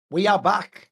We are back.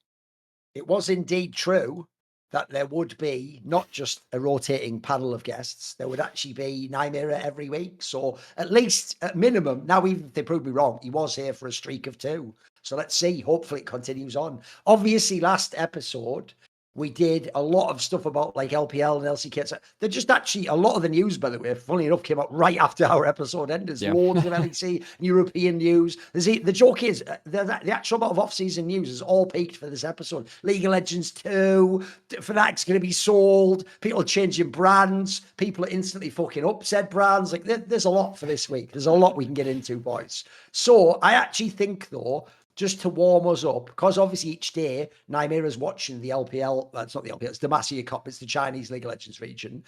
It was indeed true that there would be not just a rotating panel of guests, there would actually be Nymaera every week. So at least, at minimum, now even if they prove me wrong, he was here for a streak of 2. So let's see. Hopefully it continues on. Obviously, last episode, we did a lot of stuff about like LPL and LCK. They're just actually, a lot of the news, by the way, funnily enough, came out right after our episode ended. There's loads of LEC and European news. The joke is, the actual amount of off-season news is all peaked for this episode. League of Legends 2, Fnatic's going to be sold, people are changing brands, people are instantly fucking up said brands. Like, there's a lot for this week. There's a lot we can get into, boys. So I actually think, though, just to warm us up, because obviously each day Nymaera's watching the LPL. It's not the LPL, it's Demacia Cup. It's the Chinese League of Legends region.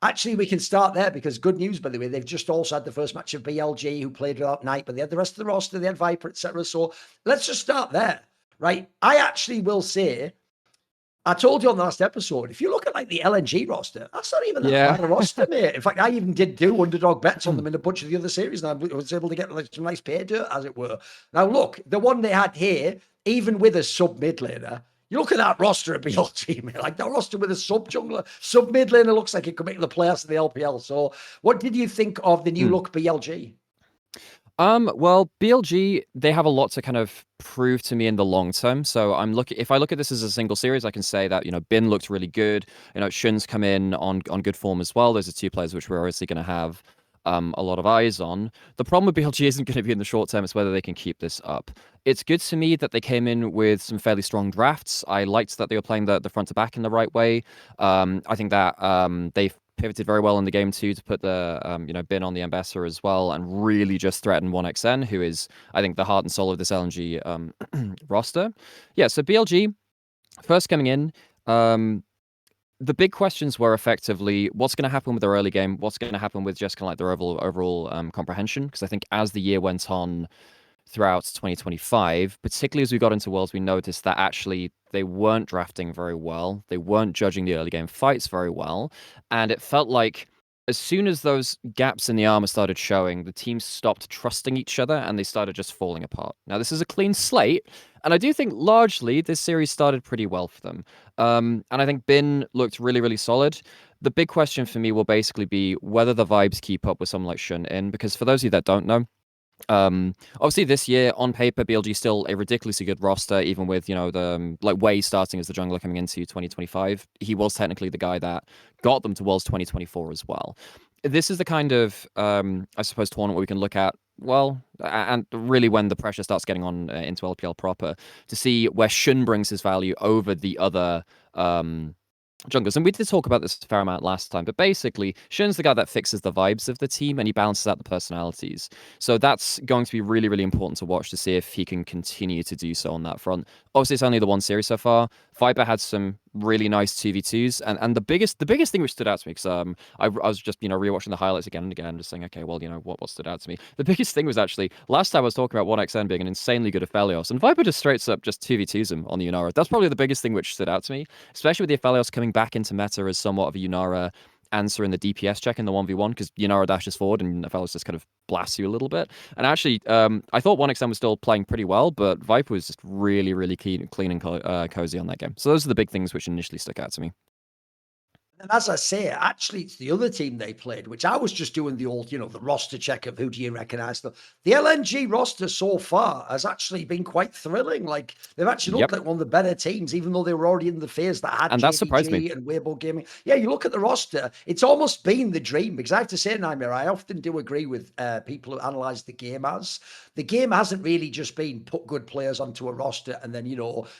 Actually, we can start there because good news, by the way, they've just also had the first match of BLG, who played without Knight, but they had the rest of the roster, they had Viper, etc. So let's just start there, right? I actually will say, I told you on the last episode, if you look at like the LNG roster, that's not even that bad a roster, mate. In fact, I even did do underdog bets on them in a bunch of the other series, and I was able to get like some nice pay dirt, as it were. Now, look, the one they had here, even with a sub mid laner, you look at that roster at BLG, mate. Like that roster with a sub jungler, sub mid laner looks like it could make the playoffs of the LPL. So, what did you think of the new look BLG? Well, BLG, they have a lot to kind of prove to me in the long term. So if I look at this as a single series, I can say that, Bin looked really good. Xun's come in on good form as well. Those are 2 players which we're obviously going to have a lot of eyes on. The problem with BLG isn't going to be in the short term, it's whether they can keep this up. It's good to me that they came in with some fairly strong drafts. I liked that they were playing the front to back in the right way. I think that they've pivoted very well in the game too to put the Bin on the Ambassador as well and really just threaten 1xN, who is, I think, the heart and soul of this LNG roster. Yeah, so BLG first coming in, the big questions were effectively what's going to happen with their early game, what's going to happen with just kind of like their overall comprehension, because I think as the year went on throughout 2025, particularly as we got into Worlds, we noticed that actually they weren't drafting very well. They weren't judging the early game fights very well. And it felt like as soon as those gaps in the armor started showing, the teams stopped trusting each other and they started just falling apart. Now, this is a clean slate, and I do think largely this series started pretty well for them. And I think Bin looked really, really solid. The big question for me will basically be whether the vibes keep up with someone like Xun in, because for those of you that don't know, obviously this year on paper BLG still a ridiculously good roster, even with the like Wei starting as the jungler coming into 2025. He was technically the guy that got them to Worlds 2024 as well. This is the kind of I suppose tournament where we can look at, well, and really when the pressure starts getting on into LPL proper, to see where Xun brings his value over the other junglers. And we did talk about this a fair amount last time, but basically Xun's the guy that fixes the vibes of the team and he balances out the personalities. So that's going to be really, really important to watch to see if he can continue to do so on that front. Obviously, it's only the one series so far. Viper had some really nice 2v2s, and the biggest thing which stood out to me, because I was just rewatching the highlights again and again, just saying, okay, well, what stood out to me. The biggest thing was actually last time I was talking about 1xN being an insanely good Aphelios, and Viper just straight up just 2v2s him on the Yunara. That's probably the biggest thing which stood out to me, especially with the Aphelios coming back into meta as somewhat of a Yunara answer in the DPS check in the 1v1, because Yunara dashes forward and Aphelios just kind of blasts you a little bit. And actually, I thought 1xN was still playing pretty well, but Viper was just really, really clean and cozy on that game. So those are the big things which initially stuck out to me. And as I say, actually, it's the other team they played, which I was just doing the old, the roster check of who do you recognize. The LNG roster so far has actually been quite thrilling. Like, they've actually looked like one of the better teams, even though they were already in the phase that had that surprised me. and Weibo Gaming. Yeah, you look at the roster, it's almost been the dream, because I have to say, Nymaera, I often do agree with people who analyze the game as the game hasn't really just been put good players onto a roster and then,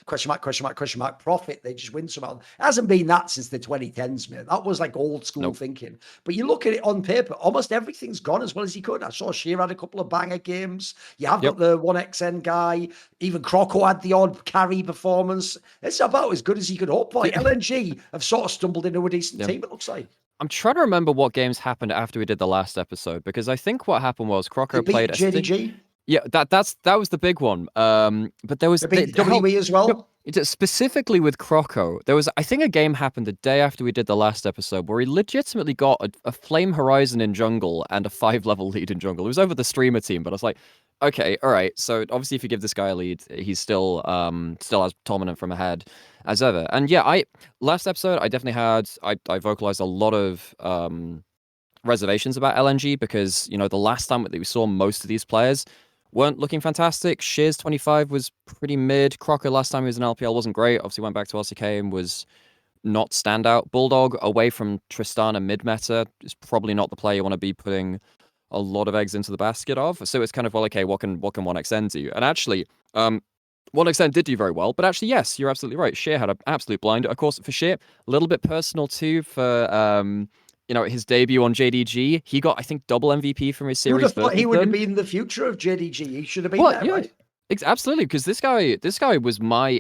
question mark, profit. They just win somehow. It hasn't been that since the 2010s, man. That was like old school thinking. But you look at it on paper, almost everything's gone as well as he could. I saw Xayah had a couple of banger games. You have got the 1xN guy. Even Croco had the odd carry performance. It's about as good as he could hope for. LNG have sort of stumbled into a decent team, it looks like. I'm trying to remember what games happened after we did the last episode, because I think what happened was Croco played JDG. Yeah, that was the big one. But there was WE as well. Specifically with Croco, there was, I think, a game happened the day after we did the last episode where he legitimately got a Flame Horizon in jungle and a 5-level lead in jungle. It was over the streamer team, but I was like, Okay, all right. So obviously, if you give this guy a lead, he's still as dominant from ahead as ever. And yeah, I last episode I definitely had I vocalized a lot of reservations about LNG because the last time that we saw most of these players weren't looking fantastic. Shears 25 was pretty mid. Crocker last time he was in LPL wasn't great. Obviously went back to LCK and was not standout. Bulldog away from Tristana mid meta is probably not the player you want to be putting a lot of eggs into the basket of. So it's kind of, well, okay, what can 1xN do? And actually, 1xN did do very well, but actually, yes, you're absolutely right. Sheer had an absolute blinder. Of course, for Sheer, a little bit personal too for his debut on JDG. He got, I think, double MVP from his You would series have thought versus he would have them. been the future of JDG. He should have been Well, there, yeah, right? absolutely, because this guy was my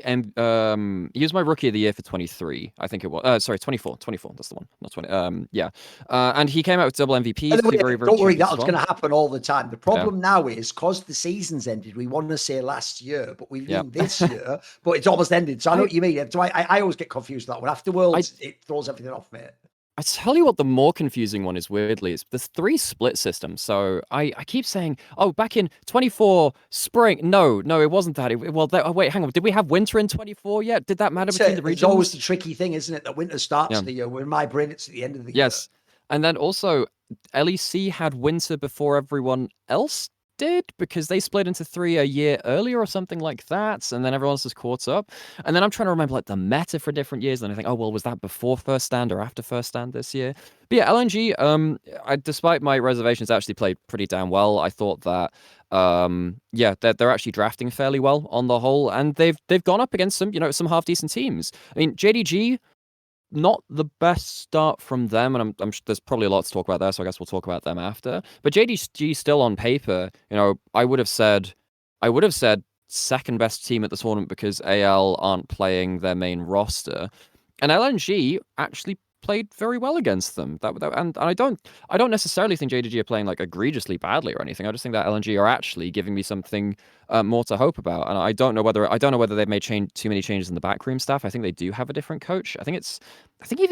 he was my rookie of the year for 23, I think it was. Sorry, 24, that's the one, not 20. Yeah, and he came out with double MVPs. Very, very Don't worry, champion that's going strong. to happen all the time. The Yeah, problem now is because the season's ended, we want to say last year, but we've yeah. been this year, but it's almost ended. So I know what you mean. So I always get confused with that one. After Worlds, it throws everything off, mate. I tell you what, the more confusing one is, weirdly, it's the 3 split system. So I keep saying, oh, back in 24 spring. No, it wasn't that. Wait, hang on. Did we have winter in 24 yet? Did that matter between the regions? It's always the tricky thing, isn't it? That winter starts Yeah. the year. In my brain, it's at the end of the year. Yes. And then also, LEC had winter before everyone else did because they split into 3 a year earlier or something like that, and then everyone else is caught up. And then I'm trying to remember like the meta for different years, and I think, oh well, was that before first stand or after first stand this year? But yeah, LNG, despite my reservations, actually played pretty damn well. I thought that they're actually drafting fairly well on the whole, and they've gone up against some half decent teams. I mean, JDG, not the best start from them, and I'm sure there's probably a lot to talk about there, so I guess we'll talk about them after. But JDG still on paper, I would have said second best team at the tournament because AL aren't playing their main roster, and LNG actually played very well against them. And I don't necessarily think JDG are playing like egregiously badly or anything. I just think that LNG are actually giving me something more to hope about. And I don't know whether they've made too many changes in the backroom staff. I think they do have a different coach. I think is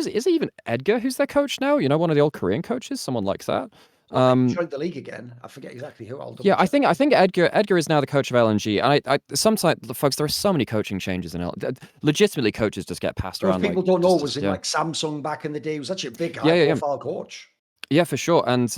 it even Edgar who's their coach now? One of the old Korean coaches, someone like that. Joined the league again. I forget exactly who. Yeah, I think Edgar is now the coach of LNG. And I sometimes, folks, there are so many coaching changes in LNG. Legitimately, coaches just get passed around. People don't know was in like Samsung back in the day. He was actually a big high-profile coach. Yeah, for sure. And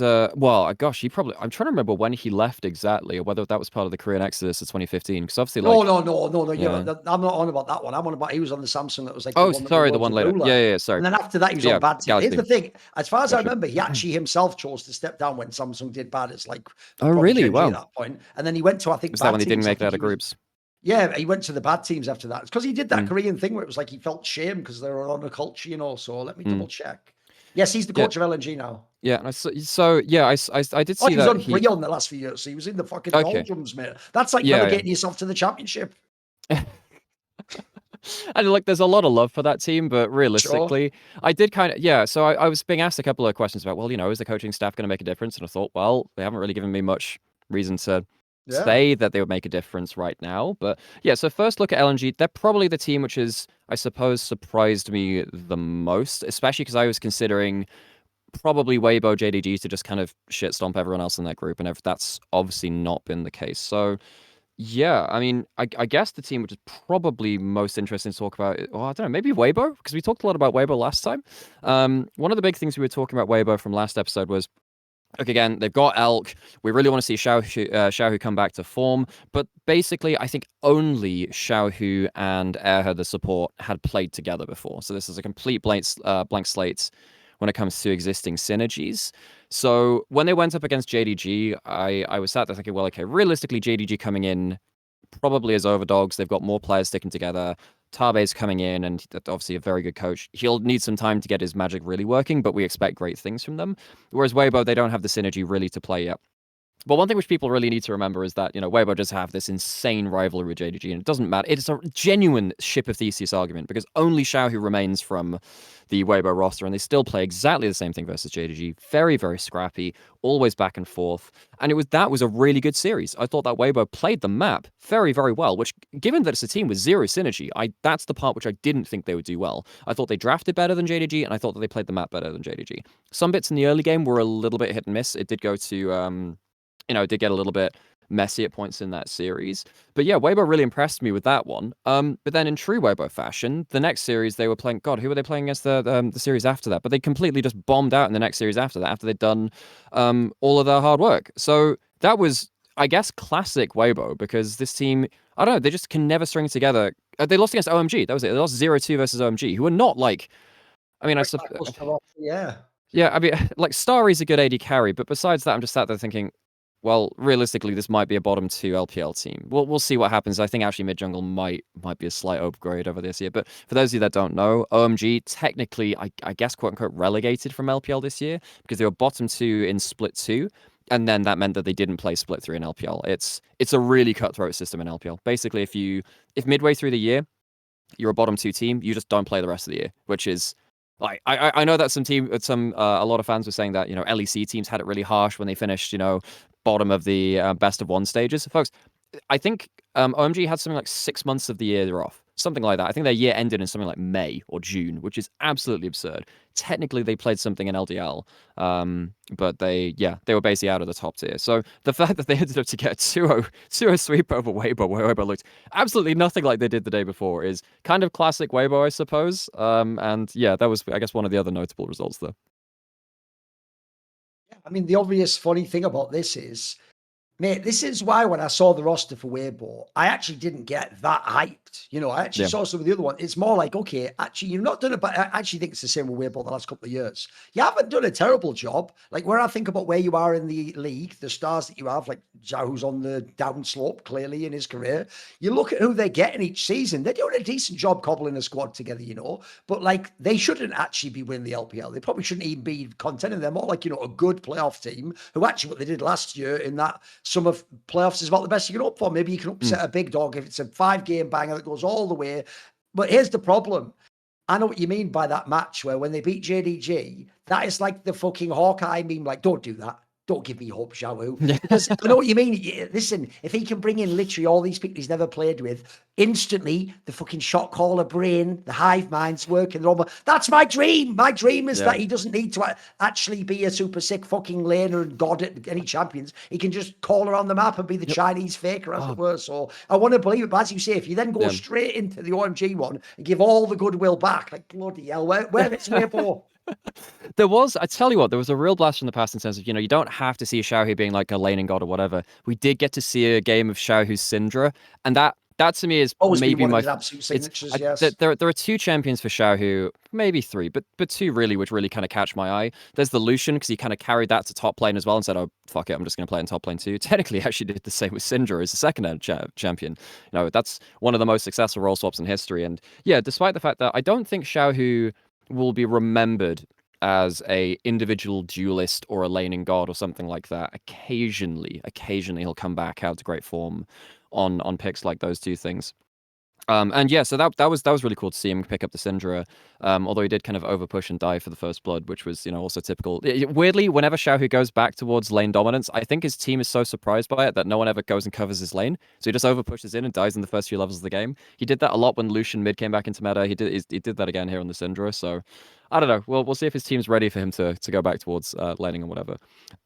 gosh, I'm trying to remember when he left exactly, or whether that was part of the Korean Exodus of 2015. Because obviously, no. Yeah. I'm not on about that one. I'm on about he was on the Samsung that was like. Oh, sorry, the one later. Yeah, sorry. And then after that, he was on bad team. Galaxy. Here's the thing: as far as I remember, he actually himself chose to step down when Samsung did bad. It's like, oh really? Wow. At that point, and then he went to Was that when they didn't make it out of groups? Yeah, he went to the bad teams after that. It's because he did that Korean thing where it was like he felt shame because they were on a culture, So let me double check. Yes, he's the coach of LNG now. Yeah, I did see he was on free on the last few years, so he was in the fucking doldrums, mate. That's like relegating yourself to the championship. And look, there's a lot of love for that team, but realistically, I did so I was being asked a couple of questions about, well, is the coaching staff going to make a difference? And I thought, well, they haven't really given me much reason to say that they would make a difference right now. But yeah, so first look at LNG. They're probably the team which is, I suppose, surprised me the most, especially because I was considering probably Weibo JDG to just kind of shit stomp everyone else in that group, and that's obviously not been the case. So yeah, I mean, I guess the team which is probably most interesting to talk about, well, I don't know, maybe Weibo, because we talked a lot about Weibo last time. One of the big things we were talking about Weibo from last episode was, look, again, they've got Elk. We really want to see Xiaohu come back to form. But basically, I think only Xiaohu and Erha, the support, had played together before. So this is a complete blank slate when it comes to existing synergies. So when they went up against JDG, I was sat there thinking, well, okay, realistically, JDG coming in probably as overdogs. They've got more players sticking together. Tabe's coming in, and obviously a very good coach. He'll need some time to get his magic really working, but we expect great things from them. Whereas Weibo, they don't have the synergy really to play yet. But one thing which people really need to remember is that, Weibo does have this insane rivalry with JDG, and it doesn't matter. It's a genuine ship of Theseus argument, because only Xiaohu remains from the Weibo roster, and they still play exactly the same thing versus JDG. Very, very scrappy, always back and forth. And that was a really good series. I thought that Weibo played the map very, very well, which, given that it's a team with zero synergy, that's the part which I didn't think they would do well. I thought they drafted better than JDG, and I thought that they played the map better than JDG. Some bits in the early game were a little bit hit and miss. It did go to... it did get a little bit messy at points in that series. But yeah, Weibo really impressed me with that one. But then in true Weibo fashion, the next series they were playing. God, who were they playing against the series after that? But they completely just bombed out in the next series after that, after they'd done all of their hard work. So that was, I guess, classic Weibo, because this team, I don't know, they just can never string together. They lost against OMG. That was it. They lost 0-2 versus OMG, who are not like, I mean, Yeah. yeah, I mean, like Starry's a good AD carry, but besides that, I'm just sat there thinking, well, realistically, this might be a bottom 2 LPL team. We'll see what happens. I think actually mid jungle might be a slight upgrade over this year. But for those of you that don't know, OMG technically, I guess, quote unquote, relegated from LPL this year because they were bottom 2 in Split 2. And then that meant that they didn't play Split 3 in LPL. It's a really cutthroat system in LPL. Basically, if midway through the year you're a bottom 2 team, you just don't play the rest of the year, which is like I know that a lot of fans were saying that, you know, LEC teams had it really harsh when they finished, you know, bottom of the best of 1 stages. Folks, I think OMG had something like 6 months of the year they're off. Something like that. I think their year ended in something like May or June, which is absolutely absurd. Technically, they played something in LDL, but they were basically out of the top tier. So the fact that they ended up to get a 2-0 sweep over Weibo, where Weibo looked absolutely nothing like they did the day before, is kind of classic Weibo, I suppose. And yeah, that was, I guess, one of the other notable results there. I mean, the obvious funny thing about this is, mate, this is why when I saw the roster for Weibo, I actually didn't get that hyped. You know, I actually saw some of the other one. It's more like, okay, actually, you've not done it, but I actually think it's the same with Weibo the last couple of years. You haven't done a terrible job. Like, where I think about where you are in the league, the stars that you have, like Xayah, who's on the downslope clearly in his career. You look at who they're getting each season, they're doing a decent job cobbling a squad together, you know. But like, they shouldn't actually be winning the LPL. They probably shouldn't even be contending. They're more like, you know, a good playoff team who actually what they did last year in that summer playoffs is about the best you can hope for. Maybe you can upset a big dog if it's a 5-game banger that goes all the way. But here's the problem. I know what you mean by that match where when they beat JDG, that is like the fucking Hawkeye meme, like, don't do that. Don't give me hope, Xiao. Because I know what you mean. Listen, if he can bring in literally all these people he's never played with, instantly the fucking shot caller brain, the hive mind's working. That's my dream. My dream is that he doesn't need to actually be a super sick fucking laner and god at any champions. He can just call around the map and be the Chinese faker, as it were. So I want to believe it. But as you say, if you then go straight into the OMG one and give all the goodwill back, like bloody hell, where it's Weibo? I tell you what, there was a real blast from the past in terms of, you know, you don't have to see Xiaohu being like a laning god or whatever. We did get to see a game of Xiaohu's Syndra, and that to me is always maybe one my of his absolute signatures. Yes, there are 2 champions for Xiaohu, maybe 3, but 2 really, which really kind of catch my eye. There's the Lucian, because he kind of carried that to top lane as well and said, oh fuck it, I'm just going to play in top lane too. Technically, he actually did the same with Syndra as the second champion. You know, that's one of the most successful role swaps in history. And yeah, despite the fact that I don't think Xiaohu will be remembered as a individual duelist or a laning god or something like that. Occasionally he'll come back out to great form on picks like those 2 things. And yeah, so that was really cool to see him pick up the Syndra. Although he did kind of overpush and die for the first blood, which was, you know, also typical. Weirdly, whenever Xiaohu goes back towards lane dominance, I think his team is so surprised by it that no one ever goes and covers his lane. So he just overpushes in and dies in the first few levels of the game. He did that a lot when Lucian mid came back into meta. He did that again here on the Syndra. So I don't know. We'll see if his team's ready for him to go back towards laning and whatever.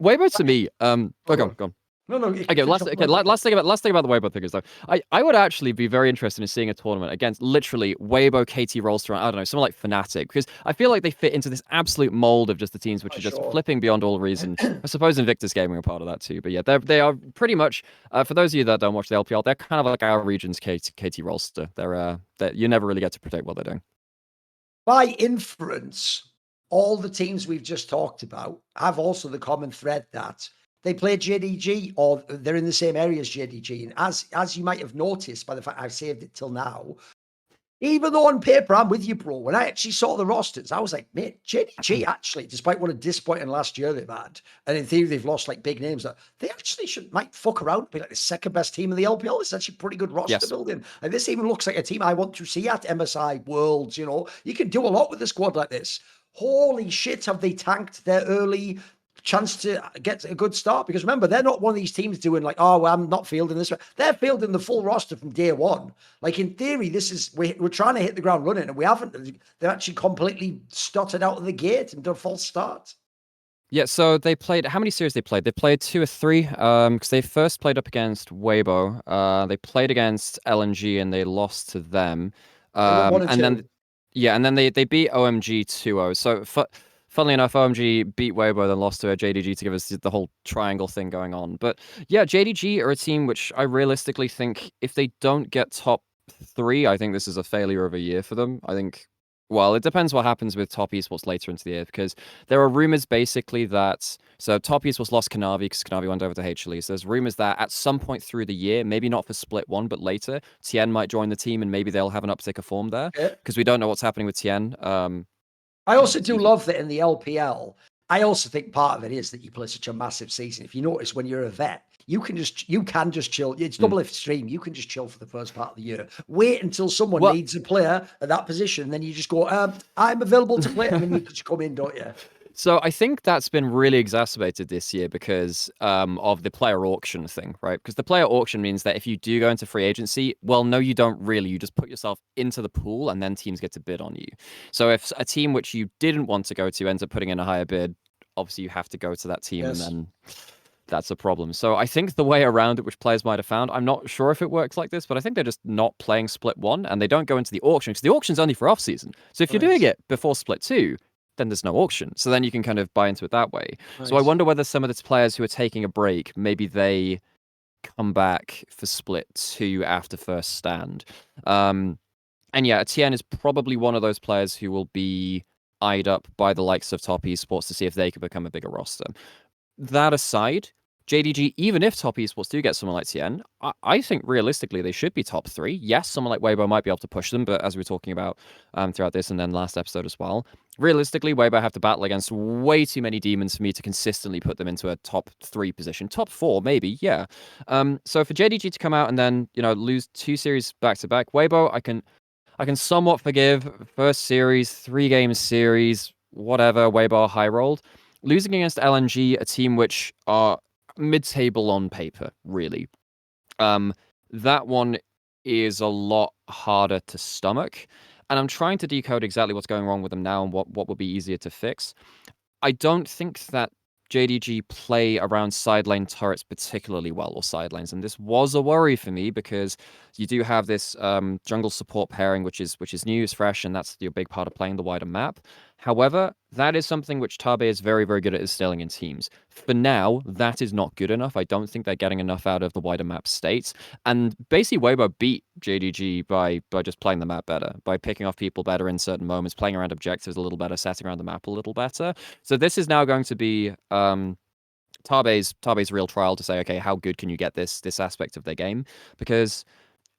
Weibo to me, go on. No. Okay, last thing about the Weibo figures though. I would actually be very interested in seeing a tournament against literally Weibo, KT Rolster, I don't know, someone like Fnatic, because I feel like they fit into this absolute mold of just the teams which are just flipping beyond all reason. I suppose Invictus Gaming are part of that too, but yeah, they are pretty much for those of you that don't watch the LPL, they're kind of like our region's KT Rolster. They're you never really get to predict what they're doing. By inference, all the teams we've just talked about have also the common thread that they play JDG or they're in the same area as JDG. And as you might have noticed by the fact I've saved it till now, even though on paper I'm with you, bro, when I actually saw the rosters, I was like, mate, JDG actually, despite what a disappointing last year they've had, and in theory they've lost like big names, they actually might fuck around and be like the second best team in the LPL. It's actually pretty good roster building. And this even looks like a team I want to see at MSI Worlds. You know, you can do a lot with a squad like this. Holy shit, have they tanked their early chance to get a good start? Because remember, they're not one of these teams doing like, oh, well, I'm not fielding this. They're fielding the full roster from day one. Like in theory, this is we're trying to hit the ground running, and we haven't. They're actually completely stuttered out of the gate and done a false start. Yeah, so they played, how many series they played? They played 2 or 3, because they first played up against Weibo. They played against LNG and they lost to them. They won 1 and And 2. then, yeah, and then they beat OMG 2-0. So, funnily enough, OMG beat Weibo, then lost to JDG to give us the whole triangle thing going on. But yeah, JDG are a team which I realistically think if they don't get top 3, I think this is a failure of a year for them. I think, well, it depends what happens with top esports later into the year, because there are rumors basically that, so top esports lost Kanavi because Kanavi went over to HLE. So there's rumors that at some point through the year, maybe not for split 1, but later, Tien might join the team and maybe they'll have an uptick of form there, Yeah. because we don't know what's happening with Tien. I also do love that in the LPL. I also think part of it is that you play such a massive season. If you notice, when you're a vet, you can just chill. It's double extreme. You can just chill for the first part of the year. Wait until someone Well, needs a player at that position, and then you just go, "I'm available to play," and then you just come in, don't you? so I think that's been really exacerbated this year because of the player auction thing, right? Because the player auction means that if you do go into free agency, well, no, you don't really. You just put yourself into the pool and then teams get to bid on you. So if a team which you didn't want to go to ends up putting in a higher bid, obviously you have to go to that team, and Yes. then that's a problem. So I think the way around it, which players might have found, I'm not sure if it works like this, but I think they're just not playing split 1 and they don't go into the auction because the auction's only for off season. So if you're doing Right. it before split 2, then there's no auction. So then you can kind of buy into it that way. So I Right. wonder whether some of the players who are taking a break, maybe they come back for split 2 after first stand. And yeah, Tien is probably one of those players who will be eyed up by the likes of top esports to see if they could become a bigger roster. That aside, JDG, even if top esports do get someone like Tien, I think realistically they should be top 3. Yes, someone like Weibo might be able to push them, but as we were talking about throughout this and then last episode as well, realistically, Weibo have to battle against way too many demons for me to consistently put them into a top 3 position. Top 4, maybe, yeah. So for JDG to come out and then, lose 2 series back to back, Weibo, I can somewhat forgive. First series, 3-game series, whatever, Weibo high rolled. Losing against LNG, a team which are mid-table on paper, really. That one is a lot harder to stomach. And I'm trying to decode exactly what's going wrong with them now and what would be easier to fix. I don't think that JDG play around side lane turrets particularly well, or side lanes, and this was a worry for me because you do have this jungle support pairing, which is new, is fresh, and that's your big part of playing the wider map. However, that is something which Tabe is very, very good at instilling in teams. For now, that is not good enough. I don't think they're getting enough out of the wider map states. And basically, Weibo beat JDG by just playing the map better, by picking off people better in certain moments, playing around objectives a little better, setting around the map a little better. So this is now going to be Tabe's real trial to say, okay, how good can you get this aspect of their game? Because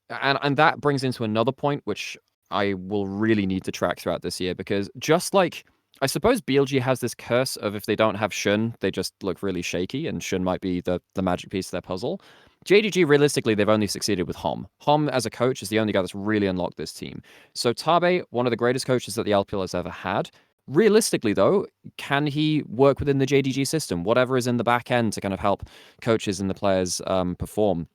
and that brings into another point which I will really need to track throughout this year, because just like I suppose BLG has this curse of if they don't have Xun, they just look really shaky, and Xun might be the magic piece of their puzzle. JDG, realistically, they've only succeeded with Hom. Hom, as a coach, is the only guy that's really unlocked this team. So Tabe, one of the greatest coaches that the LPL has ever had, realistically, though, can he work within the JDG system? Whatever is in the back end to kind of help coaches and the players perform.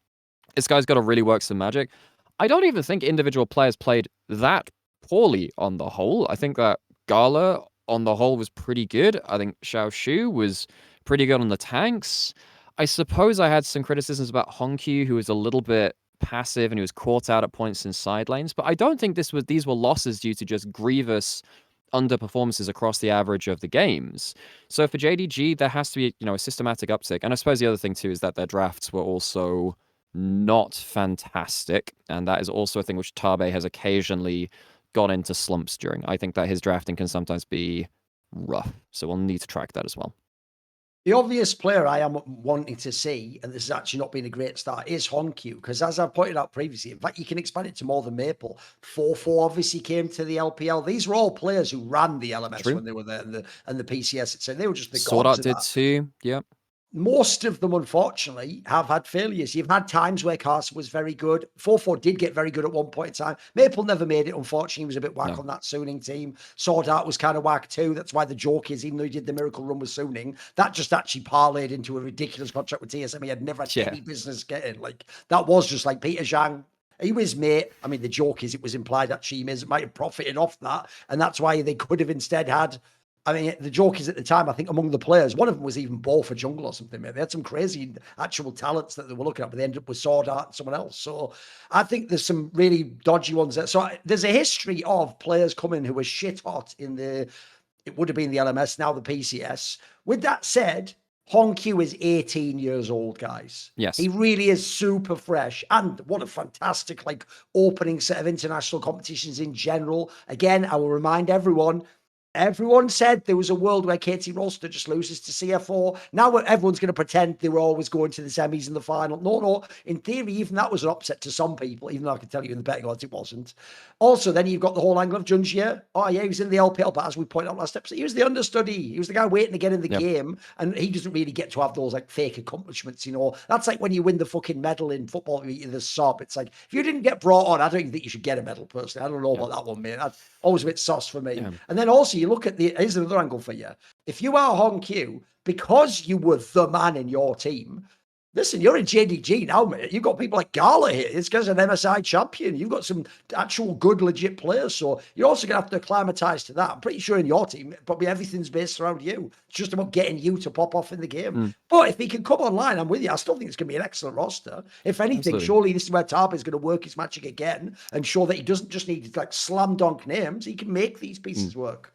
This guy's got to really work some magic. I don't even think individual players played that poorly on the whole. I think that Gala on the whole was pretty good. I think Xiao Shu was pretty good on the tanks. I suppose I had some criticisms about Honkyu, who was a little bit passive and he was caught out at points in side lanes. But I don't think these were losses due to just grievous underperformances across the average of the games. So for JDG, there has to be, a systematic uptick. And I suppose the other thing too is that their drafts were also not fantastic, and that is also a thing which Tabe has occasionally gone into slumps during. I think that his drafting can sometimes be rough, so we'll need to track that as well. The obvious player I am wanting to see, and this has actually not been a great start, is Honkyu, because as I've pointed out previously, in fact, you can expand it to more than Maple. 4-4 obviously came to the LPL. These were all players who ran the LMS True. when they were there, and the PCS. So they were just the Sword gods Art of did that. too, yeah. Most of them, unfortunately, have had failures. You've had times where Carson was very good. 4-4 did get very good at one point in time. Maple never made it, unfortunately. He was a bit whack No. on that Suning team. Sword Art was kind of whack too. That's why the joke is, even though he did the miracle run with Suning, that just actually parlayed into a ridiculous contract with TSM he had never had any business getting. Like, that was just like Peter Zhang. He was mate. I mean, the joke is it was implied that She might have profited off that. And that's why they could have instead had I mean, the joke is at the time, I think among the players, one of them was even ball for jungle or something, mate. They had some crazy actual talents that they were looking at, but they ended up with Sword Art and someone else. So I think there's some really dodgy ones there. So there's a history of players coming who were shit hot in it would have been the LMS, now the PCS. With that said, Hongq is 18 years old, guys. Yes. He really is super fresh. And what a fantastic, opening set of international competitions in general. Again, I will remind everyone said there was a world where KT Roster just loses to CFO. Now everyone's going to pretend they were always going to the semis and the final. No. In theory, even that was an upset to some people, even though I can tell you in the betting odds it wasn't. Also, then you've got the whole angle of Xayah. Oh, yeah, he was in the LPL, but as we pointed out last episode, he was the understudy. He was the guy waiting to get in the game, and he doesn't really get to have those fake accomplishments, That's like when you win the fucking medal in football, the sob. It's like, if you didn't get brought on, I don't even think you should get a medal, personally. I don't know about that one, mate. That's always a bit sus for me. And then also, you look at here's another angle for you. If you are Hongq, because you were the man in your team, listen, you're in JDG now, mate. You've got people like Gala here. This guy's an MSI champion. You've got some actual good, legit players. So you're also going to have to acclimatise to that. I'm pretty sure in your team, probably everything's based around you. It's just about getting you to pop off in the game. But if he can come online, I'm with you. I still think it's going to be an excellent roster. If anything, surely this is where Tarb is going to work his magic again and show that he doesn't just need to slam dunk names. He can make these pieces work.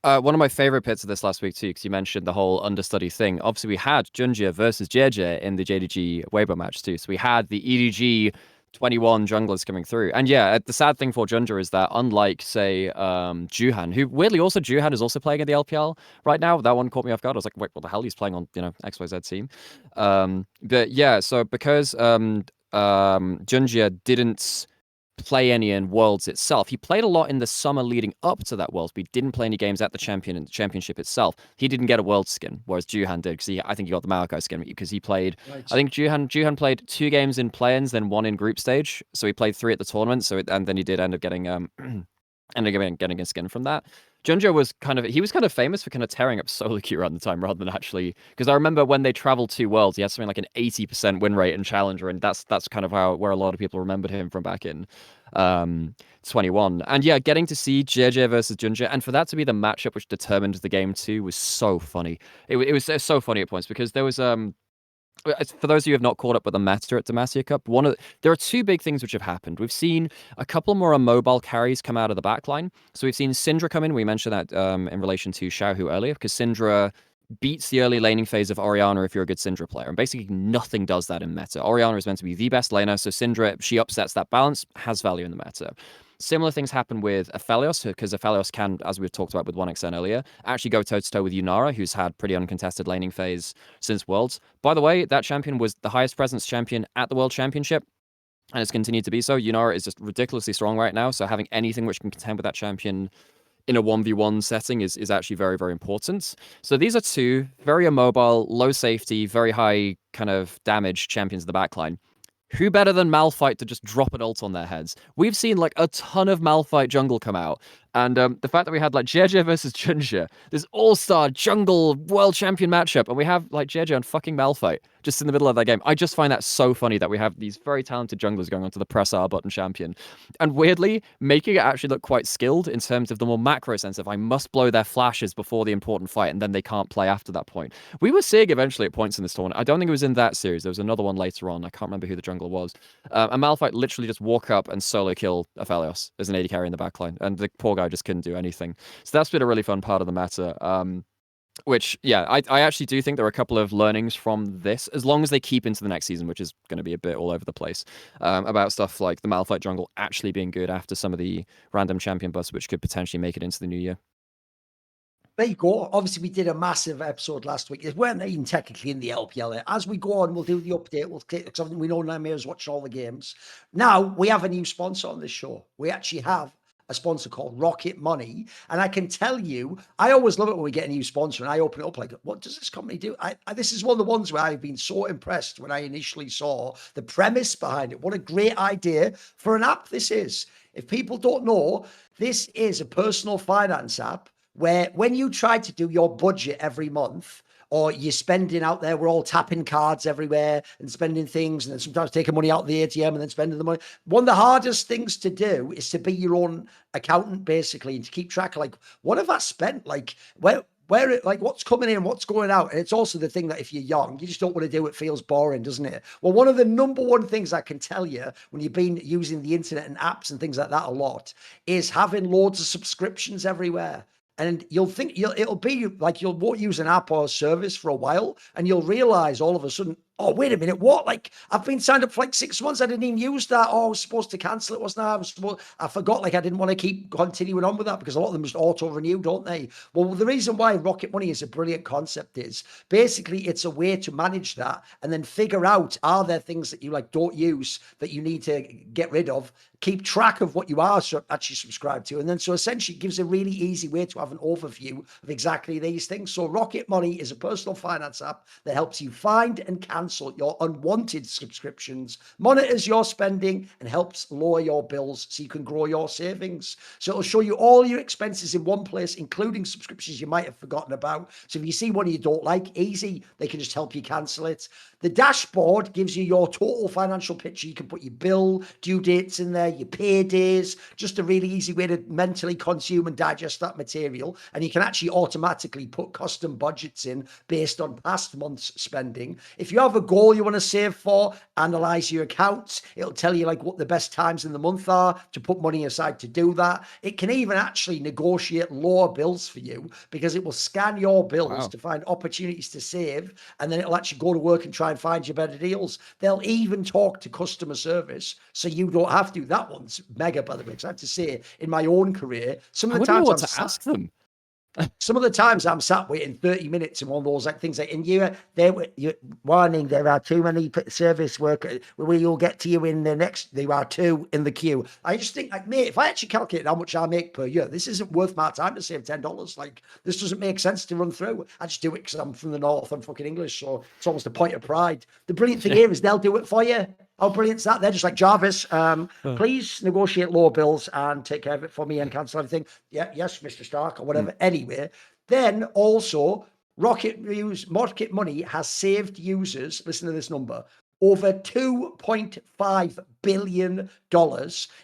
One of my favorite pits of this last week too, because you mentioned the whole understudy thing. Obviously, we had Xun versus Xayah in the JDG Weibo match too. So we had the EDG 21 junglers coming through. And yeah, the sad thing for Xun is that unlike, say, Juhan, who weirdly also Juhan is also playing in the LPL right now. That one caught me off guard. I was like, wait, what the hell? He's playing on, XYZ team. But yeah, so because Xun didn't play any in Worlds itself. He played a lot in the summer leading up to that Worlds, but he didn't play any games at the championship itself. He didn't get a World skin, whereas Juhan did, because I think he got the Maokai skin because he played. Right. I think Juhan played 2 games in play-ins, then 1 in group stage. So he played 3 at the tournament. And then he did end up getting getting a skin from that. Xun was kind of famous for kind of tearing up solo queue around the time rather than actually, because I remember when they traveled to Worlds, he had something like an 80% win rate in Challenger, and that's kind of where a lot of people remembered him from back in 21. And yeah, getting to see Xayah versus Xun, and for that to be the matchup which determined the game too, was so funny. It was so funny at points, because there was for those of you who have not caught up with the meta at Demacia Cup, there are 2 big things which have happened. We've seen a couple more mobile carries come out of the backline. So we've seen Syndra come in. We mentioned that in relation to Xiaohu earlier, because Syndra beats the early laning phase of Orianna if you're a good Syndra player. And basically nothing does that in meta. Orianna is meant to be the best laner, so Syndra, she upsets that balance, has value in the meta. Similar things happen with Aphelios, because Aphelios can, as we've talked about with 1xn earlier, actually go toe-to-toe with Yunara, who's had pretty uncontested laning phase since Worlds. By the way, that champion was the highest presence champion at the World Championship, and it's continued to be so. Yunara is just ridiculously strong right now, so having anything which can contend with that champion in a 1v1 setting is actually very, very important. So these are 2 very immobile, low safety, very high kind of damage champions in the backline. Who better than Malphite to just drop an ult on their heads? We've seen a ton of Malphite jungle come out. And the fact that we had Xayah versus Xun, this all-star jungle world champion matchup, and we have Xayah and fucking Malphite just in the middle of that game. I just find that so funny that we have these very talented junglers going on to the press R button champion. And weirdly, making it actually look quite skilled in terms of the more macro sense of I must blow their flashes before the important fight, and then they can't play after that point. We were seeing eventually at points in this tournament. I don't think it was in that series. There was another one later on. I can't remember who the jungler was. And Malphite literally just walk up and solo kill Aphelios as an AD carry in the backline. And the poor guy just couldn't do anything. So that's been a really fun part of the meta. Which, yeah, I actually do think there are a couple of learnings from this, as long as they keep into the next season, which is going to be a bit all over the place, about stuff like the Malphite jungle actually being good after some of the random champion busts, which could potentially make it into the new year. There you go. Obviously, we did a massive episode last week. It weren't even technically in the LPL. As we go on, we'll do the update. Because we know Nymaera's watching all the games. Now, we have a new sponsor on this show. We actually have a sponsor called Rocket Money. And I can tell you, I always love it when we get a new sponsor and I open it up like, what does this company do? This is one of the ones where I've been so impressed when I initially saw the premise behind it. What a great idea for an app this is. If people don't know, this is a personal finance app where when you try to do your budget every month, or you're spending out there, we're all tapping cards everywhere and spending things, and then sometimes taking money out of the ATM and then spending the money. One of the hardest things to do is to be your own accountant, basically, and to keep track of, like, what have I spent? Like, where it, like, what's coming in, what's going out. And it's also the thing that if you're young, you just don't want to do it. Feels boring, doesn't it? Well, one of the number one things I can tell you when you've been using the internet and apps and things like that a lot is having loads of subscriptions everywhere. And you'll think it'll be like you won't use an app or a service for a while, and you'll realize all of a sudden, oh, wait a minute, what? Like, I've been signed up for like 6 months. I didn't even use that. Oh, I was supposed to cancel it, wasn't I? I forgot, like, I didn't want to keep continuing on with that because a lot of them just auto-renew, don't they? Well, the reason why Rocket Money is a brilliant concept is basically it's a way to manage that and then figure out, are there things that you like don't use that you need to get rid of? Keep track of what you are actually subscribed to. And then so essentially it gives a really easy way to have an overview of exactly these things. So Rocket Money is a personal finance app that helps you find and cancel your unwanted subscriptions, monitors your spending, and helps lower your bills so you can grow your savings. So it'll show you all your expenses in one place, including subscriptions you might have forgotten about. So if you see one you don't like, easy, they can just help you cancel it. The dashboard gives you your total financial picture. You can put your bill, due dates in there, your paydays, just a really easy way to mentally consume and digest that material. And you can actually automatically put custom budgets in based on past months' spending. If you have a goal you want to save for, analyze your accounts. It'll tell you like what the best times in the month are to put money aside to do that. It can even actually negotiate lower bills for you because it will scan your bills to find opportunities to save, and then it'll actually go to work and try and find you better deals. They'll even talk to customer service so you don't have to. That one's mega, by the way, because I have to say, in my own career, some of the times I'm to ask them. Some of the times I'm sat waiting 30 minutes in one of those like things like, and you're warning, there are too many service workers. We will get to you in the next, there are 2 in the queue. I just think, like, mate, if I actually calculate how much I make per year, this isn't worth my time to save $10. Like, this doesn't make sense to run through. I just do it because I'm from the north, I'm fucking English, so it's almost a point of pride. The brilliant thing here is they'll do it for you. How brilliant is that? They're just like, Jarvis, please negotiate lower bills and take care of it for me and cancel everything. Yeah, yes, Mr. Stark, or whatever. Anyway, then also Rocket Money has saved users, listen to this number, over $2.5 billion,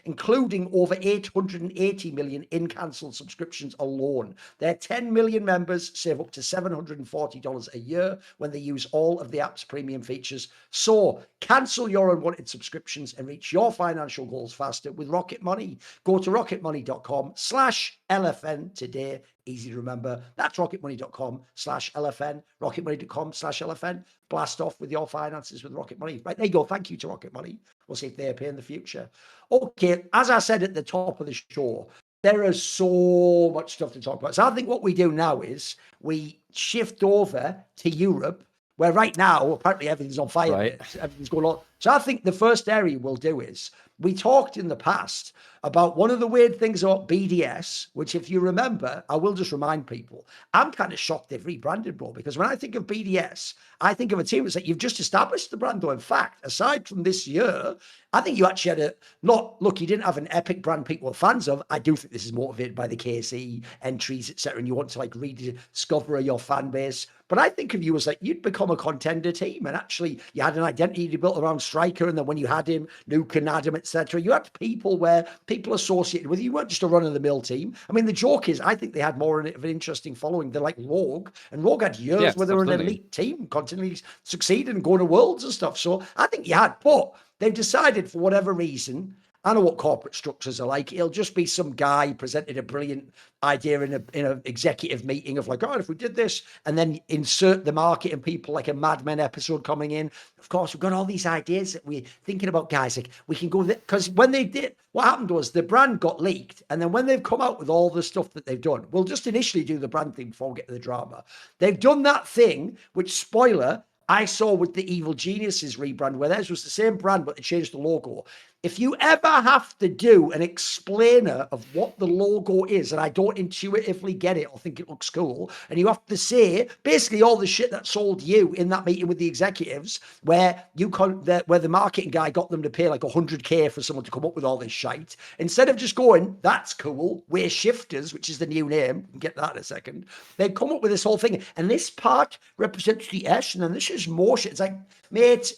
including over 880 million in cancelled subscriptions alone. Their 10 million members save up to $740 a year when they use all of the app's premium features. So cancel your unwanted subscriptions and reach your financial goals faster with Rocket Money. Go to rocketmoney.com/LFN today. Easy to remember. That's rocketmoney.com/LFN, rocketmoney.com/LFN. Blast off with your finances with Rocket Money. Right, there you go. Thank you to Rocket Money. We'll see if they appear in the future. Okay, as I said at the top of the show, there is so much stuff to talk about. So I think what we do now is we shift over to Europe, where right now, apparently everything's on fire. Right. Everything's going on. So I think the first area we'll do is, we talked in the past about one of the weird things about BDS, which, if you remember, I will just remind people, I'm kind of shocked they've rebranded, bro, because when I think of BDS, I think of a team that's like, you've just established the brand, though. In fact, aside from this year, I think you actually had look, you didn't have an epic brand people are fans of. I do think this is motivated by the KSE entries, etc., and you want to like rediscover your fan base. But I think of you as like, you'd become a contender team, and actually you had an identity you built around Striker, and then when you had him, Nuke and Adam, etc., you had people where people associated with you. You weren't just a run-of-the-mill team. I mean, the joke is, I think they had more of an interesting following than like Rogue, and Rogue had years where they were an elite team, continually succeeding and going to Worlds and stuff. So I think you had, but they've decided for whatever reason, I know what corporate structures are like. It'll just be some guy presented a brilliant idea in an executive meeting of like, oh, if we did this, and then insert the market and people like a Mad Men episode coming in. Of course, we've got all these ideas that we're thinking about, guys. Like, we can go, because when they did, what happened was the brand got leaked. And then when they've come out with all the stuff that they've done, we'll just initially do the brand thing before we get to the drama. They've done that thing, which, spoiler, I saw with the Evil Geniuses rebrand, where theirs was the same brand, but they changed the logo. if you ever have to do an explainer of what the logo is, and I don't intuitively get it or think it looks cool, and you have to say basically all the shit that sold you in that meeting with the executives, where where the marketing guy got them to pay like 100K for someone to come up with all this shite, instead of just going, that's cool, we're Shifters, which is the new name, we can get that in a second, they come up with this whole thing, and this part represents the S, and then this is more shit. It's like, mate,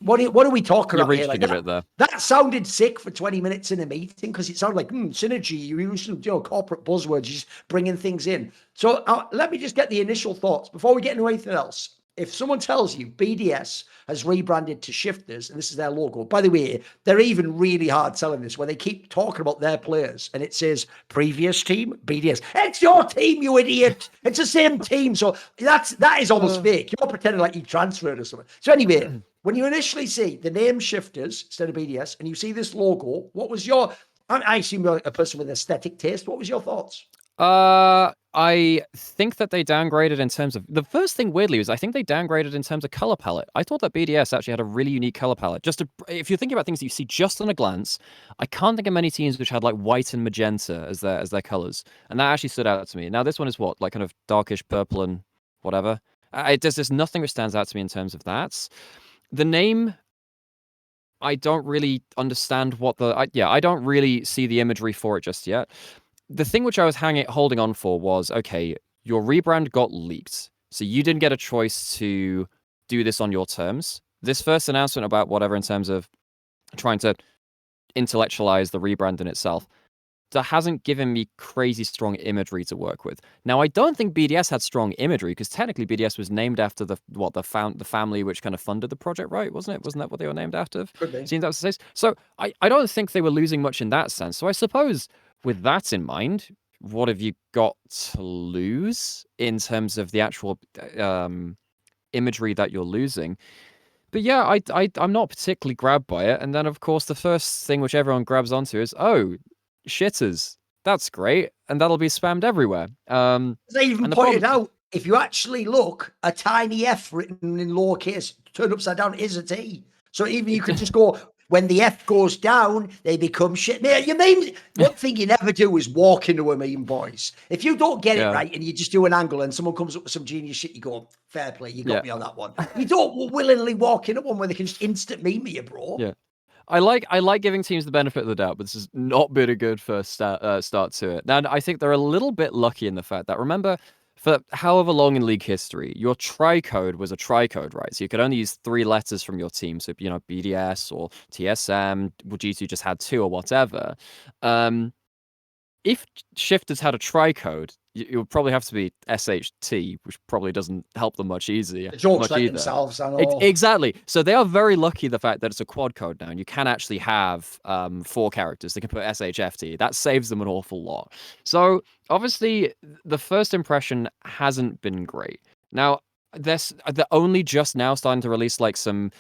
what are we talking about here? Like a bit there. That sounded sick for 20 minutes in a meeting because it sounded like synergy. You're using corporate buzzwords, you're just bringing things in. So let me just get the initial thoughts before we get into anything else. If someone tells you BDS has rebranded to Shifters and this is their logo, by the way, they're even really hard selling this where they keep talking about their players and it says previous team, BDS. It's your team, you idiot. It's the same team. So that is almost fake. You're pretending like you transferred or something. So anyway, when you initially see the name Shifters instead of BDS and you see this logo, what was your, I assume you're a person with aesthetic taste. What was your thoughts? I think that they downgraded in terms of, the first thing weirdly was I think they downgraded in terms of color palette. I thought that BDS actually had a really unique color palette. If you're thinking about things that you see just on a glance, I can't think of many teams which had like white and magenta as their colors, and that actually stood out to me. Now this one is what, like kind of darkish purple and whatever. There's nothing which stands out to me in terms of that. The name, I don't really understand what I don't really see the imagery for it just yet. The thing which I was holding on for was, okay, your rebrand got leaked, so you didn't get a choice to do this on your terms. This first announcement about whatever in terms of trying to intellectualize the rebrand in itself, that hasn't given me crazy strong imagery to work with. Now, I don't think BDS had strong imagery because technically BDS was named after the family which kind of funded the project, right? Wasn't it? Wasn't that what they were named after? Could be. Seems that was the case. So I don't think they were losing much in that sense. So I suppose with that in mind, what have you got to lose in terms of the actual imagery that you're losing? But yeah, I'm not particularly grabbed by it. And then, of course, the first thing which everyone grabs onto is, oh, Shitters. That's great. And that'll be spammed everywhere. They even pointed out, if you actually look, a tiny F written in lowercase, turned upside down is a T. So even you could just go, when the F goes down, they become shit. Man, you mean, one thing you never do is walk into a meme, boys. If you don't get it right and you just do an angle and someone comes up with some genius shit, you go, fair play, you got me on that one. You don't willingly walk into one where they can just instant meme you, bro. Yeah. I like giving teams the benefit of the doubt, but this has not been a good first start to it. Now, I think they're a little bit lucky in the fact that, remember, for however long in league history, your tri-code was a tri-code, right? So you could only use 3 letters from your team. So, BDS or TSM, G2 just had 2 or whatever. If Shifters had a tri-code, it would probably have to be SHT, which probably doesn't help them much easier. Jokes like themselves and all. Exactly. So they are very lucky the fact that it's a quad code now, and you can actually have 4 characters. They can put SHFT. That saves them an awful lot. So obviously, the first impression hasn't been great. Now, they're only just now starting to release like some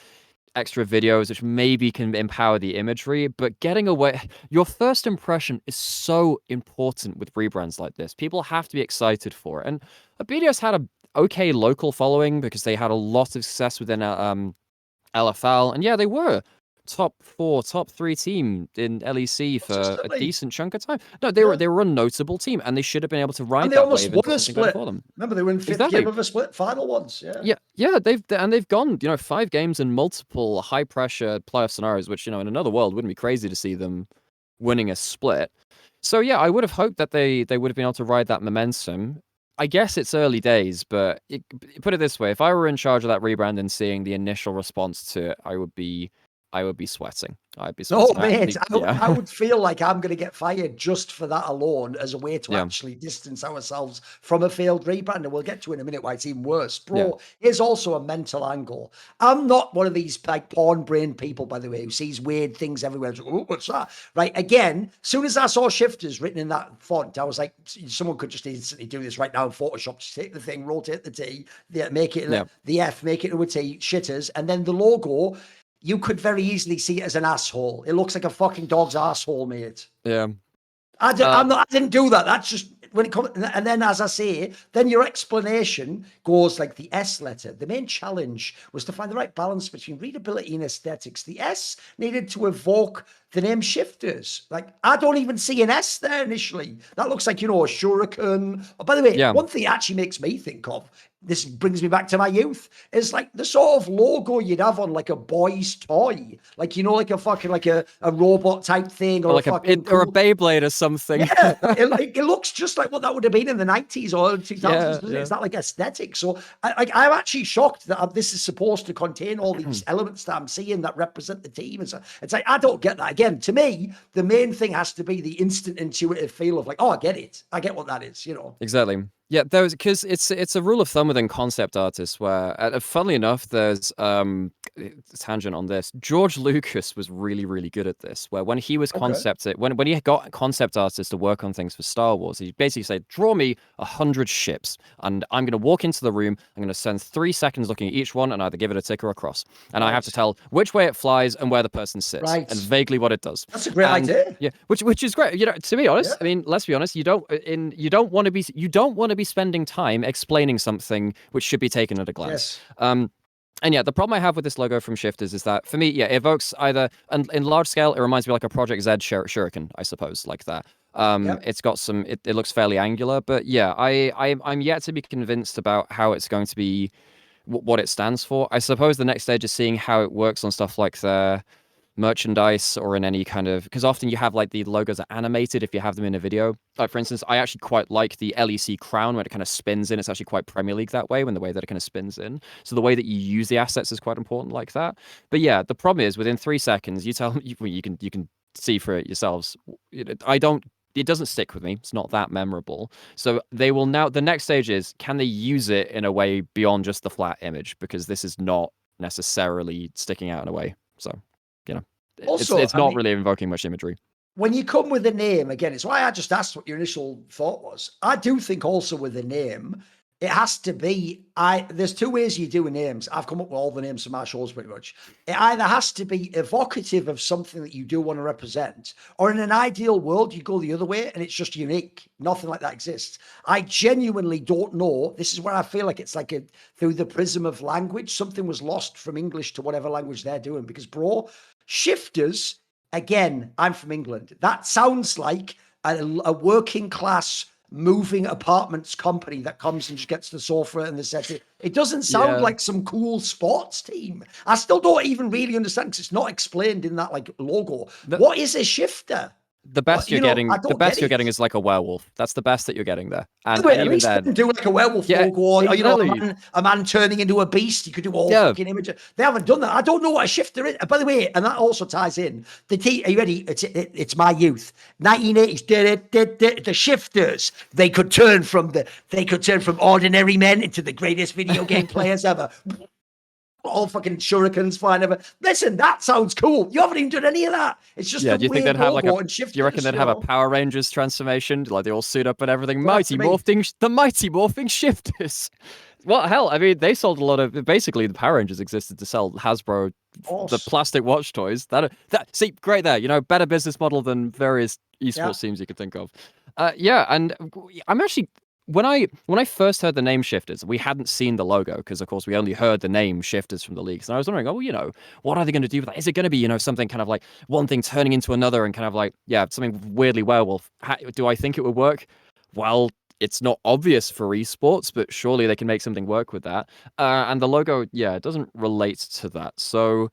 extra videos which maybe can empower the imagery, but getting away, your first impression is so important with rebrands like this. People have to be excited for it, and BDS had a okay local following because they had a lot of success within LFL, and yeah, they were top 4, top 3 team in LEC for a decent chunk of time. No, they were a notable team, and they should have been able to ride and they that almost wave won a split for them. Remember, they were in 5th game of a split final once. Yeah. They've gone 5 games in multiple high pressure playoff scenarios, which in another world wouldn't be crazy to see them winning a split. So yeah, I would have hoped that they would have been able to ride that momentum. I guess it's early days, but put it this way: if I were in charge of that rebrand and seeing the initial response to it, I would be sweating. I'd be sweating. Oh, mate, I would feel like I'm going to get fired just for that alone as a way to actually distance ourselves from a failed rebrand. And we'll get to in a minute why it's even worse. Bro, here's also a mental angle. I'm not one of these like porn brain people, by the way, who sees weird things everywhere. Like, oh, what's that? Right. Again, as soon as I saw Shifters written in that font, I was like, someone could just instantly do this right now in Photoshop. Just take the thing, rotate the T, make it the F, make it to a T, Shitters, and then the logo. You could very easily see it as an asshole. It looks like a fucking dog's asshole, mate. Yeah. I didn't do that. That's just when it comes. And then, as I say, then your explanation goes like the S letter. The main challenge was to find the right balance between readability and aesthetics. The S needed to evoke the name Shifters. Like, I don't even see an S there initially. That looks like, you know, a shuriken. Oh, by the way, Yeah. one thing it actually makes me think of, this brings me back to my youth, is like the sort of logo you'd have on like a boy's toy. Like, you know, like a fucking, like a robot type thing, or like a fucking or a Beyblade or something. Yeah, it looks just like what that would have been in the 90s or early 2000s, doesn't it? It's that like aesthetic. So I'm actually shocked that this is supposed to contain all these elements that I'm seeing that represent the team. It's like, I don't get that. Again, to me, the main thing has to be the instant intuitive feel of like, oh, I get it. I get what that is, you know? Exactly. Yeah, there's because it's a rule of thumb within concept artists where, funnily enough, there's tangent on this. George Lucas was really good at this. Where when he was when he got concept artists to work on things for Star Wars, he basically said, "Draw me 100 ships, and I'm going to walk into the room. I'm going to spend 3 seconds looking at each one, and either give it a tick or a cross, and I have to tell which way it flies and where the person sits, and vaguely what it does." That's a great idea. Yeah, which is great. You know, to be honest, I mean, let's be honest. You don't want to be spending time explaining something which should be taken at a glance. And yeah, the problem I have with this logo from Shifters is that, for me, yeah, it evokes either, and in large scale, it reminds me like a Project Z shuriken, I suppose, like that. It's got some, it looks fairly angular, but yeah, I'm yet to be convinced about how it's going to be, what it stands for. I suppose the next stage is seeing how it works on stuff like the merchandise or in any kind of, because often you have like the logos are animated if you have them in a video. Like, for instance, I actually quite like the LEC crown when it kind of spins in. It's actually quite Premier League that way, when the way that it kind of spins in. So the way that you use the assets is quite important like that. But yeah, the problem is within 3 seconds, you tell me, you can see for it yourselves. It doesn't stick with me. It's not that memorable. So they will now, the next stage is, can they use it in a way beyond just the flat image? Because this is not necessarily sticking out in a way. So, you know, also, it's not really invoking much imagery. When you come with a name, again, it's why I just asked what your initial thought was. I do think also with a name, it has to be, there's 2 ways you do names. I've come up with all the names for my shows pretty much. It either has to be evocative of something that you do want to represent, or in an ideal world, you go the other way and it's just unique. Nothing like that exists. I genuinely don't know. This is where I feel like it's like through the prism of language, something was lost from English to whatever language they're doing. Because, bro, Shifters, again, I'm from England. That sounds like a working class moving apartments company that comes and just gets the sofa and the set. It doesn't sound like some cool sports team. I still don't even really understand, because it's not explained in that like logo. What is a shifter? The best you're getting is like a werewolf. That's the best that you're getting there. And, at least then do like a werewolf logo, or you know, a man turning into a beast. You could do all fucking images. They haven't done that. I don't know what a shifter is. By the way, and that also ties in the are you ready? It's my youth, 1980s. The Shifters. They could turn from ordinary men into the greatest video game players ever. All fucking shurikens flying over. Listen, that sounds cool. You haven't even done any of that. It's just do you think they'd have like do you reckon they'd have a Power Rangers transformation? Like they all suit up and everything. The mighty morphing Shifters. Well, hell, I mean, they sold a lot of, basically the Power Rangers existed to sell Hasbro the plastic watch toys. That see, great there. You know, better business model than various esports teams you could think of. And I'm actually, when I first heard the name Shifters, we hadn't seen the logo, because of course we only heard the name Shifters from the leaks. And I was wondering, you know, what are they going to do with that? Is it going to be, you know, something kind of like one thing turning into another and kind of like, something weirdly werewolf? Do I think it would work? Well, it's not obvious for esports, but surely they can make something work with that. And the logo, it doesn't relate to that. So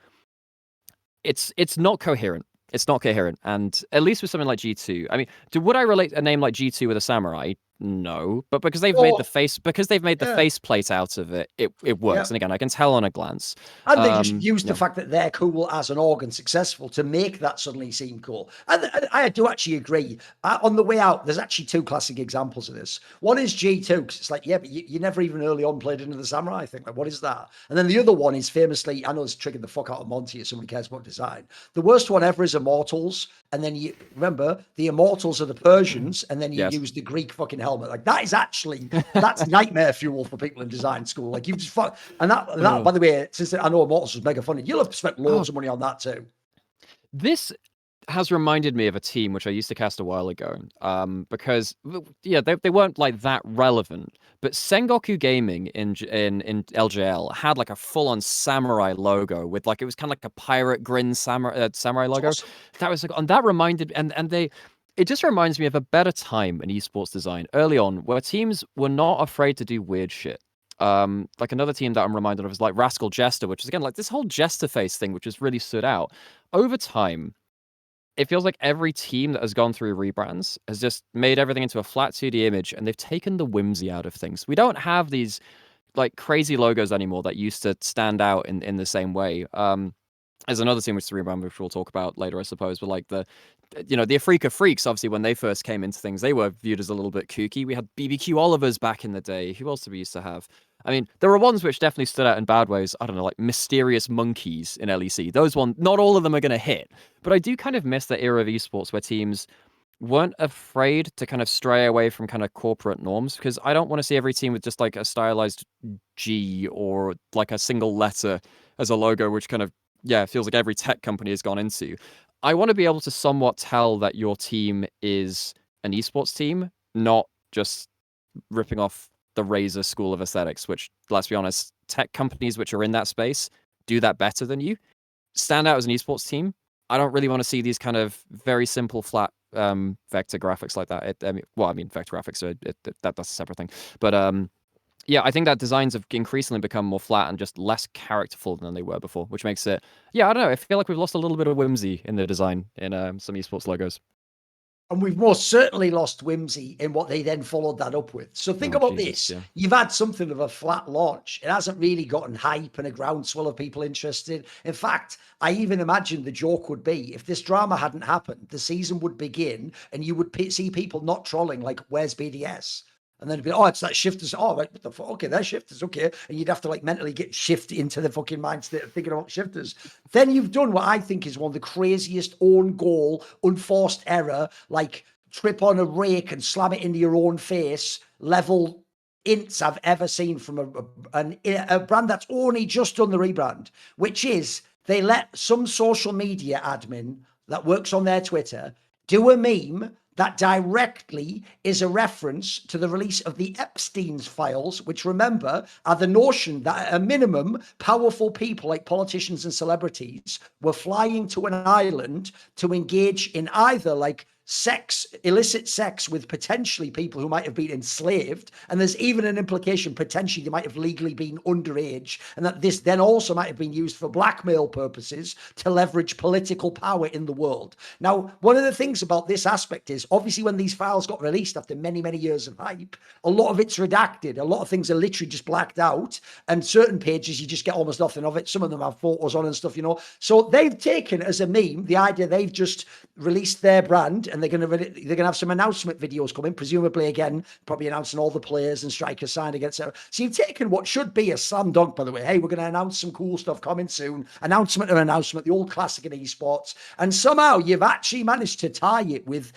it's not coherent. It's not coherent. And at least with something like G2, I mean, would I relate a name like G2 with a samurai? No, but because they've made the face, face plate out of it, it works. And again, I can tell on a glance. And they just used the fact that they're cool as an org and successful to make that suddenly seem cool. And I do actually agree. On the way out, there's actually 2 classic examples of this. One is G2, because it's like, but you never even early on played into the samurai. I think, like, what is that? And then the other one is famously, I know it's triggered the fuck out of Monty if somebody cares about design. The worst one ever is Immortals. And then you remember the Immortals are the Persians, and then you use the Greek fucking helmet. Like, that is actually, that's nightmare fuel for people in design school. Like, you just fuck. And that by the way, since I know Immortals was mega funny, you'll have spent loads of money on that too. has reminded me of a team which I used to cast a while ago. Because yeah, they weren't like that relevant, but Sengoku Gaming in LJL had like a full on samurai logo with like, it was kind of like a pirate grin samurai logo. Awesome. That was like, and that reminded, and they. It just reminds me of a better time in esports design early on, where teams were not afraid to do weird shit. Like another team that I'm reminded of is like Rascal Jester, which is again like this whole Jester face thing, which has really stood out over time. It feels like every team that has gone through rebrands has just made everything into a flat 2D image, and they've taken the whimsy out of things. We don't have these like crazy logos anymore that used to stand out in the same way. There's another team which is rebrand, which we'll talk about later, I suppose. But like the Afrika Freaks, obviously, when they first came into things, they were viewed as a little bit kooky. We had BBQ Olivers back in the day. Who else did we used to have? I mean, there were ones which definitely stood out in bad ways. I don't know, like Mysterious Monkeys in LEC. Those ones, not all of them are going to hit. But I do kind of miss that era of esports where teams weren't afraid to kind of stray away from kind of corporate norms, because I don't want to see every team with just like a stylized G or like a single letter as a logo, which kind of, yeah, it feels like every tech company has gone into. I want to be able to somewhat tell that your team is an esports team, not just ripping off the Razer school of aesthetics, which, let's be honest, tech companies which are in that space do that better than you. Stand out as an esports team. I don't really want to see these kind of very simple, flat vector graphics like that. Vector graphics, so that's a separate thing. But yeah, I think that designs have increasingly become more flat and just less characterful than they were before, which makes it, yeah, I don't know. I feel like we've lost a little bit of whimsy in the design in some esports logos. And we've most certainly lost whimsy in what they then followed that up with. So think Oh, about Jesus, this. yeah. You've had something of a flat launch. It hasn't really gotten hype and a groundswell of people interested. In fact, I even imagine the joke would be, if this drama hadn't happened, the season would begin and you would see people not trolling like, where's BDS? And then it'd be, oh, it's that Shifters. Oh, right, what the fuck? Okay, they're Shifters. Okay. And you'd have to like mentally get shifted into the fucking mindset of thinking about Shifters. Then you've done what I think is one of the craziest own goal, unforced error, like trip on a rake and slam it into your own face level ints I've ever seen from a brand that's only just done the rebrand, which is they let some social media admin that works on their Twitter do a meme that directly is a reference to the release of the Epstein's files, which, remember, are the notion that at a minimum, powerful people like politicians and celebrities were flying to an island to engage in either like illicit sex with potentially people who might have been enslaved. And there's even an implication potentially they might have legally been underage, and that this then also might have been used for blackmail purposes to leverage political power in the world. Now, one of the things about this aspect is obviously when these files got released after many, many years of hype, a lot of it's redacted. A lot of things are literally just blacked out, and certain pages you just get almost nothing of it. Some of them have photos on and stuff, So they've taken as a meme the idea they've just released their brand, and they're gonna have some announcement videos coming, presumably again, probably announcing all the players and strikers signed against it. So you've taken what should be a slam dunk, by the way. Hey, we're gonna announce some cool stuff coming soon. Announcement, the old classic in esports, and somehow you've actually managed to tie it with.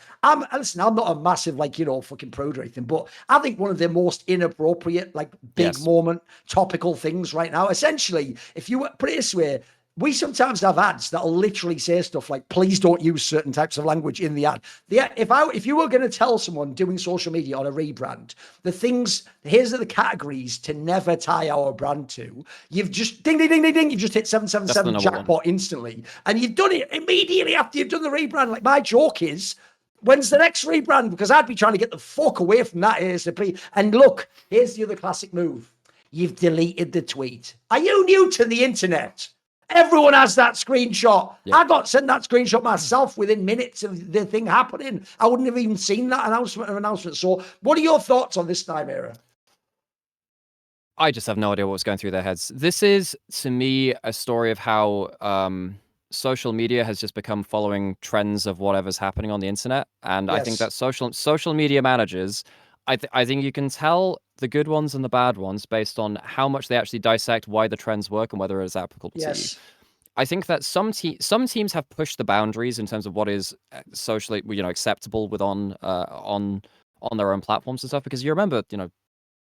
Listen, I'm not a massive fucking prude or anything, but I think one of the most inappropriate, like big moment, topical things right now. Essentially, if you put it this way. We sometimes have ads that'll literally say stuff like, please don't use certain types of language in the ad. If you were going to tell someone doing social media on a rebrand, here's the categories to never tie our brand to. You've just ding, ding, ding, ding, ding. You've just hit 777 jackpot instantly. And you've done it immediately after you've done the rebrand. Like my joke is, when's the next rebrand? Because I'd be trying to get the fuck away from that ASAP. And look, here's the other classic move. You've deleted the tweet. Are you new to the internet? Everyone has that screenshot. Yep. I got sent that screenshot myself within minutes of the thing happening. I wouldn't have even seen that announcement. So what are your thoughts on this Nymaera? I just have no idea what was going through their heads. This is, to me, a story of how social media has just become following trends of whatever's happening on the internet. And yes. I think that social media managers, I think you can tell the good ones and the bad ones based on how much they actually dissect why the trends work and whether it is applicable to you. I think that some teams have pushed the boundaries in terms of what is socially acceptable on their own platforms and stuff. Because you remember,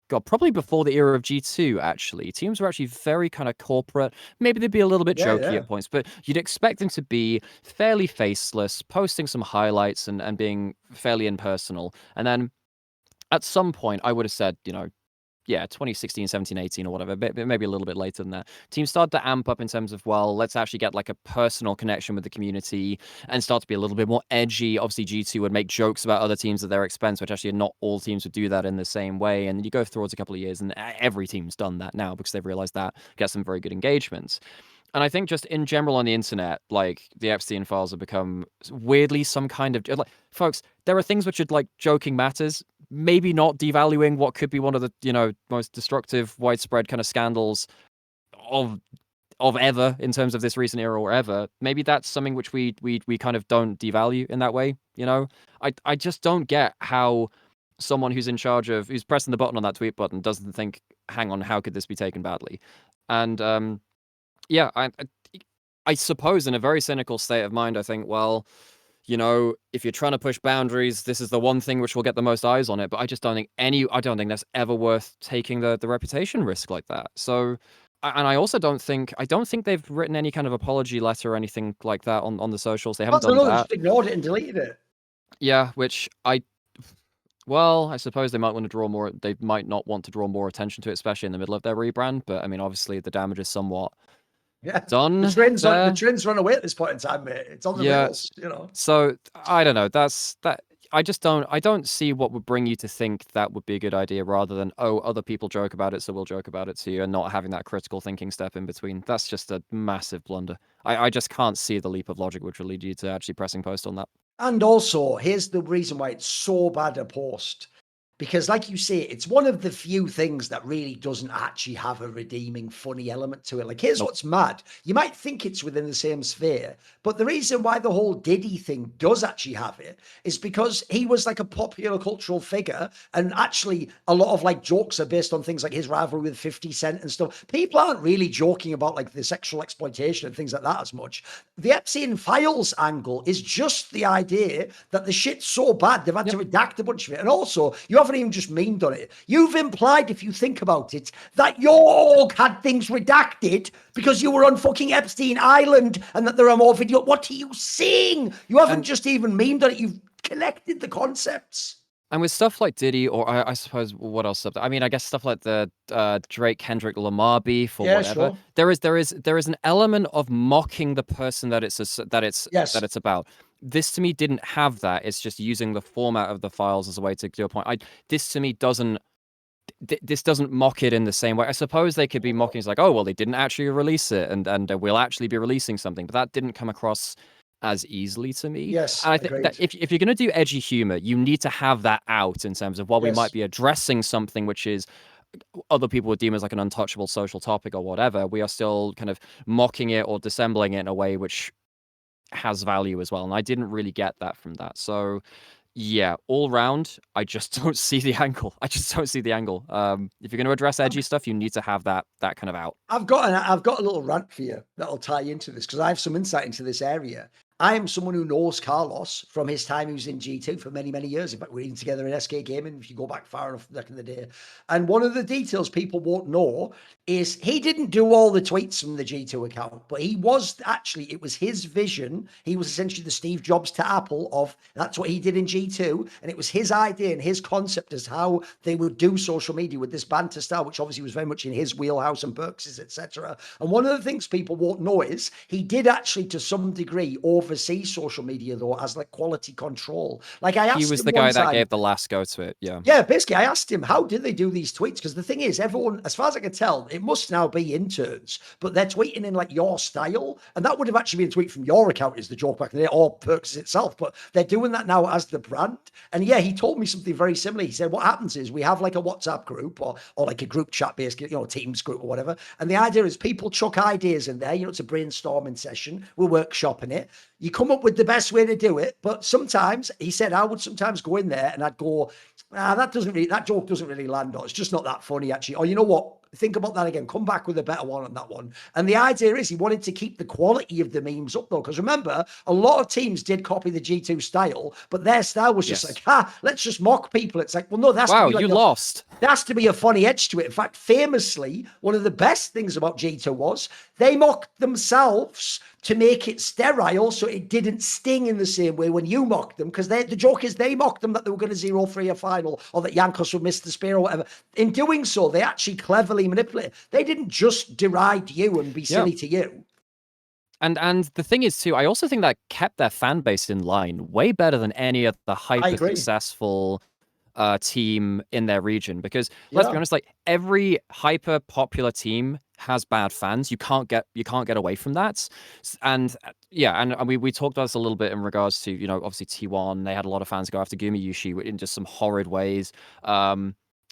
God, probably before the era of G2, actually. Teams were actually very kind of corporate. Maybe they'd be a little bit jokey at points, but you'd expect them to be fairly faceless, posting some highlights and being fairly impersonal. And then at some point, I would have said, 2016, 17, 18 or whatever, maybe a little bit later than that. Teams started to amp up in terms of, well, let's actually get like a personal connection with the community and start to be a little bit more edgy. Obviously, G2 would make jokes about other teams at their expense, which actually not all teams would do that in the same way. And you go towards a couple of years and every team's done that now because they've realized that gets some very good engagements. And I think just in general on the internet, like the Epstein files have become weirdly some kind of like, folks, there are things which are like joking matters, maybe not devaluing what could be one of the, most destructive, widespread kind of scandals of ever in terms of this recent era or ever. Maybe that's something which we kind of don't devalue in that way, I just don't get how someone who's in charge of, who's pressing the button on that tweet button doesn't think, hang on, how could this be taken badly? And yeah, I suppose in a very cynical state of mind, I think, well, if you're trying to push boundaries, this is the one thing which will get the most eyes on it. But I just don't think I don't think that's ever worth taking the reputation risk like that. So, and I also don't think they've written any kind of apology letter or anything like that on the socials. They haven't done They that. just ignored it and deleted it. Yeah, which I suppose they might want to draw more. They might not want to draw more attention to it, especially in the middle of their rebrand. But I mean, obviously, the damage is somewhat done. The trend's run away at this point in time, mate. It's on the rails, So I don't know. That's that. I don't see what would bring you to think that would be a good idea rather than, oh, other people joke about it, so we'll joke about it too, and not having that critical thinking step in between. That's just a massive blunder. I just can't see the leap of logic which will lead you to actually pressing post on that. And also, here's the reason why it's so bad a post. Because like you say, it's one of the few things that really doesn't actually have a redeeming, funny element to it. Like, here's what's mad. You might think it's within the same sphere, but the reason why the whole Diddy thing does actually have it is because he was like a popular cultural figure. And actually, a lot of like jokes are based on things like his rivalry with 50 Cent and stuff. People aren't really joking about like the sexual exploitation and things like that as much. The Epstein Files angle is just the idea that the shit's so bad, they've had to redact a bunch of it. And also, you haven't even just memed on it. You've implied, if you think about it, that your org had things redacted because you were on fucking Epstein Island and that there are more videos. What are you saying? You haven't just even memed on it. You've connected the concepts. And with stuff like Diddy, or I suppose what else? I mean, I guess stuff like the Drake Kendrick Lamar beef or whatever. Sure. There is an element of mocking the person that it's about. This to me didn't have that. It's just using the format of the files as a way to do a point. This to me doesn't mock it in the same way. I suppose they could be mocking. It's like, oh well, they didn't actually release it, and we'll actually be releasing something, but that didn't come across as easily to me. Yes, and I think that if you're going to do edgy humor, you need to have that out in terms of, while we might be addressing something which is other people would deem as like an untouchable social topic or whatever, we are still kind of mocking it or dissembling it in a way which has value as well. And I didn't really get that from that. So yeah, all round, I just don't see the angle. If you're going to address edgy stuff, you need to have that kind of out. I've got a little rant for you that'll tie into this because I have some insight into this area. I am someone who knows Carlos from his time he was in G2 for many, many years. In fact, we're even together in SK Gaming, if you go back far enough back in the day. And one of the details people won't know is he didn't do all the tweets from the G2 account, but it was his vision. He was essentially the Steve Jobs to Apple of that's what he did in G2. And it was his idea and his concept as how they would do social media with this banter style, which obviously was very much in his wheelhouse and Perks's, etc. And one of the things people won't know is he did actually, to some degree, oversee social media though as like quality control. Like I asked him, he was the guy that gave the last go to it. Yeah, basically I asked him, how did they do these tweets? Because the thing is, everyone, as far as I can tell, it must now be interns, but they're tweeting in like your style, and that would have actually been a tweet from your account is the joke back in the day, or Perks itself, but they're doing that now as the brand. And yeah, he told me something very similar. He said what happens is we have like a WhatsApp group or like a group chat basically, Teams group or whatever, and the idea is people chuck ideas in there, it's a brainstorming session, we're workshopping it. You come up with the best way to do it, but sometimes, he said, I would sometimes go in there and I'd go, that joke doesn't really land, or it's just not that funny actually. Or you know what? think about that again. Come back with a better one on that one. And the idea is he wanted to keep the quality of the memes up, though, because remember, a lot of teams did copy the G2 style, but their style was just like, let's just mock people. It's like, well, no, that's wow, you lost. There has to be a funny edge to it. In fact, famously, one of the best things about G2 was they mocked themselves to make it sterile so it didn't sting in the same way when you mocked them, because the joke is they mocked them that they were going to 0-3 a final or that Jankos would miss the spear or whatever. In doing so, they actually cleverly manipulated. They didn't just deride you and be silly to you. And the thing is, too, I also think that kept their fan base in line way better than any of the hyper-successful team in their region, because let's be honest, like every hyper popular team has bad fans. You can't get away from that. And we talked about this a little bit in regards to, you know, obviously T1, they had a lot of fans go after Gumayushi in just some horrid ways.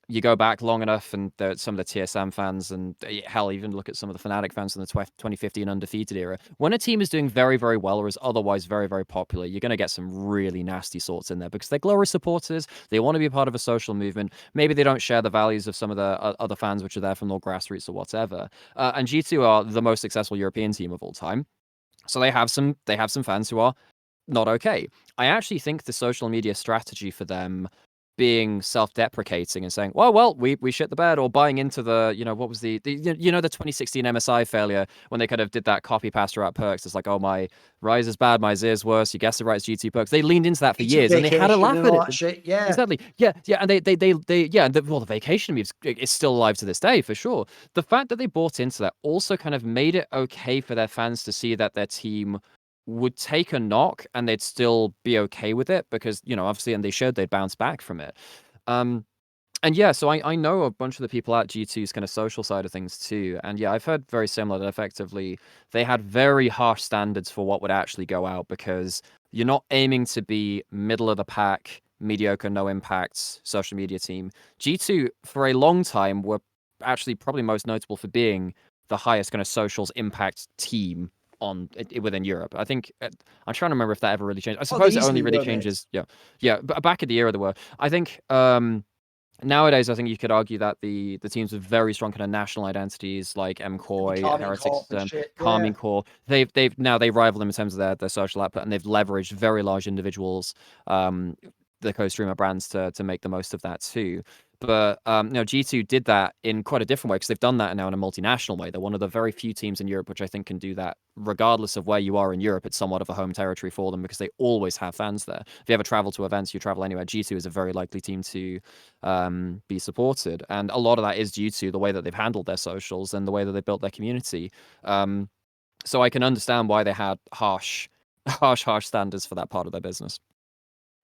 You go back long enough and some of the TSM fans, and hell, even look at some of the Fnatic fans in the 2015 undefeated era. When a team is doing very, very well or is otherwise very, very popular, you're going to get some really nasty sorts in there because they're glory supporters. They want to be a part of a social movement. Maybe they don't share the values of some of the other fans which are there from more grassroots or whatever. And G2 are the most successful European team of all time. So they have some fans who are not okay. I actually think the social media strategy for them being self-deprecating and saying, well, we shit the bed, or buying into the, you know, what was the 2016 MSI failure when they kind of did that copy pasta out perks. It's like, oh, my Rise is bad, my Zer's worse. You guessed it right, it's GT perks. They leaned into that for years and they had a laugh at it. Shit, Exactly. Yeah. And the vacation move is still alive to this day for sure. The fact that they bought into that also kind of made it okay for their fans to see that their team would take a knock and they'd still be okay with it because, you know, obviously, and they showed they'd bounce back from it. And yeah, so I know a bunch of the people at G2's kind of social side of things too. And yeah, I've heard very similar that effectively they had very harsh standards for what would actually go out because you're not aiming to be middle of the pack, mediocre, no impact social media team. G2 for a long time were actually probably most notable for being the highest kind of socials impact team within Europe. I think I'm trying to remember if that ever really changed. I suppose it only really changes. Yeah. But back at the era there were. I think nowadays I think you could argue that the teams with very strong kind of national identities like MKOI, Heretics, Carmine Core, they rival them in terms of their social output, and they've leveraged very large individuals, the co-streamer brands to make the most of that too. But G2 did that in quite a different way because they've done that now in a multinational way. They're one of the very few teams in Europe which I think can do that. Regardless of where you are in Europe, it's somewhat of a home territory for them because they always have fans there. If you ever travel to events, you travel anywhere, G2 is a very likely team to be supported. And a lot of that is due to the way that they've handled their socials and the way that they built their community. So I can understand why they had harsh standards for that part of their business.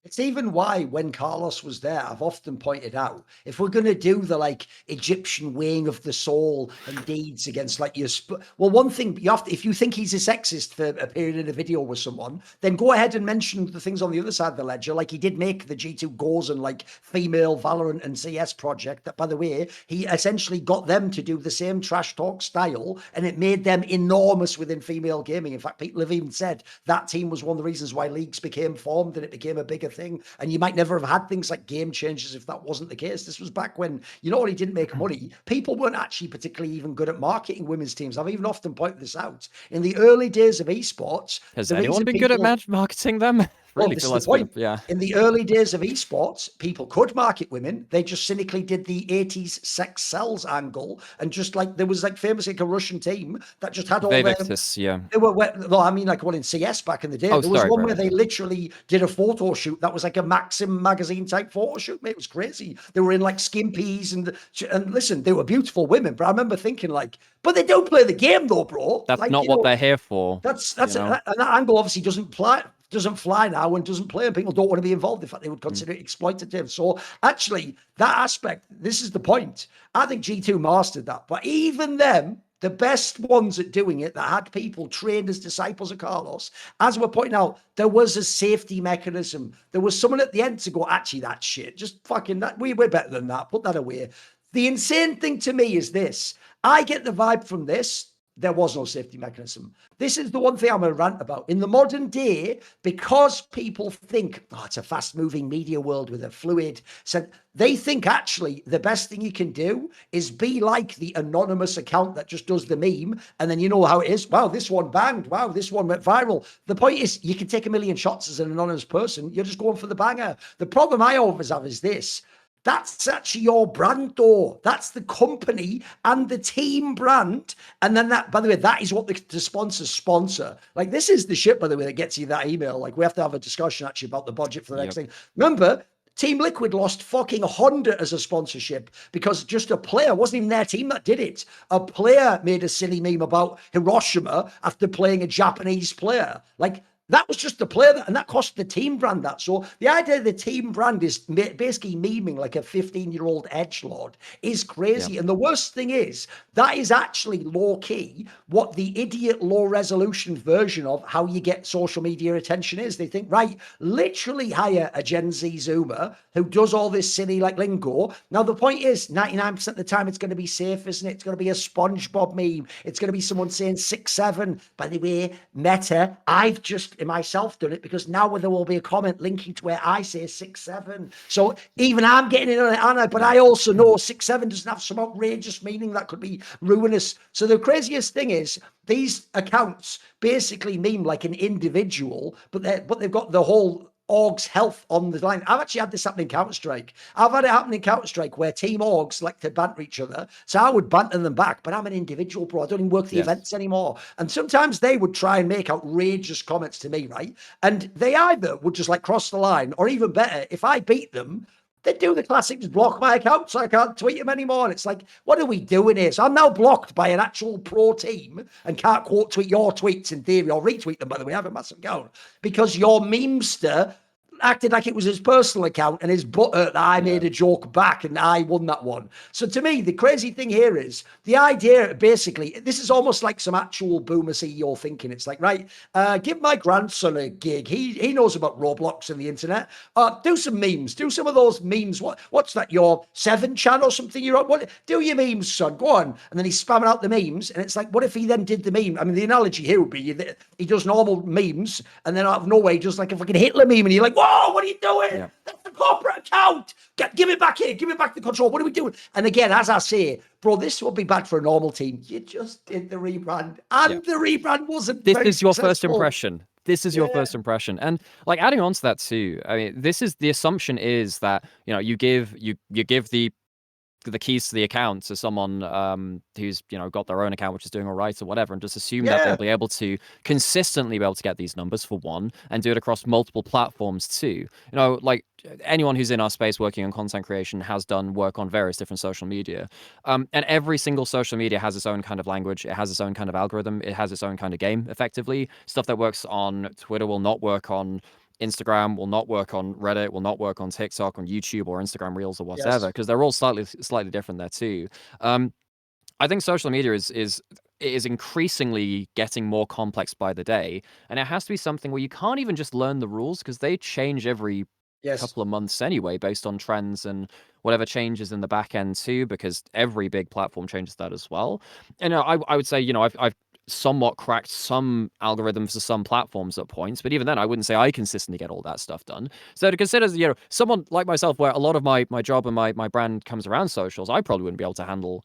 It's even why when Carlos was there, I've often pointed out, if we're going to do the like Egyptian weighing of the soul and deeds against like your, one thing you have to, if you think he's a sexist for a period in a video with someone, then go ahead and mention the things on the other side of the ledger. Like he did make the G2 Goals and like female Valorant and CS project that, by the way, he essentially got them to do the same trash talk style and it made them enormous within female gaming. In fact, people have even said that team was one of the reasons why leagues became formed and it became a bigger thing, and you might never have had things like game changers if that wasn't the case. This was back when you not only didn't make money, people weren't actually particularly even good at marketing women's teams. I've even often pointed this out. In the early days of esports, has anyone been good at marketing them? Really this is the point. In the early days of esports, people could market women. They just cynically did the 80s sex sells angle, and just like there was like famously like a Russian team that just had all Vivictus, They were no, I mean like one in CS back in the day. There was one where they literally did a photo shoot that was like a Maxim magazine type photo shoot. Mate, it was crazy. They were in like skimpies and listen, they were beautiful women. But I remember thinking like, but they don't play the game though, bro. That's like, not what they're here for. That's and that angle obviously doesn't fly now and doesn't play, and people don't want to be involved. In fact, they would consider it exploitative. So actually, that aspect, this is the point. I think G2 mastered that. But even them, the best ones at doing it that had people trained as disciples of Carlos, as we're pointing out, there was a safety mechanism. There was someone at the end to go, actually, that shit, just fucking that. We're better than that. Put that away. The insane thing to me is this. I get the vibe from this there was no safety mechanism. This is the one thing I'm going to rant about. In the modern day, because people think, oh, it's a fast-moving media world with a fluid, so they think actually the best thing you can do is be like the anonymous account that just does the meme, and then you know how it is. Wow, this one banged. Wow, this one went viral. The point is, you can take a million shots as an anonymous person. You're just going for the banger. The problem I always have is this. That's actually your brand, though. That's the company and the team brand. And then that, by the way, that is what the sponsors sponsor. Like, this is the shit, by the way, that gets you that email. Like, we have to have a discussion actually about the budget for the next thing. Remember, Team Liquid lost fucking Honda as a sponsorship because just a player, wasn't even their team that did it. A player made a silly meme about Hiroshima after playing a Japanese player. Like, that was just the player, and that cost the team brand that. So the idea of the team brand is basically memeing like a 15-year-old edgelord is crazy. And the worst thing is, that is actually low-key what the idiot low-resolution version of how you get social media attention is. They think, right, literally hire a Gen Z Zoomer who does all this silly like lingo. Now, the point is, 99% of the time, it's going to be safe, isn't it? It's going to be a SpongeBob meme. It's going to be someone saying 6'7". By the way, Meta, I've just myself done it because now there will be a comment linking to where I say 6'7". So even I'm getting in on it, Anna, but I also know 6'7" doesn't have some outrageous meaning that could be ruinous. So the craziest thing is these accounts basically meme like an individual, but they've got the whole orgs health on the line. I've actually had this happen in Counter-Strike. I've had it happen in Counter-Strike where team orgs like to banter each other. So I would banter them back, but I'm an individual, bro. I don't even work the events anymore. And sometimes they would try and make outrageous comments to me, right? And they either would just like cross the line, or even better, if I beat them, they do the classic, just block my account so I can't tweet them anymore. And it's like, what are we doing here? So I'm now blocked by an actual pro team and can't quote tweet your tweets in theory, or retweet them, by the way. I have a massive account because your memester acted like it was his personal account and his butthurt that I made a joke back and I won that one. So to me, the crazy thing here is the idea, basically, this is almost like some actual boomer CEO thinking. It's like, right, give my grandson a gig. He knows about Roblox and the internet. Do some memes. Do some of those memes. What's that? Your 7 chan or something you're on? What? Do your memes, son. Go on. And then he's spamming out the memes. And it's like, what if he then did the meme? I mean, the analogy here would be he does normal memes and then out of nowhere, he does like a fucking Hitler meme and you're like, whoa, what are you doing? That's the corporate account. Give it back here. Give it back the control. What are we doing? And again, as I say, bro, this would be bad for a normal team. You just did the rebrand, and the rebrand wasn't. This is your successful. first impression. This is your first impression. And like adding on to that too, I mean, this is the assumption is that, you know, you give the keys to the account to someone who's, you know, got their own account which is doing all right or whatever, and just assume that they'll be able to consistently be able to get these numbers for one, and do it across multiple platforms too. You know, like anyone who's in our space working on content creation has done work on various different social media, and every single social media has its own kind of language, it has its own kind of algorithm, it has its own kind of game. Effectively, stuff that works on Twitter will not work on Instagram, will not work on Reddit, will not work on TikTok, on YouTube, or Instagram Reels, or whatever, because they're all slightly different there too. I think social media is increasingly getting more complex by the day, and it has to be something where you can't even just learn the rules, because they change every couple of months anyway, based on trends and whatever changes in the back end too, because every big platform changes that as well. And I would say, you know, I've somewhat cracked some algorithms for some platforms at points, but even then I wouldn't say I consistently get all that stuff done. So to consider, you know, someone like myself, where a lot of my job and my brand comes around socials, I probably wouldn't be able to handle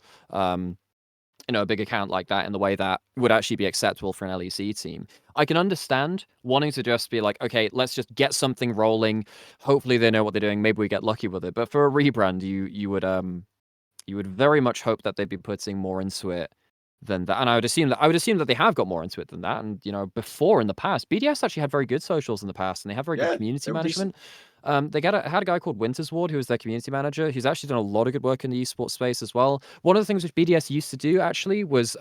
you know, a big account like that in the way that would actually be acceptable for an LEC team. I can understand wanting to just be like, okay, let's just get something rolling, hopefully they know what they're doing, maybe we get lucky with it. But for a rebrand, you would very much hope that they'd be putting more into it than that. And I would assume that they have got more into it than that. And, you know, before in the past, BDS actually had very good socials in the past, and they have very good community management. They had a guy called Winters Ward, who was their community manager, who's actually done a lot of good work in the esports space as well. One of the things which BDS used to do actually was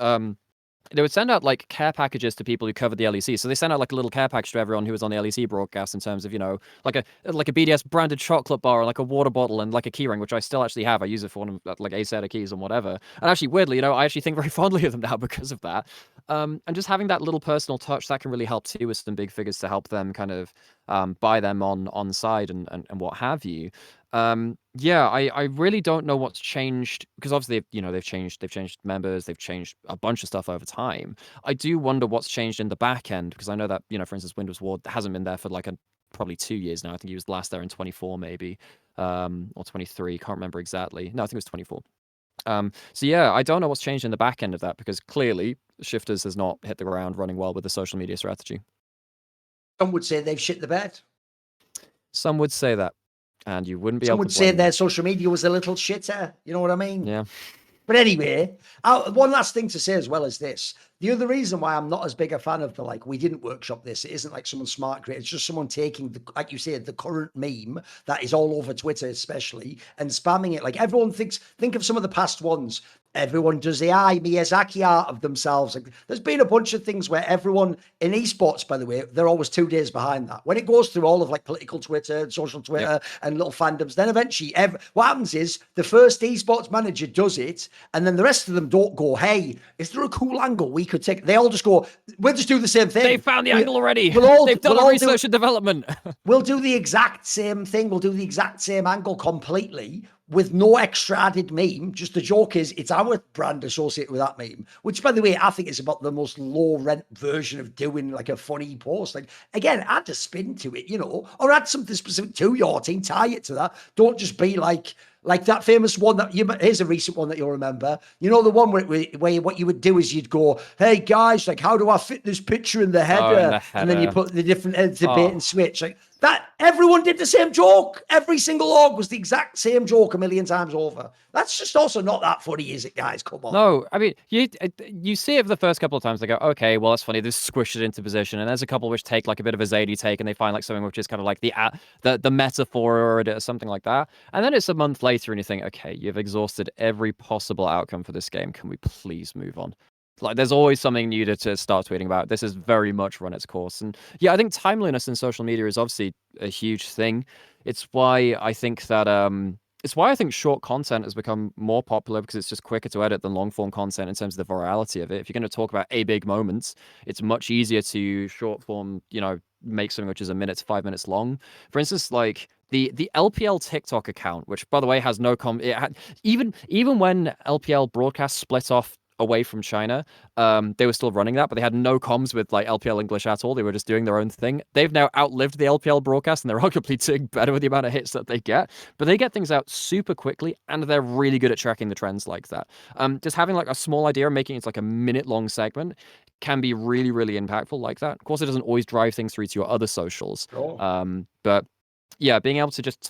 they would send out like care packages to people who covered the LEC. So they sent out like a little care package to everyone who was on the LEC broadcast, in terms of, you know, like a BDS branded chocolate bar, or like a water bottle, and like a keyring, which I still actually have. I use it for one of like a set of keys and whatever. And actually, weirdly, you know, I actually think very fondly of them now because of that. And just having that little personal touch, that can really help too with some big figures, to help them kind of by them on side and what have you. Yeah, I really don't know what's changed because obviously they've changed members, they've changed a bunch of stuff over time. I do wonder what's changed in the back end because I know that for instance Windows Ward hasn't been there for like probably 2 years now. I think he was last there in 24 maybe, or 23, can't remember exactly. No, I think it was 24. So yeah, I don't know what's changed in the back end of that because clearly Shifters has not hit the ground running well with the social media strategy. Some would say they've shit the bed. Some would say that, and you wouldn't be Some able would to say blame their them. social media was a little shitter. You know what I mean? Yeah. But anyway, one last thing to say as well as this. The other reason why I'm not as big a fan of the, like, we didn't workshop this, it isn't like someone smart created, it's just someone taking, the, like you said, the current meme that is all over Twitter especially, and spamming it. Like, everyone think of some of the past ones. Everyone does the Miyazaki art of themselves. Like, there's been a bunch of things where everyone in esports, by the way, they're always 2 days behind that. When it goes through all of like political Twitter and social Twitter and little fandoms, then eventually what happens is the first esports manager does it, and then the rest of them don't go, hey, is there a cool angle we could take? They all just go, we'll just do the same thing. They found the angle already. They've done research and development. We'll do the exact same thing. We'll do the exact same angle completely with no extra added meme. Just the joke is it's our brand associated with that meme, which, by the way, I think is about the most low rent version of doing like a funny post. Like, again, add a spin to it, or add something specific to your team, tie it to that. Don't just be like that famous one here's a recent one that you'll remember. The one where what you would do is you'd go, hey guys, like, how do I fit this picture in the header? In the header. And then you put the different debate and switch. Like that, everyone did the same joke. Every single org was the exact same joke a million times over. That's just also not that funny, is it, guys? Come on. No, I mean, you see it the first couple of times, they go, okay, well, that's funny. This squish it into position. And there's a couple which take like a bit of a Zadie take and they find like something which is kind of like the metaphor or something like that. And then it's a month later and you think, okay, you've exhausted every possible outcome for this game. Can we please move on? Like, there's always something new to start tweeting about. This has very much run its course. And yeah, I think timeliness in social media is obviously a huge thing. It's why I think that short content has become more popular because it's just quicker to edit than long form content in terms of the virality of it. If you're going to talk about a big moment, it's much easier to short form, make something which is 1 minute to 5 minutes long. For instance, like the LPL TikTok account, which by the way has no even when LPL broadcast split off away from China, they were still running that, but they had no comms with like LPL English at all. They were just doing their own thing. They've now outlived the LPL broadcast and they're arguably doing better with the amount of hits that they get, but they get things out super quickly and they're really good at tracking the trends like that. Just having like a small idea and making it like a minute-long segment can be really, really impactful like that. Of course, it doesn't always drive things through to your other socials. But yeah, being able to just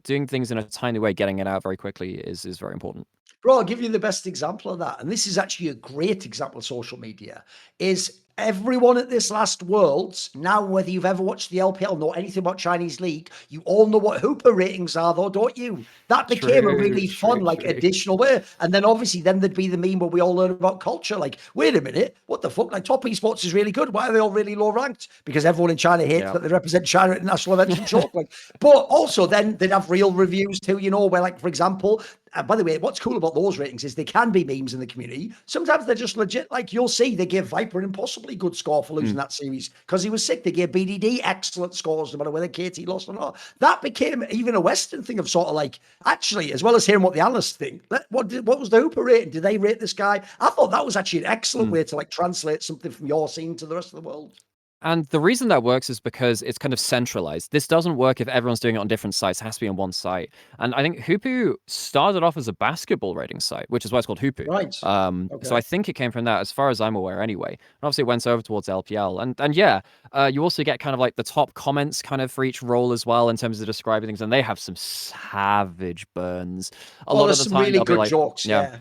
doing things in a timely way, getting it out very quickly is very important. Bro, I'll give you the best example of that. And this is actually a great example of social media, is everyone at this last Worlds, now whether you've ever watched the LPL, know anything about Chinese League, you all know what Hooper ratings are though, don't you? That became a really fun, additional way. And then obviously then there'd be the meme where we all learn about culture. Like, wait a minute, what the fuck? Like, top esports is really good. Why are they all really low ranked? Because everyone in China hates that they represent China at national events and choke. But also then they'd have real reviews too, where, like, for example, by the way, what's cool about those ratings is they can be memes in the community. Sometimes they're just legit. Like, you'll see they give Viper an impossibly good score for losing that series because he was sick. They gave BDD excellent scores no matter whether KT lost or not. That became even a Western thing of sort of like, actually, as well as hearing what the analysts think, what was the Hooper rating? Did they rate this guy? I thought that was actually an excellent way to like translate something from your scene to the rest of the world. And the reason that works is because it's kind of centralized. This doesn't work if everyone's doing it on different sites. It has to be on one site. And I think Hoopu started off as a basketball rating site, which is why it's called Hoopu. Right. So I think it came from that, as far as I'm aware anyway. And obviously it went over towards LPL. And yeah, you also get kind of like the top comments kind of for each role as well in terms of describing things. And they have some savage burns. A lot of the some time, really good like, jokes, yeah.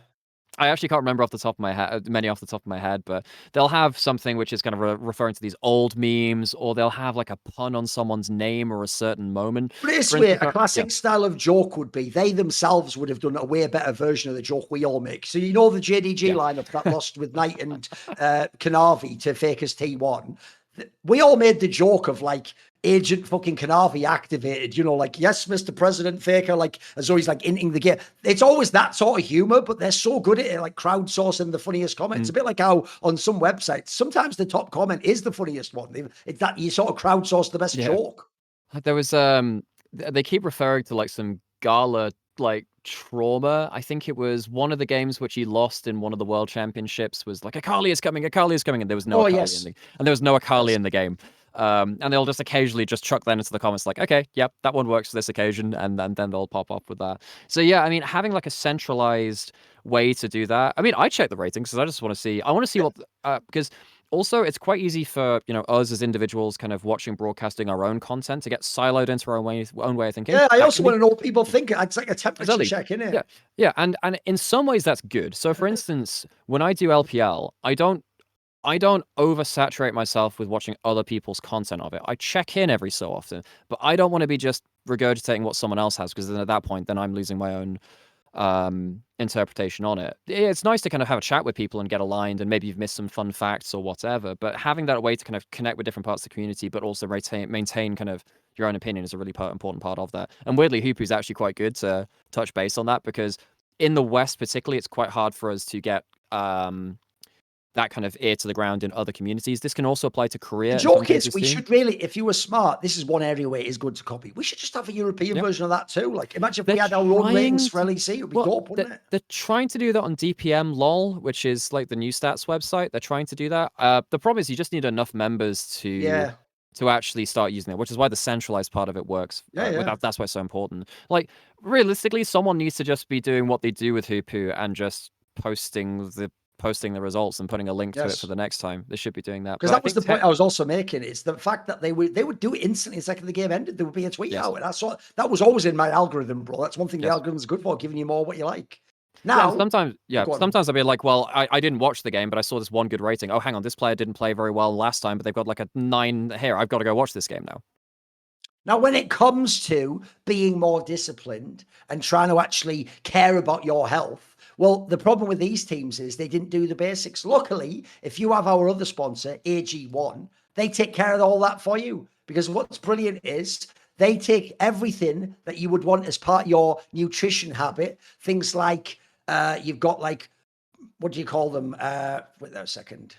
I actually can't remember off the top of my head, many off the top of my head, but they'll have something which is kind of referring to these old memes, or they'll have like a pun on someone's name or a certain moment. But this way, a classic style of joke would be they themselves would have done a way better version of the joke we all make. So the JDG lineup that lost with Knight and Kanavi to Fakers T1. We all made the joke of like, Agent fucking Canavi activated, you know, like, yes, Mr. President Faker, like, as always, like, inting the game. It's always that sort of humor, but they're so good at it, like crowdsourcing the funniest comment. It's a bit like how on some websites, sometimes the top comment is the funniest one. It's that you sort of crowdsource the best joke. There was, they keep referring to like some gala, like trauma. I think it was one of the games which he lost in one of the world championships was like, Akali is coming, and there was no Akali in the, and there was no Akali in the game. And they'll just occasionally just chuck that into the comments like, okay, yep, that one works for this occasion, and then they'll pop up with that. So yeah, I mean, having like a centralized way to do that. I mean, I check the ratings because I just want to see. I want to see what because also it's quite easy for us as individuals kind of watching broadcasting our own content to get siloed into our own way of thinking. Yeah, I also want to know what people think. It's like a temperature check, isn't it? Yeah, and in some ways that's good. So for instance, when I do LPL, I don't oversaturate myself with watching other people's content of it. I check in every so often, but I don't want to be just regurgitating what someone else has, because then at that point, then I'm losing my own interpretation on it. It's nice to kind of have a chat with people and get aligned, and maybe you've missed some fun facts or whatever, but having that way to kind of connect with different parts of the community, but also maintain kind of your own opinion is a really important part of that. And weirdly, Hoopu's actually quite good to touch base on that, because in the West particularly, it's quite hard for us to get that kind of ear to the ground in other communities. This can also apply to Korea. The joke is, we should really, if you were smart, this is one area where it is good to copy. We should just have a European version of that too. Like, imagine if we had our own ratings for LEC, it would be dope, wouldn't it? They're trying to do that on DPM LOL, which is like the new stats website. They're trying to do that. The problem is you just need enough members to actually start using it, which is why the centralized part of it works. That's why it's so important. Like, realistically, someone needs to just be doing what they do with Hoopu and just posting the results and putting a link to it for the next time. They should be doing that. Because that was the point I was also making. It's the fact that they would do it instantly the second the game ended. There would be a tweet out. And that was always in my algorithm, bro. That's one thing the algorithm's good for, giving you more what you like. Now, sometimes I'll be like, well, I didn't watch the game, but I saw this one good rating. Oh, hang on, this player didn't play very well last time, but they've got like a 9 here. I've got to go watch this game now. Now, when it comes to being more disciplined and trying to actually care about your health, well, the problem with these teams is they didn't do the basics. Luckily, if you have our other sponsor, AG1, they take care of all that for you. Because what's brilliant is they take everything that you would want as part of your nutrition habit. Things like you've got like, what do you call them? Wait there a second.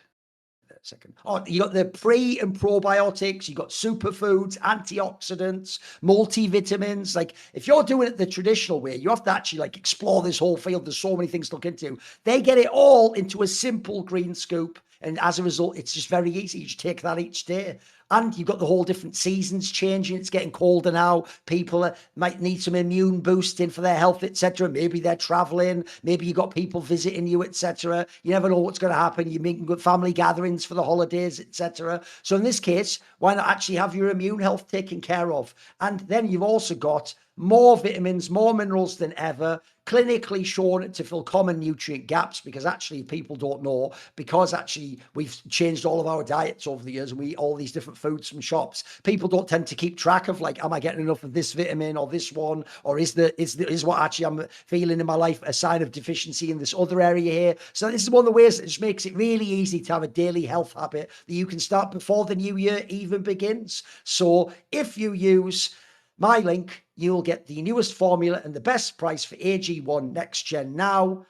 Oh, you got the pre and probiotics, you got superfoods, antioxidants, multivitamins. Like, if you're doing it the traditional way, you have to actually like explore this whole field. There's so many things to look into. They get it all into a simple green scoop. And as a result, it's just very easy. You just take that each day. And you've got the whole different seasons changing. It's getting colder now. People might need some immune boosting for their health, etc. Maybe they're traveling. Maybe you've got people visiting you, etc. You never know what's going to happen. You're making good family gatherings for the holidays, etc. So in this case, why not actually have your immune health taken care of? And then you've also got more vitamins, more minerals than ever, clinically shown to fill common nutrient gaps, because actually people don't know, because actually we've changed all of our diets over the years and we eat all these different foods from shops. People don't tend to keep track of like, am I getting enough of this vitamin or this one, or is what actually I'm feeling in my life a sign of deficiency in this other area here? So this is one of the ways that just makes it really easy to have a daily health habit that you can start before the new year even begins. So if you use my link, you'll get the newest formula and the best price for AG1 Next Gen now.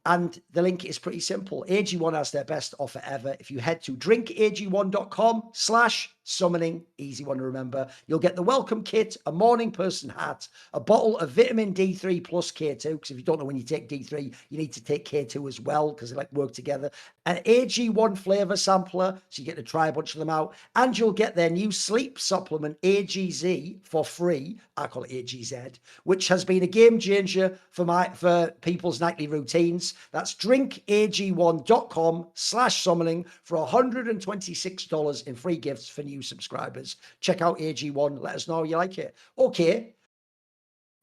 And the link is pretty simple. AG1 has their best offer ever. If you head to drinkag1.com/summoning, easy one to remember, you'll get the welcome kit, a morning person hat, a bottle of vitamin D3 plus K2, because if you don't know when you take D3, you need to take K2 as well, because they like work together. An AG1 flavor sampler, so you get to try a bunch of them out. And you'll get their new sleep supplement, AGZ, for free. I call it AGZ, which has been a game changer for people's nightly routines. That's drinkag1.com/summoning for $126 in free gifts for new subscribers. Check out AG1. Let us know how you like it. Okay.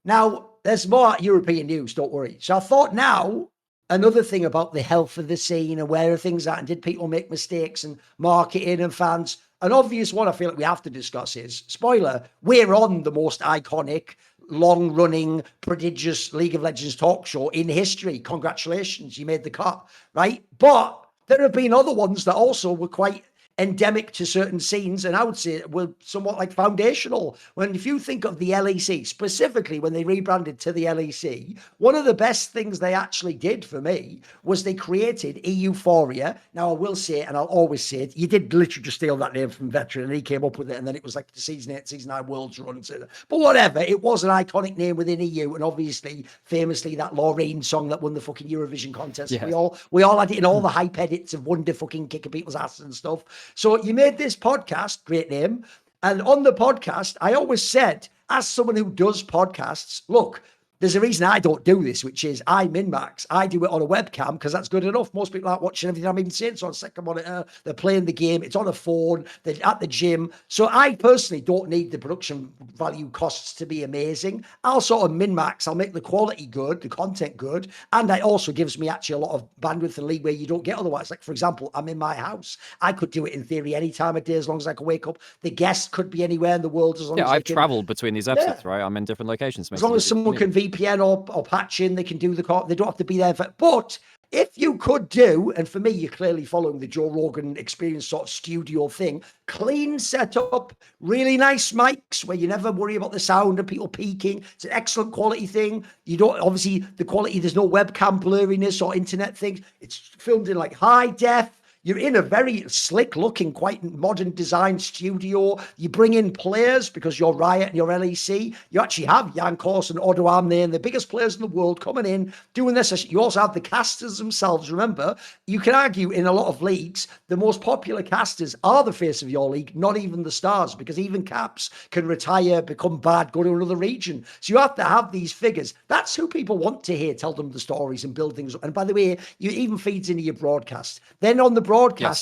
Now, there's more European news, don't worry. So I thought now, another thing about the health of the scene and where are things at, and did people make mistakes, and marketing and fans. An obvious one I feel like we have to discuss is, spoiler, we're on the most iconic, long-running, prodigious League of Legends talk show in history. Congratulations, you made the cut, right? But there have been other ones that also were quite endemic to certain scenes, and I would say were somewhat like foundational. When if you think of the LEC, specifically when they rebranded to the LEC, one of the best things they actually did for me was they created EUphoria. Now I will say, and I'll always say it, you did literally just steal that name from Veteran, and he came up with it, and then it was like the season 8, season 9 Worlds run. But whatever, it was an iconic name within EU, and obviously, famously, that Loreen song that won the fucking Eurovision contest. Yeah. We all had it in all the hype edits of Wonder fucking kicking people's asses and stuff. So you made this podcast, great name. And on the podcast, I always said, as someone who does podcasts, look, there's a reason I don't do this, which is I min-max. I do it on a webcam because that's good enough. Most people aren't watching everything I'm even saying. It's on a second monitor. They're playing the game. It's on a phone. They're at the gym. So I personally don't need the production value costs to be amazing. I'll sort of min-max. I'll make the quality good, the content good. And it also gives me actually a lot of bandwidth and leeway you don't get otherwise. Like, for example, I'm in my house. I could do it in theory any time of day as long as I can wake up. The guest could be anywhere in the world as long as I've traveled between these episodes, right? I'm in different locations. As long as someone can VPN or patch in, they can do the call. They don't have to be there. But if you could do, and for me, you're clearly following the Joe Rogan experience sort of studio thing, clean setup, really nice mics where you never worry about the sound and people peaking. It's an excellent quality thing. You don't, obviously, the quality, there's no webcam blurriness or internet things. It's filmed in like high def. You're in a very slick looking, quite modern design studio. You bring in players because you're Riot and you're LEC. You actually have Jan Kors and Otto Arm there, and the biggest players in the world coming in, doing this. You also have the casters themselves. Remember, you can argue in a lot of leagues, the most popular casters are the face of your league, not even the stars, because even Caps can retire, become bad, go to another region. So you have to have these figures. That's who people want to hear, tell them the stories and build things up. And by the way, you even feeds into your broadcast. Then on the broadcast,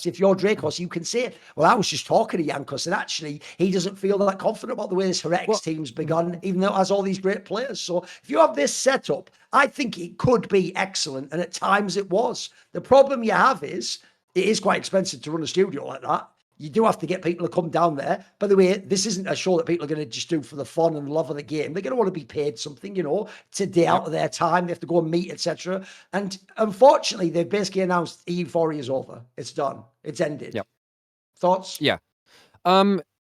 if you're Dracos, you can say, well, I was just talking to Yankos, and actually he doesn't feel that confident about the way this Heretics team's begun, even though it has all these great players. So if you have this setup, I think it could be excellent, and at times it was. The problem you have is it is quite expensive to run a studio like that. You do have to get people to come down there. By the way, this isn't a show that people are going to just do for the fun and love of the game. They're going to want to be paid something, it's a day out of their time. They have to go and meet, etc. And unfortunately, they've basically announced EUphoria is over. It's done. It's ended. Yep. Thoughts? Yeah.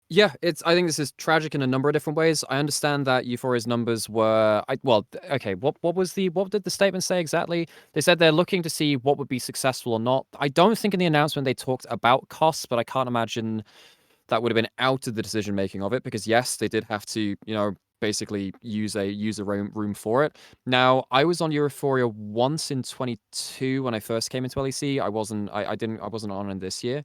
Yeah, I think this is tragic in a number of different ways. I understand that Euphoria's numbers were what did the statement say exactly? They said they're looking to see what would be successful or not. I don't think in the announcement they talked about costs, but I can't imagine that would have been out of the decision making of it, because yes, they did have to, basically use a room for it. Now, I was on Euphoria once in 22 when I first came into LEC. I wasn't on it this year.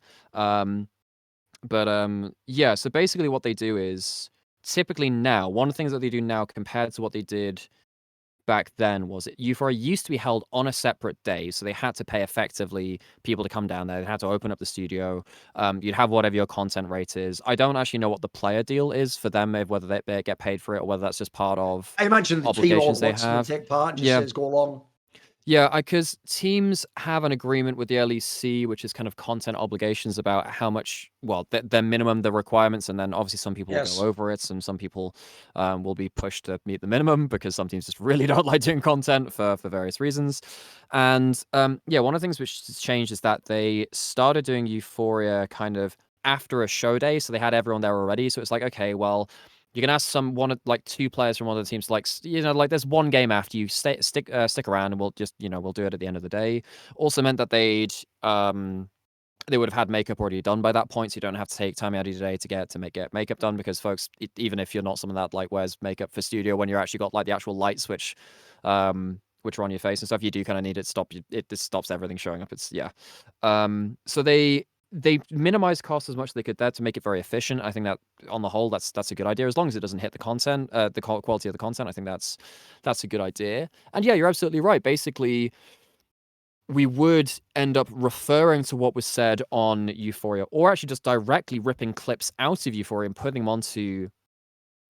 Yeah, so basically what they do is, typically now, one of the things that they do now compared to what they did back then was Euphoria used to be held on a separate day, so they had to pay effectively people to come down there. They had to open up the studio. You'd have whatever your content rate is. I don't actually know what the player deal is for them, whether they get paid for it or whether that's just part of I imagine the team all obligations they wants them have. to take part and just says go along. Yeah, because teams have an agreement with the LEC, which is kind of content obligations about how much, well, their minimum, the requirements, and then obviously some people will go over it, and some people will be pushed to meet the minimum because some teams just really don't like doing content for various reasons. And yeah, one of the things which has changed is that they started doing Euphoria kind of after a show day, so they had everyone there already. So it's like, okay, well, you can ask two players from one of the teams, there's one game after you stick around, and we'll just, we'll do it at the end of the day. Also meant that they would have had makeup already done by that point, so you don't have to take time out of your day to get makeup done, because folks, even if you're not someone that wears makeup for studio, when you're actually got the actual lights which are on your face and stuff, you do kind of need it just stops everything showing up. So they minimize costs as much as they could there to make it very efficient. I think that on the whole, that's a good idea, as long as it doesn't hit the content, the quality of the content. I think that's a good idea. And yeah, you're absolutely right. Basically, we would end up referring to what was said on Euphoria, or actually just directly ripping clips out of Euphoria and putting them onto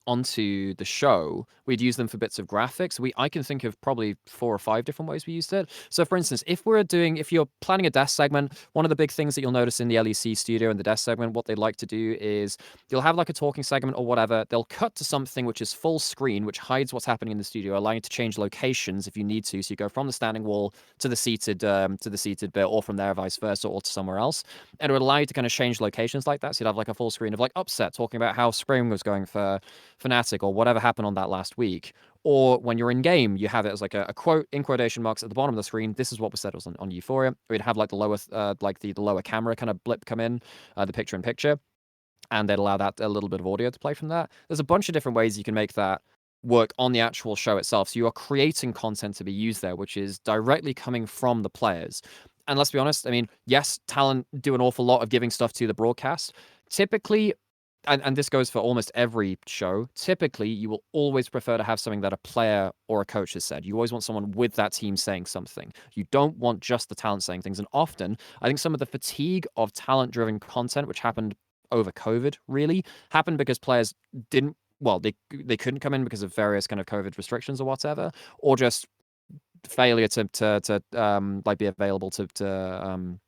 onto the show, we'd use them for bits of graphics. I can think of probably 4 or 5 different ways we used it. So for instance, if you're planning a desk segment, one of the big things that you'll notice in the LEC studio and the desk segment, what they like to do is you'll have like a talking segment or whatever. They'll cut to something which is full screen, which hides what's happening in the studio, allowing you to change locations if you need to. So you go from the standing wall to the seated bit, or from there vice versa, or to somewhere else. And it would allow you to kind of change locations like that. So you'd have like a full screen of like Upset talking about how Spring was going for Fnatic or whatever happened on that last week. Or when you're in game, you have it as like a quote in quotation marks at the bottom of the screen. This is what was said was on Euphoria. We'd have like the lower the lower camera kind of blip come in, the picture in picture, and they'd allow that a little bit of audio to play from that. There's a bunch of different ways you can make that work on the actual show itself. So you are creating content to be used there, which is directly coming from the players. And let's be honest, I mean, yes, talent do an awful lot of giving stuff to the broadcast. Typically, and this goes for almost every show, typically you will always prefer to have something that a player or a coach has said. You always want someone with that team saying something. You don't want just the talent saying things. And often, I think some of the fatigue of talent-driven content, which happened over COVID, really happened because players didn't, well, they couldn't come in because of various kind of COVID restrictions or whatever, or just failure to like be available to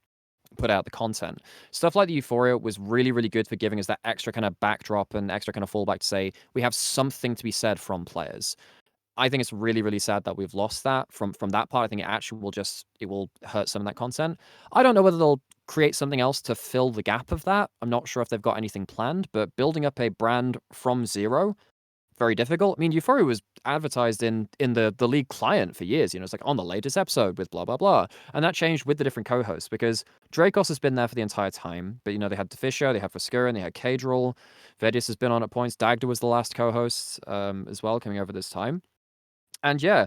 put out the content. Stuff like the Euphoria was really, really good for giving us that extra kind of backdrop and extra kind of fallback to say we have something to be said from players. I think it's really, really sad that we've lost that from that part. I think it actually will hurt some of that content. I don't know whether they'll create something else to fill the gap of that. I'm not sure if they've got anything planned, but building up a brand from zero, very difficult. I mean, Euphoria was advertised in the league client for years. You know, it's like on the latest episode with blah blah blah, and that changed with the different co-hosts because Dracos has been there for the entire time. But you know, they had DeFisher, they had Foscurin, they had Cadril, Vedius has been on at points. Dagda was the last co-host as well, coming over this time, and yeah.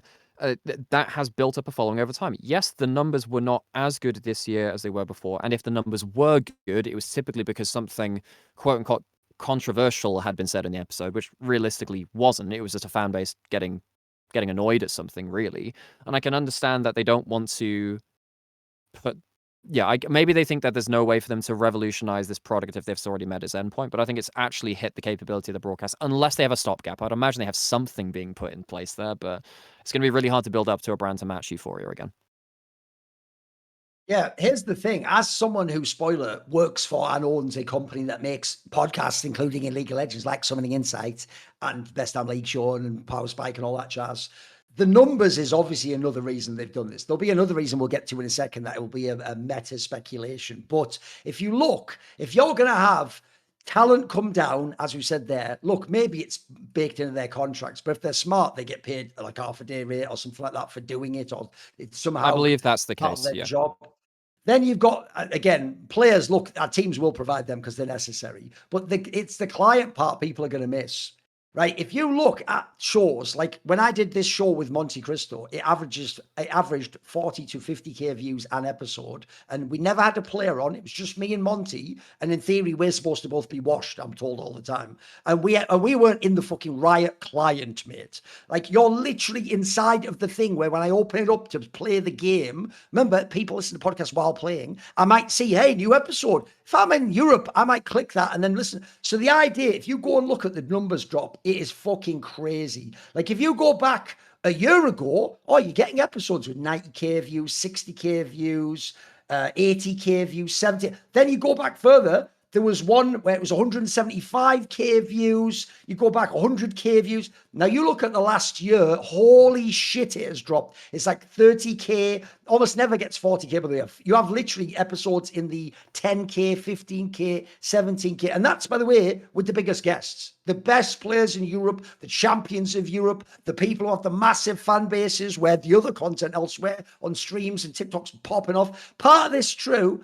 That has built up a following over time. Yes, the numbers were not as good this year as they were before, and if the numbers were good, it was typically because something quote unquote controversial had been said in the episode, which realistically wasn't. It was just a fan base getting annoyed at something, really. And I can understand that they don't want to put. Yeah, maybe they think that there's no way for them to revolutionize this product if they've already met its endpoint, but I think it's actually hit the capability of the broadcast, unless they have a stopgap. I'd imagine they have something being put in place there, but it's going to be really hard to build up to a brand to match Euphoria again. Yeah, here's the thing. As someone who, spoiler, works for and owns a company that makes podcasts, including in League of Legends, like Summoning Insight and Best Damn League Show and Power Spike and all that jazz, the numbers is obviously another reason they've done this. There'll be another reason we'll get to in a second that it will be a meta speculation. But if you look, if you're going to have talent come down, as we said there, look, maybe it's baked into their contracts, but if they're smart, they get paid like half a day rate or something like that for doing it, or it's somehow I believe that's the part of case. their Yeah. job. Then you've got, again, players, look, our teams will provide them because they're necessary. But it's the client part people are going to miss, right? If you look at shows, like when I did this show with Monte Cristo, it averaged 40 to 50K views an episode. And we never had a player on. It was just me and Monty. And in theory, we're supposed to both be washed, I'm told all the time. And we weren't in the fucking Riot client, mate. Like, you're literally inside of the thing where when I open it up to play the game, remember, people listen to podcasts while playing. I might see, hey, new episode. If I'm in Europe, I might click that and then listen. So the idea, if you go and look at the numbers drop, it is fucking crazy. Like, if you go back a year ago, oh, you're getting episodes with 90K views, 60K views, 80K views, 70. Then you go back further. There was one where it was 175K views. You go back 100K views. Now you look at the last year, holy shit, it has dropped. It's like 30K, almost never gets 40K, but you have literally episodes in the 10K, 15K, 17K. And that's, by the way, with the biggest guests. The best players in Europe, the champions of Europe, the people who have the massive fan bases where the other content elsewhere on streams and TikToks popping off. Part of this too,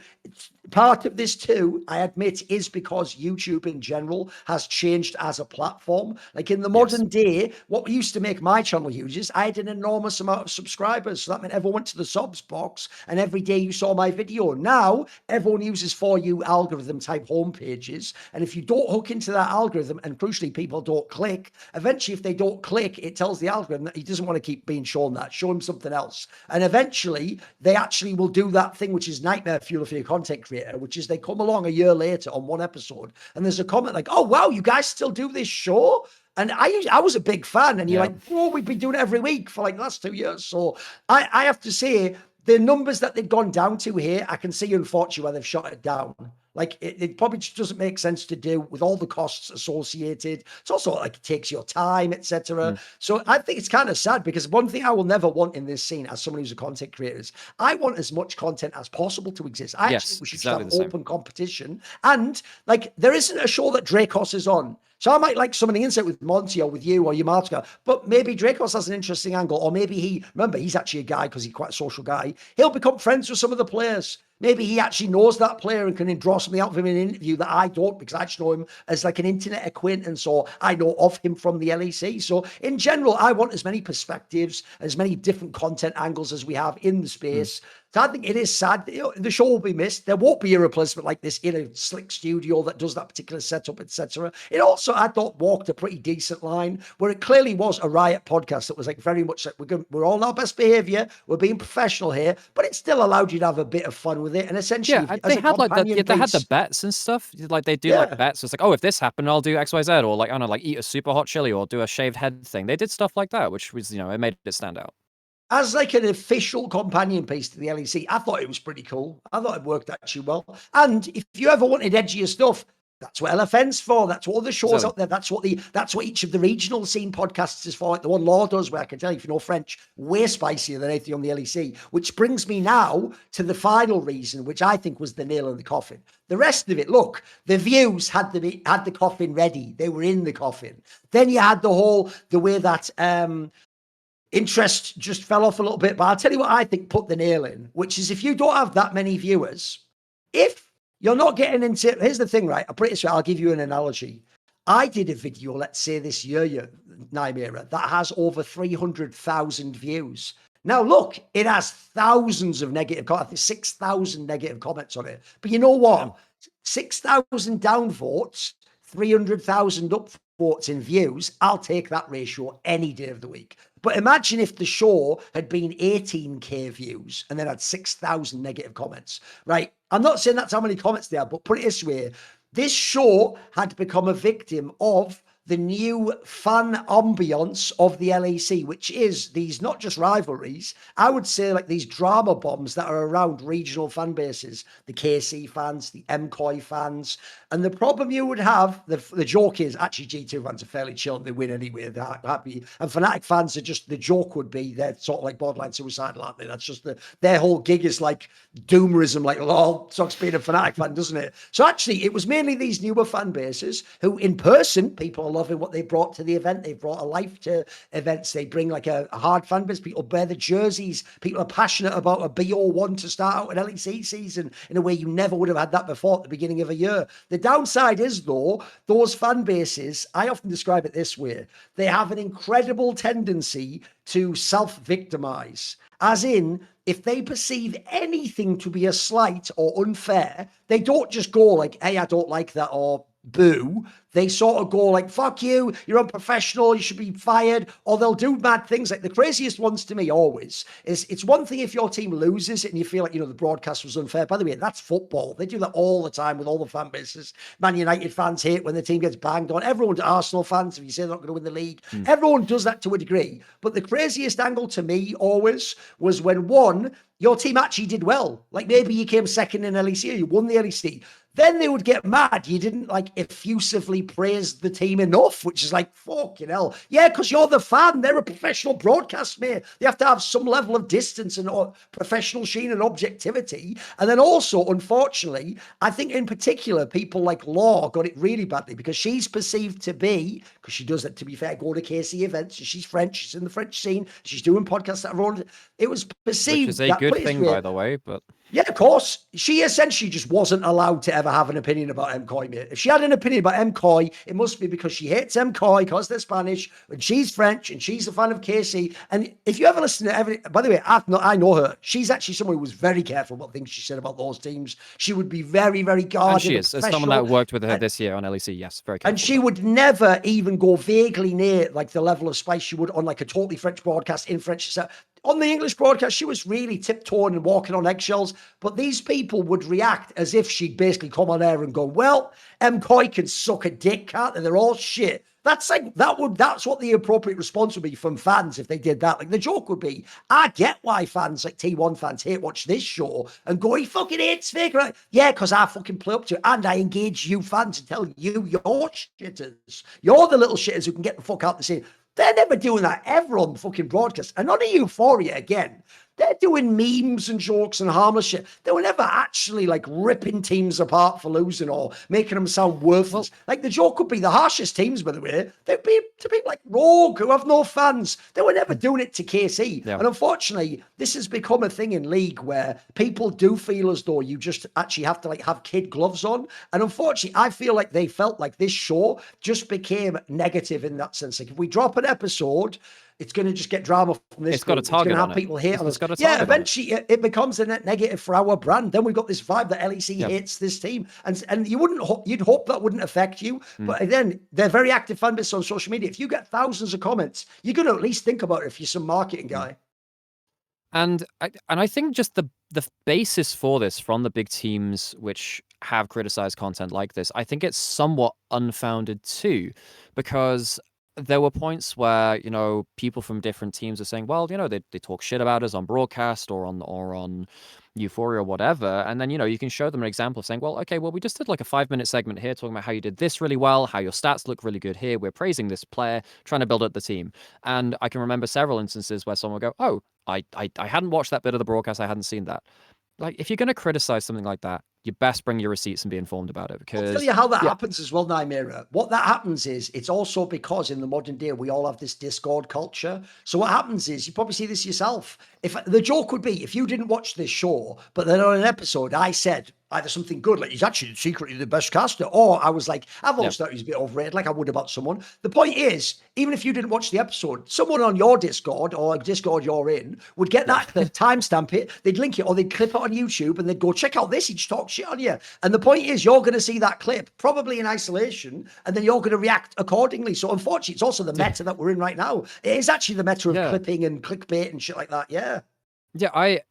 I admit, is because YouTube in general has changed as a platform. Like in the modern day, what used to make my channel huge is I had an enormous amount of subscribers. So that meant everyone went to the subs box and every day you saw my video. Now, everyone uses For You algorithm type homepages. And if you don't hook into that algorithm, and crucially, usually people don't click. Eventually, if they don't click, it tells the algorithm that he doesn't want to keep being shown that. Show him something else. And eventually, they actually will do that thing, which is nightmare fuel for your content creator, which is they come along a year later on one episode, and there's a comment like, oh, wow, you guys still do this show? And I was a big fan, and you're like, oh, we've been doing it every week for like the last 2 years. So I have to say, the numbers that they've gone down to here, I can see, unfortunately, where they've shot it down. Like, it probably just doesn't make sense to do with all the costs associated. It's also like it takes your time, etc. So I think it's kind of sad, because one thing I will never want in this scene as someone who's a content creator is I want as much content as possible to exist. I actually think we should exactly have open competition. And like, there isn't a show that Dracos is on. So I might like some of the insight with Monty or with you or Yamartka, but maybe Dracos has an interesting angle, or maybe remember, he's actually a guy because he's quite a social guy. He'll become friends with some of the players. Maybe he actually knows that player and can draw something out of him in an interview that I don't, because I just know him as like an internet acquaintance, or I know of him from the LEC. So in general, I want as many perspectives, as many different content angles as we have in the space. So I think it is sad. The show will be missed. There won't be a replacement like this in a slick studio that does that particular setup, etc. It also, I thought, walked a pretty decent line, where it clearly was a Riot podcast that was like very much like, we're all in our best behavior, we're being professional here, but it still allowed you to have a bit of fun with it. And essentially, they had like they had the bets and stuff. Like they do like bets. It's like, oh, if this happened, I'll do XYZ, or like, I don't know, like eat a super hot chili or do a shaved head thing. They did stuff like that, which was, it made it stand out. As like an official companion piece to the LEC, I thought it was pretty cool. I thought it worked actually well. And if you ever wanted edgier stuff, that's what LFN's for. That's what other shows out there. That's what each of the regional scene podcasts is for. Like the one Law does, where I can tell you, if you know French, way spicier than anything on the LEC. Which brings me now to the final reason, which I think was the nail in the coffin. The rest of it, look, the views had the coffin ready. They were in the coffin. Then you had the way that interest just fell off a little bit. But I'll tell you what I think put the nail in, which is, if you don't have that many viewers, if you're not getting into, here's the thing, right? I'll give you an analogy. I did a video, let's say this year, Nymaera, that has over 300,000 views. Now, look, it has thousands of negative comments. I think 6,000 negative comments on it. But you know what? 6,000 downvotes, 300,000 upvotes in views. I'll take that ratio any day of the week. But imagine if the show had been 18K views and then had 6,000 negative comments, right? I'm not saying that's how many comments there are, but put it this way. This show had become a victim of the new fan ambience of the LEC, which is these not just rivalries, I would say like these drama bombs that are around regional fan bases, the KC fans, the MCOI fans. And the problem you would have, the joke is actually G2 fans are fairly chill. They win anyway. They're happy. And Fnatic fans are just, the joke would be they're sort of like borderline suicidal, aren't they? That's just their whole gig is like doomerism, like, lol, sucks being a Fnatic fan, doesn't it? So actually, it was mainly these newer fan bases who in person, people are loving what they brought to the event. They brought a life to events. They bring like a hard fan base. People wear the jerseys. People are passionate about a BO1 to start out an LEC season in a way you never would have had that before at the beginning of a year. The downside is, though, those fan bases, I often describe it this way, they have an incredible tendency to self-victimize. As in, if they perceive anything to be a slight or unfair, they don't just go like, hey, I don't like that, or boo. They sort of go like, fuck you, you're unprofessional, you should be fired, or they'll do mad things. Like the craziest ones to me always is, it's one thing if your team loses and you feel like, the broadcast was unfair. By the way, that's football. They do that all the time with all the fan bases. Man United fans hate when the team gets banged on. Everyone, Arsenal fans, if you say they're not going to win the league, everyone does that to a degree. But the craziest angle to me always was when your team actually did well. Like maybe you came second in LEC or you won the LEC. Then they would get mad. You didn't like effusively praise the team enough, which is like, fucking hell. Yeah, because you're the fan. They're a professional broadcast, mate. They have to have some level of distance and professional sheen and objectivity. And then also, unfortunately, I think in particular, people like Law got it really badly because she's perceived to be, because she does that, to be fair, go to KC events. She's French. She's in the French scene. She's doing podcasts that are on. It was perceived. Which is a good thing, by the way, but... Yeah, of course. She essentially just wasn't allowed to ever have an opinion about MCoy, mate. If she had an opinion about MCoy, it must be because she hates MCoy because they're Spanish and she's French and she's a fan of KC. And if you ever listen to by the way, I know her. She's actually someone who was very careful about things she said about those teams. She would be very, very guarded. And she is. As someone that worked with her this year on LEC, yes, very careful. And she would never even go vaguely near like the level of spice she would on like a totally French broadcast in French. On the English broadcast, she was really tiptoeing and walking on eggshells. But these people would react as if she'd basically come on air and go, well, MCoy can suck a dick, can't they? They're all shit. That's what the appropriate response would be from fans if they did that. Like the joke would be, I get why fans like T1 fans hate watch this show and go, he fucking hates Faker. Right? Yeah, because I fucking play up to it and I engage you fans and tell you you're shitters. You're the little shitters who can get the fuck out the scene. They're never doing that ever on the fucking broadcast. And on EUphoria, again, they're doing memes and jokes and harmless shit. They were never actually like ripping teams apart for losing or making them sound worthless. Like the joke could be the harshest teams, by the way. They'd be to people like Rogue who have no fans. They were never doing it to KC. Yeah. And unfortunately, this has become a thing in League where people do feel as though you just actually have to like have kid gloves on. And unfortunately, I feel like they felt like this show just became negative in that sense. Like if we drop an episode, it's going to just get drama from this. It's got a target. It's going to have people hate on us. Yeah, eventually it becomes a net negative for our brand. Then we've got this vibe that LEC hates this team, and you'd hope that wouldn't affect you. But then they're very active fan base on social media. If you get thousands of comments, you're going to at least think about it if you're some marketing guy. And I think just the basis for this from the big teams which have criticized content like this, I think it's somewhat unfounded too, because there were points where, you know, people from different teams are saying, well, you know, they talk shit about us on broadcast or on EUphoria or whatever. And then, you know, you can show them an example of saying, well, okay, well, we just did like a 5-minute segment here talking about how you did this really well, how your stats look really good here. We're praising this player, trying to build up the team. And I can remember several instances where someone would go, oh, I hadn't watched that bit of the broadcast. I hadn't seen that. Like, if you're going to criticize something like that, you best bring your receipts and be informed about it. Because I'll tell you how that happens as well, Nymaera. What that happens is it's also because in the modern day we all have this Discord culture. So what happens is you probably see this yourself. If the joke would be if you didn't watch this show, but then on an episode I said either something good, like he's actually secretly the best caster, or I was like, I've always thought he's a bit overrated, like I would about someone. The point is, even if you didn't watch the episode, someone on your Discord or a Discord you're in would get that, they'd timestamp it, they'd link it, or they'd clip it on YouTube and they'd go, check out this, he just talks shit on you. And the point is, you're going to see that clip, probably in isolation, and then you're going to react accordingly. So unfortunately, it's also the meta that we're in right now. It is actually the meta of clipping and clickbait and shit like that, Yeah, I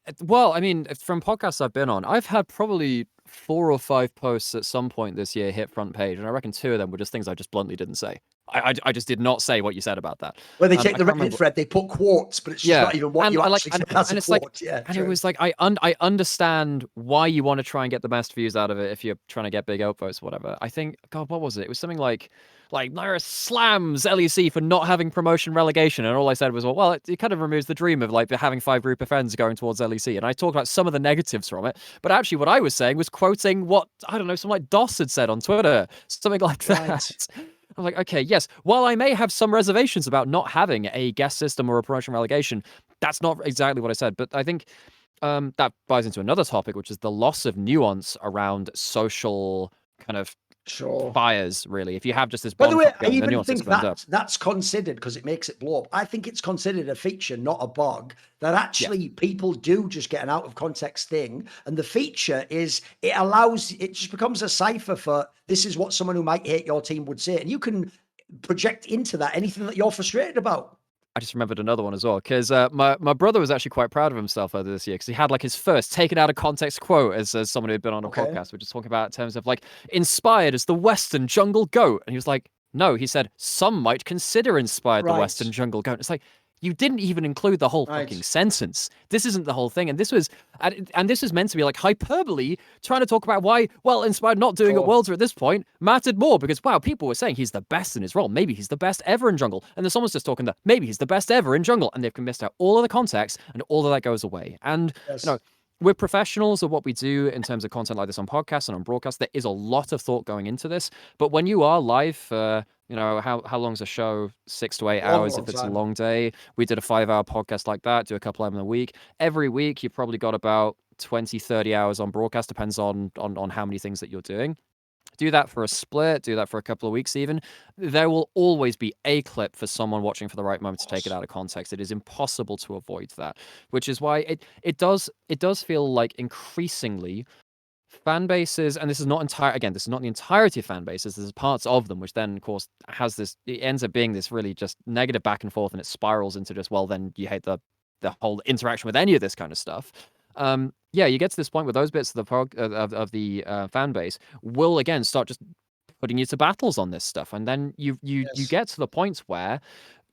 mean, from podcasts I've been on, I've had probably 4 or 5 posts at some point this year hit front page, and I reckon 2 of them were just things I just bluntly didn't say. I just did not say what you said about that. Well, they take the Reddit thread, they put quotes, but it's just not even what you actually said as a quote. It was like, I understand why you want to try and get the best views out of it if you're trying to get big outposts, whatever. I think, God, what was it? It was something like Lyra slams LEC for not having promotion relegation, and all I said was, well, it kind of removes the dream of like having 5 group of friends going towards LEC, and I talked about some of the negatives from it, but actually what I was saying was quoting what, I don't know, someone like DOS had said on Twitter, something like that. I'm like, okay, yes, while I may have some reservations about not having a guest system or a promotion relegation, that's not exactly what I said. But I think that buys into another topic, which is the loss of nuance around social kind of fires, really. If you have just this by the way, going, I even think that's considered, because it makes it blow up. I think it's considered a feature, not a bug, that actually people do just get an out of context thing. And the feature is it just becomes a cipher for this is what someone who might hate your team would say. And you can project into that anything that you're frustrated about. I just remembered another one as well, because my brother was actually quite proud of himself earlier this year, because he had like his first taken out of context quote as someone who had been on a podcast, which is talking about in terms of like inspired as the Western jungle goat. And he was like, no, he said, some might consider inspired the Western jungle goat. It's like, you didn't even include the whole fucking sentence. This isn't the whole thing. And this was meant to be like hyperbole, trying to talk about why, well, Inspired not doing at Worlds at this point mattered more, because, wow, people were saying he's the best in his role. Maybe he's the best ever in jungle. And then someone's just talking that maybe he's the best ever in jungle. And they've missed out all of the context, and all of that goes away. And, you know, we're professionals of what we do in terms of content like this on podcasts and on broadcasts. There is a lot of thought going into this. But when you are live for, you know, how long's a show? 6 to 8 hours if it's a long day. We did a 5-hour podcast like that, do a couple of them a week. Every week, you've probably got about 20, 30 hours on broadcast, depends on how many things that you're doing. Do that for a split, do that for a couple of weeks even. There will always be a clip for someone watching for the right moment to take it out of context. It is impossible to avoid that, which is why it does feel like increasingly fan bases, and this is not the entirety of fan bases, there's parts of them which then of course has this, it ends up being this really just negative back and forth, and it spirals into just, well, then you hate the whole interaction with any of this kind of stuff. Yeah, you get to this point where those bits of the fan base will again start just putting you to battles on this stuff, and then you get to the point where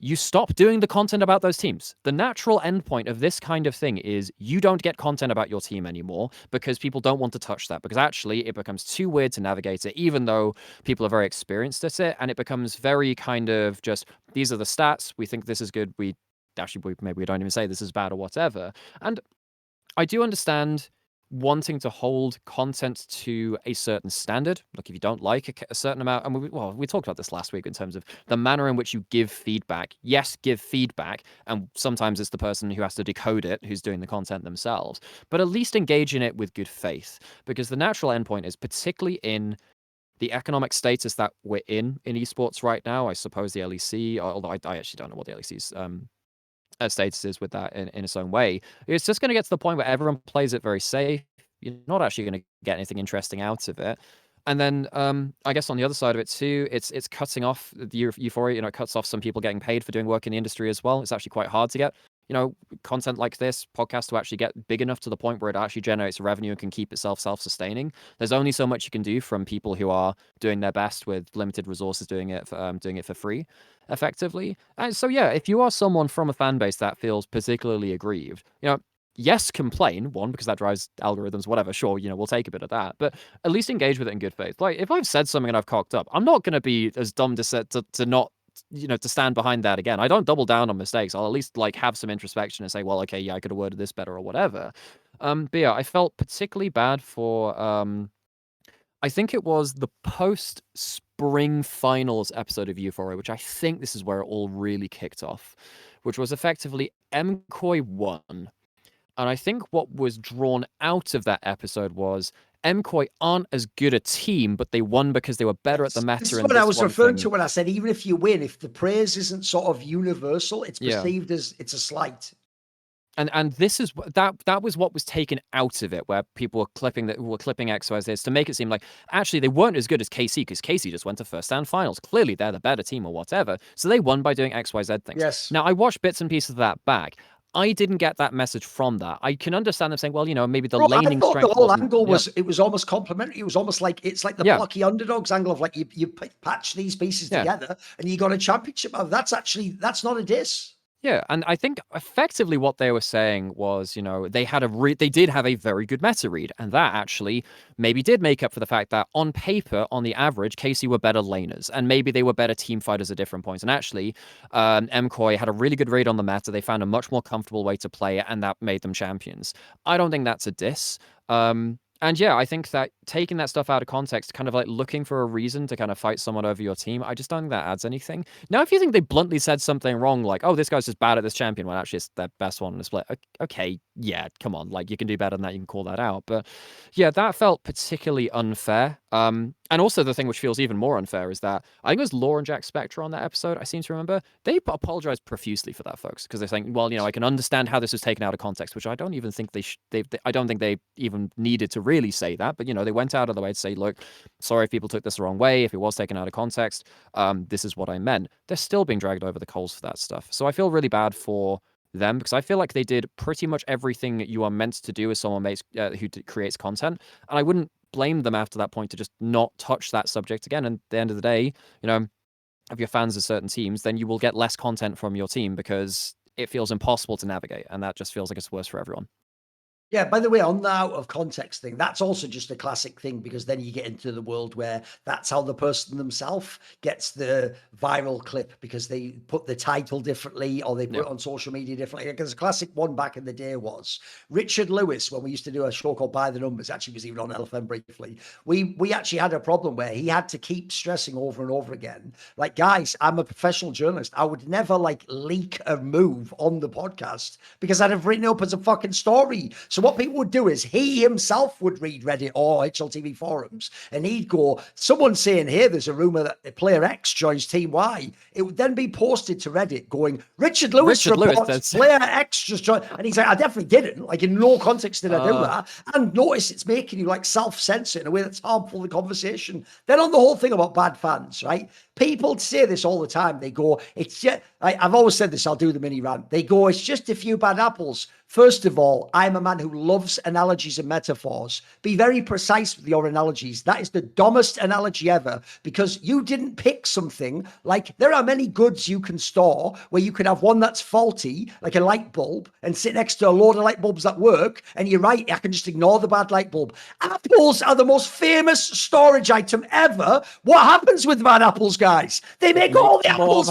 you stop doing the content about those teams. The natural endpoint of this kind of thing is you don't get content about your team anymore because people don't want to touch that, because actually it becomes too weird to navigate it, even though people are very experienced at it, and it becomes very kind of just, these are the stats, we think this is good, maybe we don't even say this is bad or whatever. And I do understand wanting to hold content to a certain standard. Look, if you don't like a certain amount, and we talked about this last week in terms of the manner in which you give feedback. Yes, give feedback, and sometimes it's the person who has to decode it who's doing the content themselves, but at least engage in it with good faith, because the natural endpoint is, particularly in the economic status that we're in esports right now, I suppose the LEC, although I actually don't know what the LEC's status is with that in its own way. It's just going to get to the point where everyone plays it very safe. You're not actually going to get anything interesting out of it. And then I guess on the other side of it too, it's cutting off the euphoria. You know, it cuts off some people getting paid for doing work in the industry as well. It's actually quite hard to get, you know, content like this podcast to actually get big enough to the point where it actually generates revenue and can keep itself self-sustaining. There's only so much you can do from people who are doing their best with limited resources, doing it for free, effectively. And so yeah, if you are someone from a fan base that feels particularly aggrieved, you know, yes, complain, one, because that drives algorithms, whatever, sure, you know, we'll take a bit of that, but at least engage with it in good faith. Like, if I've said something and I've cocked up, I'm not going to be as dumb to not, you know, to stand behind that again. I don't double down on mistakes. I'll at least like have some introspection and say, well, okay, yeah, I could have worded this better or whatever. But yeah, I felt particularly bad for I think it was the post spring finals episode of Euphoria, which I think this is where it all really kicked off, which was effectively MCoy won. And I think what was drawn out of that episode was MCoy aren't as good a team, but they won because they were better at the meta. This is what I was referring to when I said, even if you win, if the praise isn't sort of universal, it's perceived as it's a slight. And this is that was what was taken out of it, where people were clipping XYZ to make it seem like actually they weren't as good as KC, because KC just went to first stand finals. Clearly they're the better team or whatever. So they won by doing XYZ things. Yes. Now I watched bits and pieces of that back. I didn't get that message from that. I can understand them saying, well, you know, maybe the laning strength. The whole angle was, it was almost complimentary. It was almost like, it's like the plucky underdogs angle of like, you patch these pieces together and you got a championship. That's not a diss. Yeah, and I think effectively what they were saying was, you know, they did have a very good meta read, and that actually maybe did make up for the fact that on paper, on the average, KC were better laners, and maybe they were better team fighters at different points. And actually, MCoy had a really good read on the meta. They found a much more comfortable way to play it, and that made them champions. I don't think that's a diss. And yeah, I think that taking that stuff out of context, kind of like looking for a reason to kind of fight someone over your team, I just don't think that adds anything. Now, if you think they bluntly said something wrong, like, oh, this guy's just bad at this champion, when actually it's their best one in the split, okay, yeah, come on, like, you can do better than that, you can call that out. But yeah, that felt particularly unfair. And also the thing which feels even more unfair is that I think it was Law and Jack Spectre on that episode, I seem to remember, they apologized profusely for that, folks, because they're saying, well, you know, I can understand how this was taken out of context, which I don't even think I don't think they even needed to really say that, but, you know, they went out of the way to say, look, sorry if people took this the wrong way, if it was taken out of context, this is what I meant. They're still being dragged over the coals for that stuff. So I feel really bad for them, because I feel like they did pretty much everything you are meant to do as someone who creates content, and I wouldn't blame them after that point to just not touch that subject again. And at the end of the day, you know, if you're fans of certain teams, then you will get less content from your team because it feels impossible to navigate, and that just feels like it's worse for everyone. Yeah, by the way, on the out of context thing, that's also just a classic thing, because then you get into the world where that's how the person themselves gets the viral clip, because they put the title differently or they put it on social media differently. Because a classic one back in the day was Richard Lewis, when we used to do a show called By the Numbers, actually was even on LFM briefly. We actually had a problem where he had to keep stressing over and over again, like, guys, I'm a professional journalist. I would never like leak a move on the podcast because I'd have written it up as a fucking story. So So what people would do is he himself would read Reddit or HLTV forums, and he'd go, someone's saying here there's a rumor that player X joins Team Y. It would then be posted to Reddit going, Richard Lewis reports player X just joined. And he's like, I definitely didn't. Like, in no context did I do that. And notice it's making you like self-censor in a way that's harmful to the conversation. Then on the whole thing about bad fans, right? People say this all the time. They go, it's just, I've always said this, I'll do the mini rant. They go, it's just a few bad apples. First of all, I'm a man who loves analogies and metaphors. Be very precise with your analogies. That is the dumbest analogy ever, because you didn't pick something like there are many goods you can store where you can have one that's faulty, like a light bulb, and sit next to a load of light bulbs that work. And you're right, I can just ignore the bad light bulb. Apples are the most famous storage item ever. What happens with bad apples, guys? They make all the apples.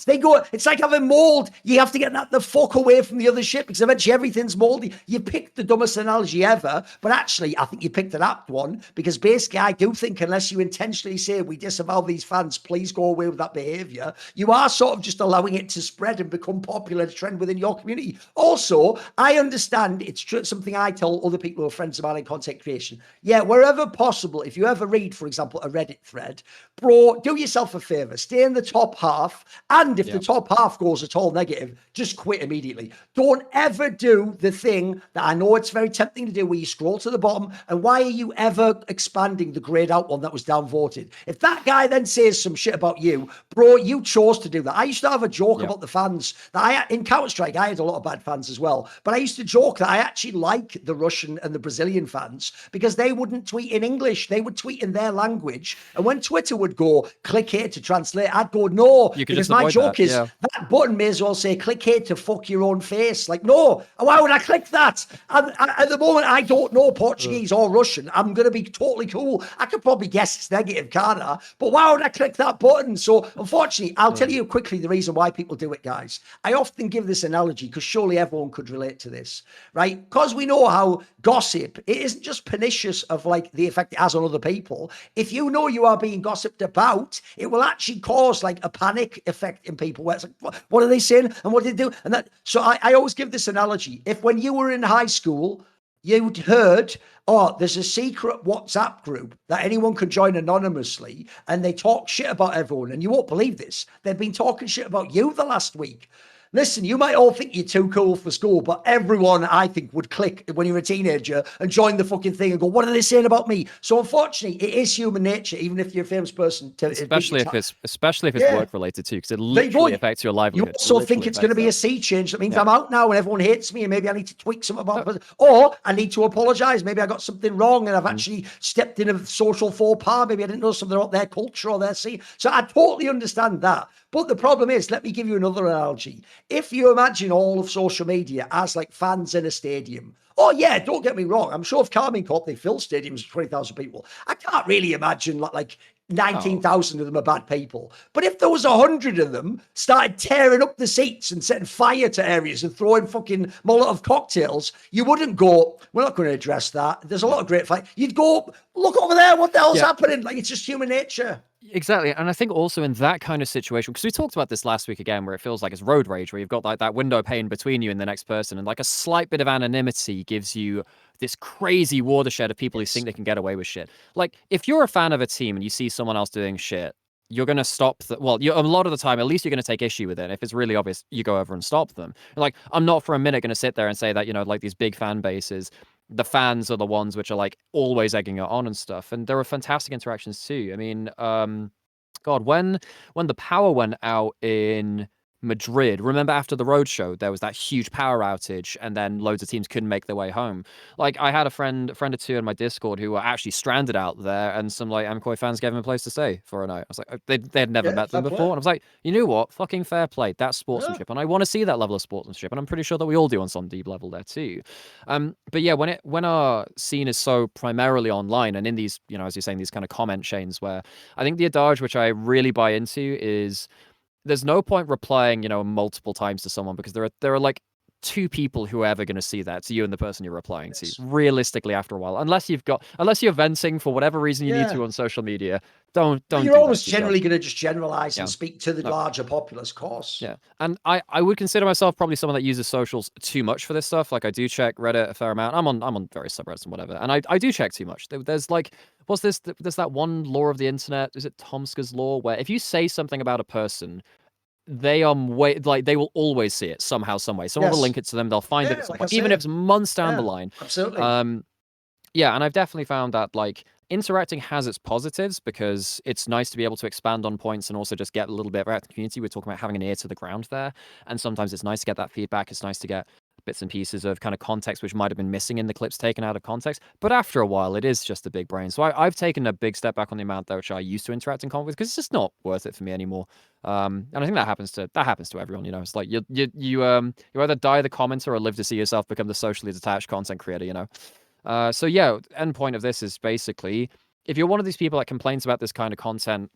They go, it's like having mold. You have to get that the fuck away from the other shit, because eventually everything's moldy. You picked the dumbest analogy ever, but actually I think you picked an apt one, because basically I do think unless you intentionally say we disavow these fans, please go away with that behavior, you are sort of just allowing it to spread and become popular trend within your community. Also, I understand it's true, something I tell other people who are friends of mine in content creation. Yeah, wherever possible, if you ever read, for example, a Reddit thread, bro, do yourself a favor, stay in the top half, and if the top half goes at all negative, just quit immediately. Don't ever do the thing that I know it's very tempting to do, where you scroll to the bottom, and why are you ever expanding the grayed out one that was downvoted? If that guy then says some shit about you, bro, you chose to do that. I used to have a joke about the fans that in Counter-Strike, I had a lot of bad fans as well, but I used to joke that I actually like the Russian and the Brazilian fans because they wouldn't tweet in English, they would tweet in their language, and when Twitter would go, click here to translate, I'd go, no, because my joke is that button may as well say click here to fuck your own face. Like, no, why would I click that? At the moment, I don't know Portuguese or Russian. I'm going to be totally cool. I could probably guess it's negative, can't I? But why would I click that button? So unfortunately, I'll tell you quickly the reason why people do it, guys. I often give this analogy because surely everyone could relate to this, right? Because we know how gossip, it isn't just pernicious of like the effect it has on other people. If you know you are being gossiped about, it will actually cause like a panic effect in people where it's like, what are they saying? And what did they do? And that, so I always give this analogy. If when you were in high school, you'd heard, oh, there's a secret WhatsApp group that anyone can join anonymously, and they talk shit about everyone, and you won't believe this. They've been talking shit about you the last week. Listen, you might all think you're too cool for school, but everyone, I think, would click when you're a teenager and join the fucking thing and go, what are they saying about me? So unfortunately, it is human nature, even if you're a famous person. Especially if it's work related too, because it literally affects your livelihood. You also think it's going to be a sea change. That means I'm out now and everyone hates me, and maybe I need to tweak something about, or I need to apologize. Maybe I got something wrong and I've actually stepped in a social faux pas. Maybe I didn't know something about their culture or their scene. So I totally understand that. But the problem is, let me give you another analogy. If you imagine all of social media as like fans in a stadium, oh yeah, don't get me wrong. I'm sure if Carmine Corp, they fill stadiums with 20,000 people. I can't really imagine like 19,000 of them are bad people. But if there was 100 of them started tearing up the seats and setting fire to areas and throwing fucking Molotov cocktails, you wouldn't go, we're not going to address that. There's a lot of great fight. You'd go, look over there. What the hell's happening? Like, it's just human nature. Exactly. And I think also in that kind of situation, because we talked about this last week again, where it feels like it's road rage, where you've got like that window pane between you and the next person, and like a slight bit of anonymity gives you this crazy watershed of people who think they can get away with shit. Like, if you're a fan of a team and you see someone else doing shit, you're going to stop a lot of the time, at least you're going to take issue with it. If it's really obvious, you go over and stop them. Like, I'm not for a minute going to sit there and say that, you know, like these big fan bases, the fans are the ones which are like always egging it on and stuff. And there are fantastic interactions too. I mean, God, when the power went out in Madrid, remember after the roadshow, there was that huge power outage, and then loads of teams couldn't make their way home. Like, I had a friend or two in my Discord who were actually stranded out there, and some like Amkoi fans gave them a place to stay for a night. I was like, they had never met them before, and I was like, you know what? Fucking fair play. That's sportsmanship, and I want to see that level of sportsmanship, and I'm pretty sure that we all do on some deep level there too. But yeah, when our scene is so primarily online and in these, you know, as you're saying, these kind of comment chains, where I think the adage which I really buy into is, there's no point replying, you know, multiple times to someone, because there are like two people who are ever going to see that. It's you and the person you're replying Yes. to. Realistically, after a while, unless you're venting for whatever reason you need Yeah. to on social media, don't But do you're that always to yourself. generally going to just generalize Yeah. and speak to the No. larger populace, of course. Yeah, and I would consider myself probably someone that uses socials too much for this stuff. Like I do check Reddit a fair amount. I'm on various subreddits and whatever, and I do check too much. There's like, what's this? There's that one law of the internet. Is it Tomska's law, where if you say something about a person, they are they will always see it somehow, some way. Someone will Yes. link it to them. They'll find it Yeah, at some like I point, even if said. it's months down the Yeah, line. absolutely. Yeah, and I've definitely found that like interacting has its positives because it's nice to be able to expand on points and also just get a little bit about the community. We're talking about having an ear to the ground there, and sometimes it's nice to get that feedback. It's nice to get bits and pieces of kind of context which might have been missing in the clips taken out of context. But after a while, it is just a big brain. So I've taken a big step back on the amount that which I used to interact in comment with because it's just not worth it for me anymore. And I think that happens to everyone. You know, it's like you either die the commenter or live to see yourself become the socially detached content creator. You know. So yeah, end point of this is basically if you're one of these people that complains about this kind of content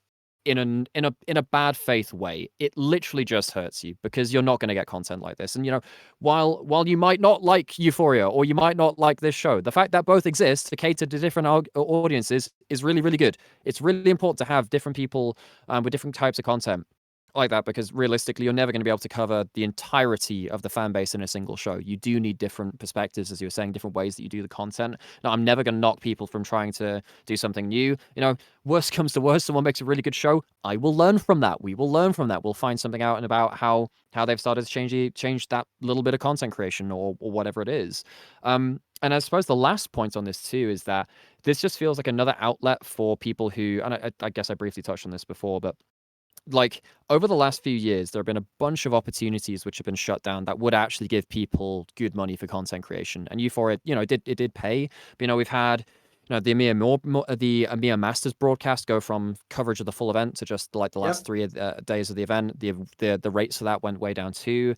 in a bad faith way, it literally just hurts you because you're not going to get content like this. And you know, while you might not like Euphoria or you might not like this show, the fact that both exist to cater to different audiences is really, really good. It's really important to have different people with different types of content like that because realistically you're never going to be able to cover the entirety of the fan base in a single show. You do need different perspectives, as you were saying, different ways that you do the content. Now, I'm never going to knock people from trying to do something new. You know, worst comes to worst, someone makes a really good show, I will learn from that. We will learn from that. We'll find something out and about how they've started to change that little bit of content creation or whatever it is. And I suppose the last point on this too is that this just feels like another outlet for people who, and I guess I briefly touched on this before, but like over the last few years, there have been a bunch of opportunities which have been shut down that would actually give people good money for content creation. And Euphoria, you know, it did pay. But, you know, we've had, you know, the EMEA Masters broadcast go from coverage of the full event to just like the last 3 days of the event. The rates for that went way down too.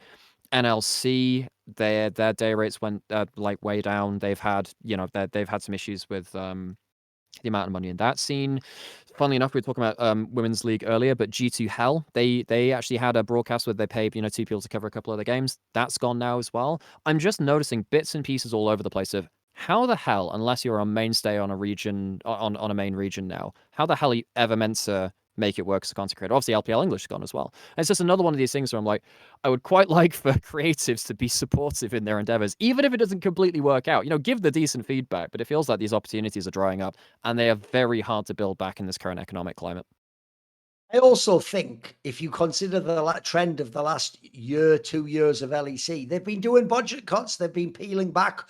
NLC, their day rates went like way down. They've had, you know, they've had some issues with the amount of money in that scene. Funnily enough, we were talking about Women's League earlier, but G2 Hell, they actually had a broadcast where they paid, you know, 2 people to cover a couple of their games. That's gone now as well. I'm just noticing bits and pieces all over the place of how the hell, unless you're a mainstay on a region, on a main region now, how the hell are you ever meant to make it work as a content creator? Obviously, LPL English is gone as well. And it's just another one of these things where I'm like, I would quite like for creatives to be supportive in their endeavors, even if it doesn't completely work out. You know, give the decent feedback, but it feels like these opportunities are drying up and they are very hard to build back in this current economic climate. I also think if you consider the trend of the last year, 2 years of LEC, they've been doing budget cuts. They've been peeling back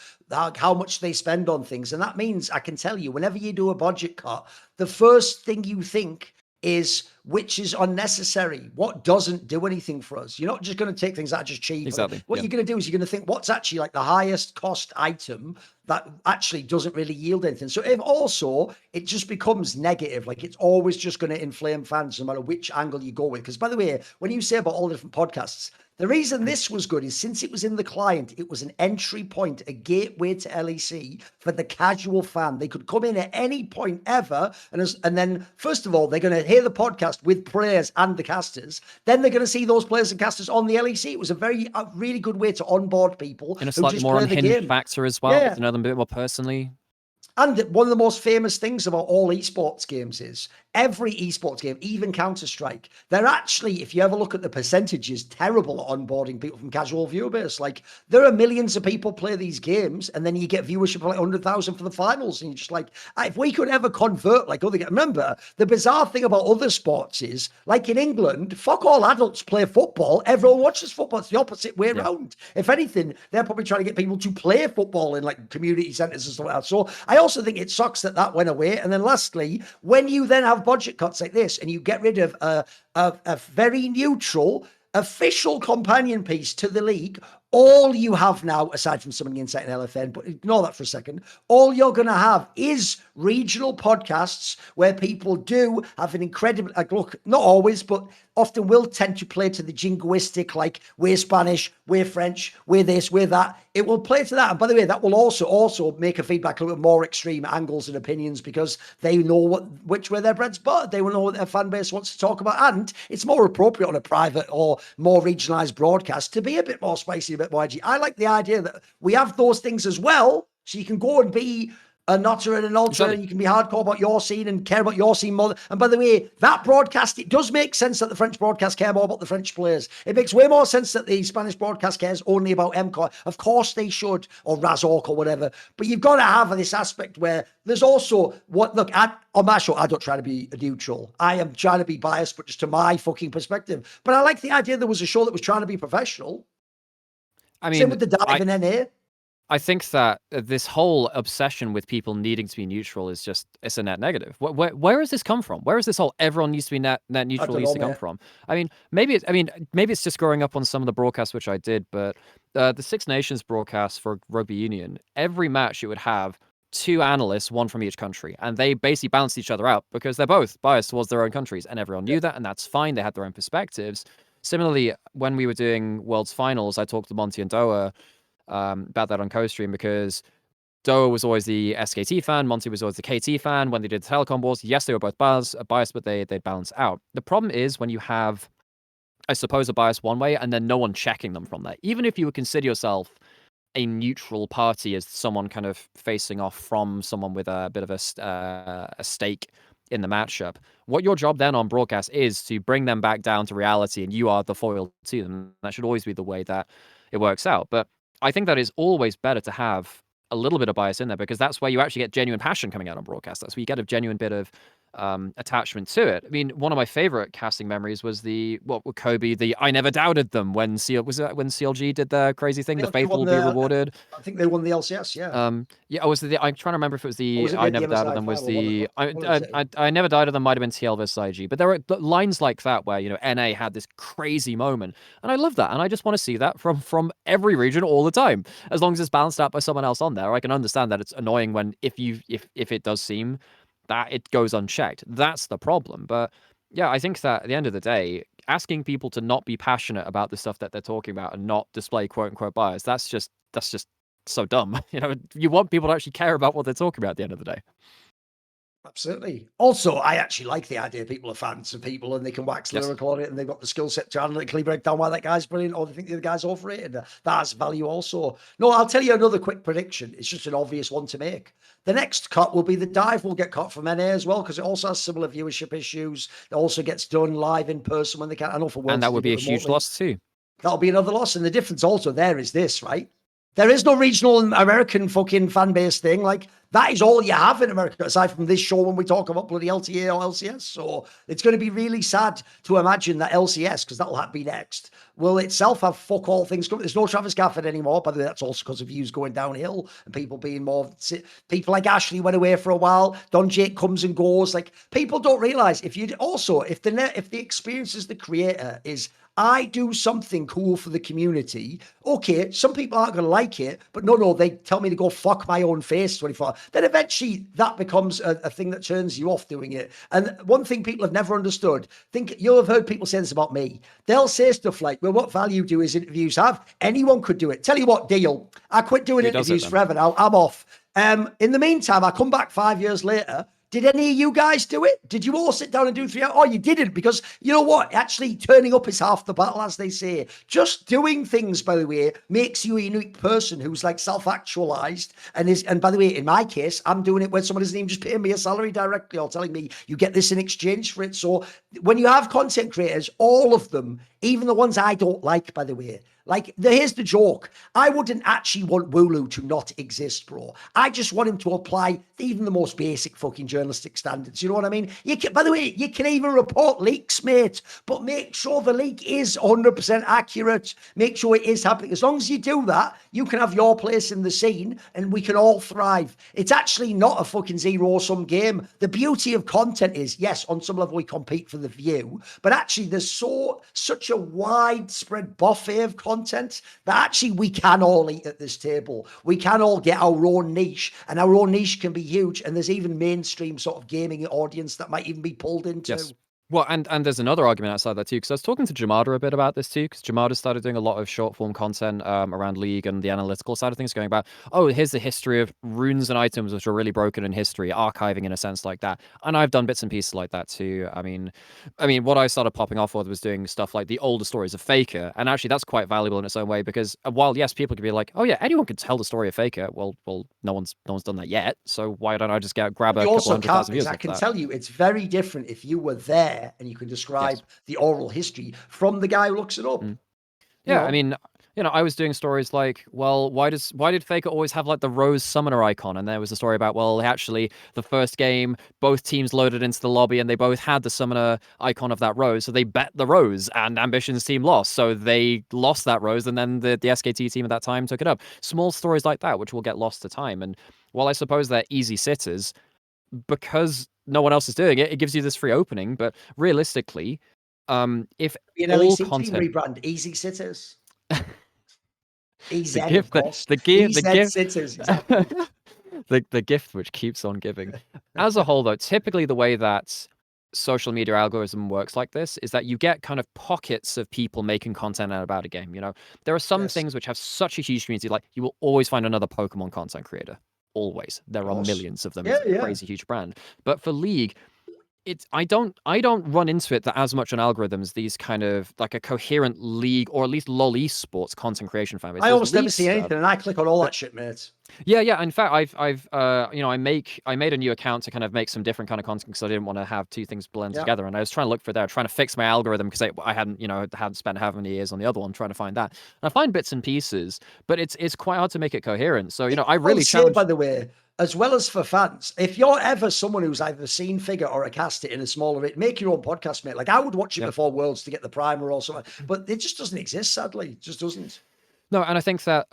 how much they spend on things. And that means, I can tell you, whenever you do a budget cut, the first thing you think is which is unnecessary, what doesn't do anything for us. You're not just going to take things that are just cheap. Exactly. What you're going to do is you're going to think what's actually like the highest cost item that actually doesn't really yield anything. So if also it just becomes negative, like it's always just going to inflame fans no matter which angle you go with. Because by the way, when you say about all the different podcasts, the reason this was good is since it was in the client, it was an entry point, a gateway to LEC for the casual fan. They could come in at any point ever. And then, first of all, they're going to hear the podcast with players and the casters. Then they're going to see those players and casters on the LEC. It was a really good way to onboard people In a who slightly just more play the unhinged game. factor as well, to know them a bit more personally. And one of the most famous things about all esports games is every esports game, even Counter-Strike, they're actually, if you ever look at the percentages, terrible at onboarding people from casual viewer base. Like, there are millions of people play these games, and then you get viewership of like 100,000 for the finals, and you're just like, if we could ever convert like other games. Remember, the bizarre thing about other sports is, like in England, fuck all adults play football. Everyone watches football. It's the opposite way around. If anything, they're probably trying to get people to play football in like community centres and stuff like that. So I also think it sucks that went away. And then lastly, when you then have budget cuts like this and you get rid of a very neutral official companion piece to the league, all you have now, aside from some of the insight in LFN, but ignore that for a second, all you're going to have is regional podcasts where people do have an incredible, like, look, not always, but often will tend to play to the jingoistic, like, we're Spanish, we're French, we're this, we're that. It will play to that. And by the way, that will also make a feedback a little bit more extreme angles and opinions because they know which way their bread's buttered. They will know what their fan base wants to talk about. And it's more appropriate on a private or more regionalized broadcast to be a bit more spicy a bit more edgy. I like the idea that we have those things as well, so you can go and be a nutter and an ultra, and you can be hardcore about your scene and care about your scene more. And by the way, that broadcast, it does make sense that the French broadcast care more about the French players. It makes way more sense that the Spanish broadcast cares only about MCOR. Of course they should, or Razork or whatever. But you've got to have this aspect where there's also look, on my show, I don't try to be neutral. I am trying to be biased, but just to my fucking perspective. But I like the idea there was a show that was trying to be professional. I mean, same with the dive and NA. I think that this whole obsession with people needing to be neutral is it's a net negative. Where has this come from? Where is this whole everyone needs to be net neutral used to come from? I mean, maybe it's just growing up on some of the broadcasts which I did, but the Six Nations broadcast for rugby union, every match it would have 2 analysts, one from each country, and they basically balanced each other out because they're both biased towards their own countries, and everyone knew that, and that's fine. They had their own perspectives. Similarly, when we were doing World's Finals, I talked to Monty and Doa about that on co-stream because Doa was always the SKT fan, Monty was always the KT fan. When they did the Telecom Wars, yes, they were both biased, but they balance out. The problem is when you have, I suppose, a bias one way and then no one checking them from that. Even if you would consider yourself a neutral party as someone kind of facing off from someone with a bit of a stake in the matchup, what your job then on broadcast is to bring them back down to reality, and you are the foil to them. That should always be the way that it works out. But I think that is always better to have a little bit of bias in there because that's where you actually get genuine passion coming out on broadcast. That's where you get a genuine bit of attachment to it. I mean, one of my favorite casting memories was Kobe, I never doubted them when CLG did the crazy thing, the faithful will be rewarded. I think they won the LCS, yeah. I'm trying to remember if it was the I never doubted them was the I never doubted them might have been TL versus IG, but there were lines like that where, you know, NA had this crazy moment, and I love that, and I just want to see that from every region all the time, as long as it's balanced out by someone else on there. I can understand that it's annoying when if it does seem that it goes unchecked. That's the problem. But yeah, I think that at the end of the day, asking people to not be passionate about the stuff that they're talking about and not display quote unquote bias, that's just so dumb. You know, you want people to actually care about what they're talking about at the end of the day. Absolutely. Also, I actually like the idea people are fans of people and they can wax lyrical on it and they've got the skill set to analytically break down why that guy's brilliant or they think the other guy's overrated. That has value also. No, I'll tell you another quick prediction. It's just an obvious one to make. The next cut will be the dive will get cut from NA as well because it also has similar viewership issues. It also gets done live in person when they can. I know for Worlds, and that would be a huge loss too. That'll be another loss. And the difference also there is this, right? There is no regional American fucking fan base thing. Like, that is all you have in America, aside from this show when we talk about bloody LTA or LCS. So it's going to be really sad to imagine that LCS, because that'll be next, will itself have fuck all things coming. There's no Travis Gafford anymore. By the way, that's also because of views going downhill and people being more... People like Ashley went away for a while. Don Jake comes and goes. Like, people don't realize if the experience as the creator is... I do something cool for the community. Okay, some people aren't going to like it, but no, they tell me to go fuck my own face 24. Then eventually that becomes a thing that turns you off doing it. And one thing people have never understood, you'll have heard people say this about me. They'll say stuff like, well, what value do his interviews have? Anyone could do it. Tell you what, deal. I quit doing interviews forever now. I'm off. In the meantime, I come back 5 years later. Did any of you guys do it? Did you all sit down and do 3 hours? Oh, you didn't, because you know what? Actually, turning up is half the battle, as they say. Just doing things, by the way, makes you a unique person who's like self-actualized. And by the way, in my case, I'm doing it when someone isn't even just paying me a salary directly or telling me you get this in exchange for it. So when you have content creators, all of them, even the ones I don't like, by the way, like, here's the joke. I wouldn't actually want Wooloo to not exist, bro. I just want him to apply even the most basic fucking journalistic standards. You know what I mean? By the way, you can even report leaks, mate, but make sure the leak is 100% accurate. Make sure it is happening. As long as you do that, you can have your place in the scene and we can all thrive. It's actually not a fucking zero-sum game. The beauty of content is, yes, on some level we compete for the view, but actually there's such a widespread buffet of content that actually we can all eat at this table. We can all get our own niche, and our own niche can be huge, and there's even mainstream sort of gaming audience that might even be pulled into. Yes. Well, and there's another argument outside that too, because I was talking to Jamada a bit about this too, because Jamada started doing a lot of short form content around League and the analytical side of things, going about, oh, here's the history of runes and items which are really broken in history, archiving in a sense like that. And I've done bits and pieces like that too. I mean, what I started popping off with was doing stuff like the older stories of Faker, and actually that's quite valuable in its own way, because while yes, people could be like, oh yeah, anyone could tell the story of Faker. Well, no one's done that yet, so why don't I just grab a You couple also 100,000 can't, views because I off can that? tell you, it's very different if you were there and you can describe Yes. the oral history from the guy who looks it up. Mm. You Yeah, I know, mean, I was doing stories like, well, why did Faker always have like the Rose summoner icon? And there was a story about, well, actually, the first game, both teams loaded into the lobby and they both had the summoner icon of that Rose, so they bet the Rose, and Ambition's team lost, so they lost that Rose, and then the SKT team at that time took it up. Small stories like that, which will get lost to time. And while I suppose they're easy sitters, because no one else is doing it, it gives you this free opening. But realistically, if be an all LEC team content rebrand, easy sitters. EZ, the of gift that course. the gift the EZ gift sitters, exactly. the gift which keeps on giving. As a whole, though, typically the way that social media algorithm works like this is that you get kind of pockets of people making content about a game. There are some Yes, things which have such a huge community, like you will always find another Pokemon content creator. Always. of There are course. millions of them. Yeah, It's a yeah. crazy huge brand. But for League, I don't run into it that as much on algorithms, these kind of like a coherent League or at least LoL esports content creation fan base. I There's almost never League see stuff, anything, and I click on all but that shit, mate. yeah. In fact, I made a new account to kind of make some different kind of content because I didn't want to have two things blend Yeah. together, and I was trying to look for there, trying to fix my algorithm because I hadn't spent how many years on the other one trying to find that. And I find bits and pieces, but it's quite hard to make it coherent. So I I will really say, by challenge. the way, as well as for fans, if you're ever someone who's either seen Figure or a cast it in a smaller bit, make your own podcast, mate. Like I would watch it Yeah. before Worlds to get the primer or something, but it just doesn't exist, sadly. It just doesn't. No, and I think that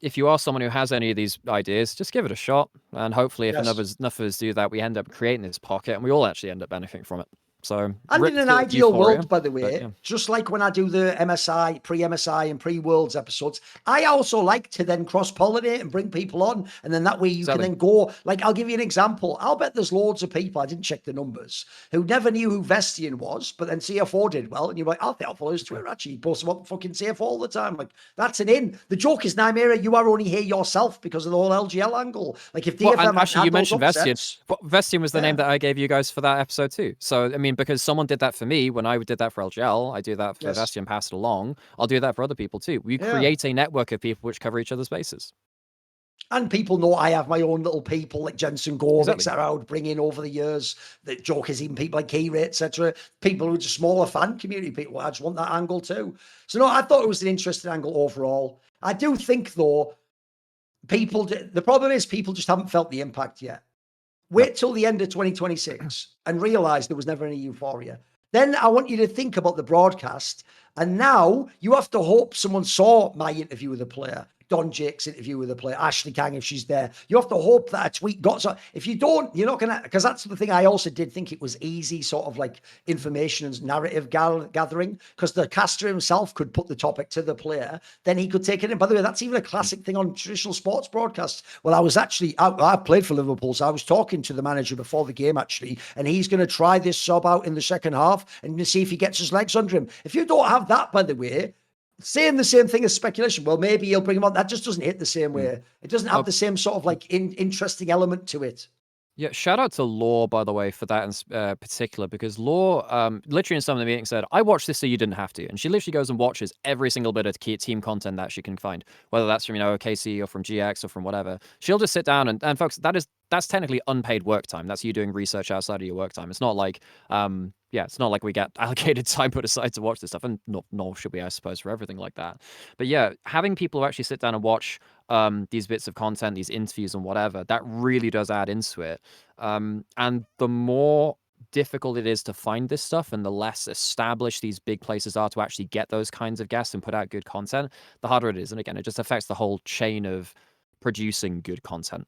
if you are someone who has any of these ideas, just give it a shot, and hopefully, if Yes. enough of us do that, we end up creating this pocket, and we all actually end up benefiting from it. So, And in rip an to ideal Euphoria, world, by the but way, yeah, just like when I do the MSI, pre-MSI and pre-Worlds episodes, I also like to then cross-pollinate and bring people on. And then that way you can exactly. then go, like, I'll give you an example. I'll bet there's loads of people, I didn't check the numbers, who never knew who Vestian was, but then CFO did well. And you're like, I'll think I'll follow his Twitter, actually. He posts about fucking CFO all the time. Like, that's an in. The joke is, Nymaera, you are only here yourself because of the whole LGL angle. Like, if Well, and DFM hadn't actually, you had those mentioned Vestian. upsets, But Vestian was the name yeah, that I gave you guys for that episode too. So, because someone did that for me when I did that for LGL, I do that for yes, Vestian, pass it along. I'll do that for other people too. We yeah. create a network of people which cover each other's bases. And people know I have my own little people like Jensen Gorvix Exactly. that I would bring in over the years. The joke is even people like Kira, etc. People who are just smaller fan community people. I just want that angle too. So no, I thought it was an interesting angle overall. I do think though, the problem is people just haven't felt the impact yet. No. Wait till the end of 2026 and realize there was never any euphoria. Then I want you to think about the broadcast. And now you have to hope someone saw my interview with the player, Don Jake's interview with the player, Ashley Kang, if she's there. You have to hope that a tweet got so. If you don't, you're not going to, because that's the thing I also did think it was easy, sort of like information and narrative gathering, because the caster himself could put the topic to the player, then he could take it in. By the way, that's even a classic thing on traditional sports broadcasts. Well, I played for Liverpool, so I was talking to the manager before the game, actually, and he's going to try this sub out in the second half and see if he gets his legs under him. If you don't have that, by the way, saying the same thing as speculation, well, maybe he'll bring him on. That just doesn't hit the same way. It doesn't have the same sort of like interesting element to it. Yeah, shout out to Law, by the way, for that in particular, because Law, literally in some of the meetings said, I watched this so you didn't have to. And she literally goes and watches every single bit of team content that she can find, whether that's from, KC or from GX or from whatever. She'll just sit down and folks, that's technically unpaid work time. That's you doing research outside of your work time. It's not like, it's not like we get allocated time put aside to watch this stuff, and nor should we, I suppose, for everything like that. But yeah, having people who actually sit down and watch these bits of content, these interviews and whatever, that really does add into it. And the more difficult it is to find this stuff and the less established these big places are to actually get those kinds of guests and put out good content, the harder it is. And again, it just affects the whole chain of producing good content.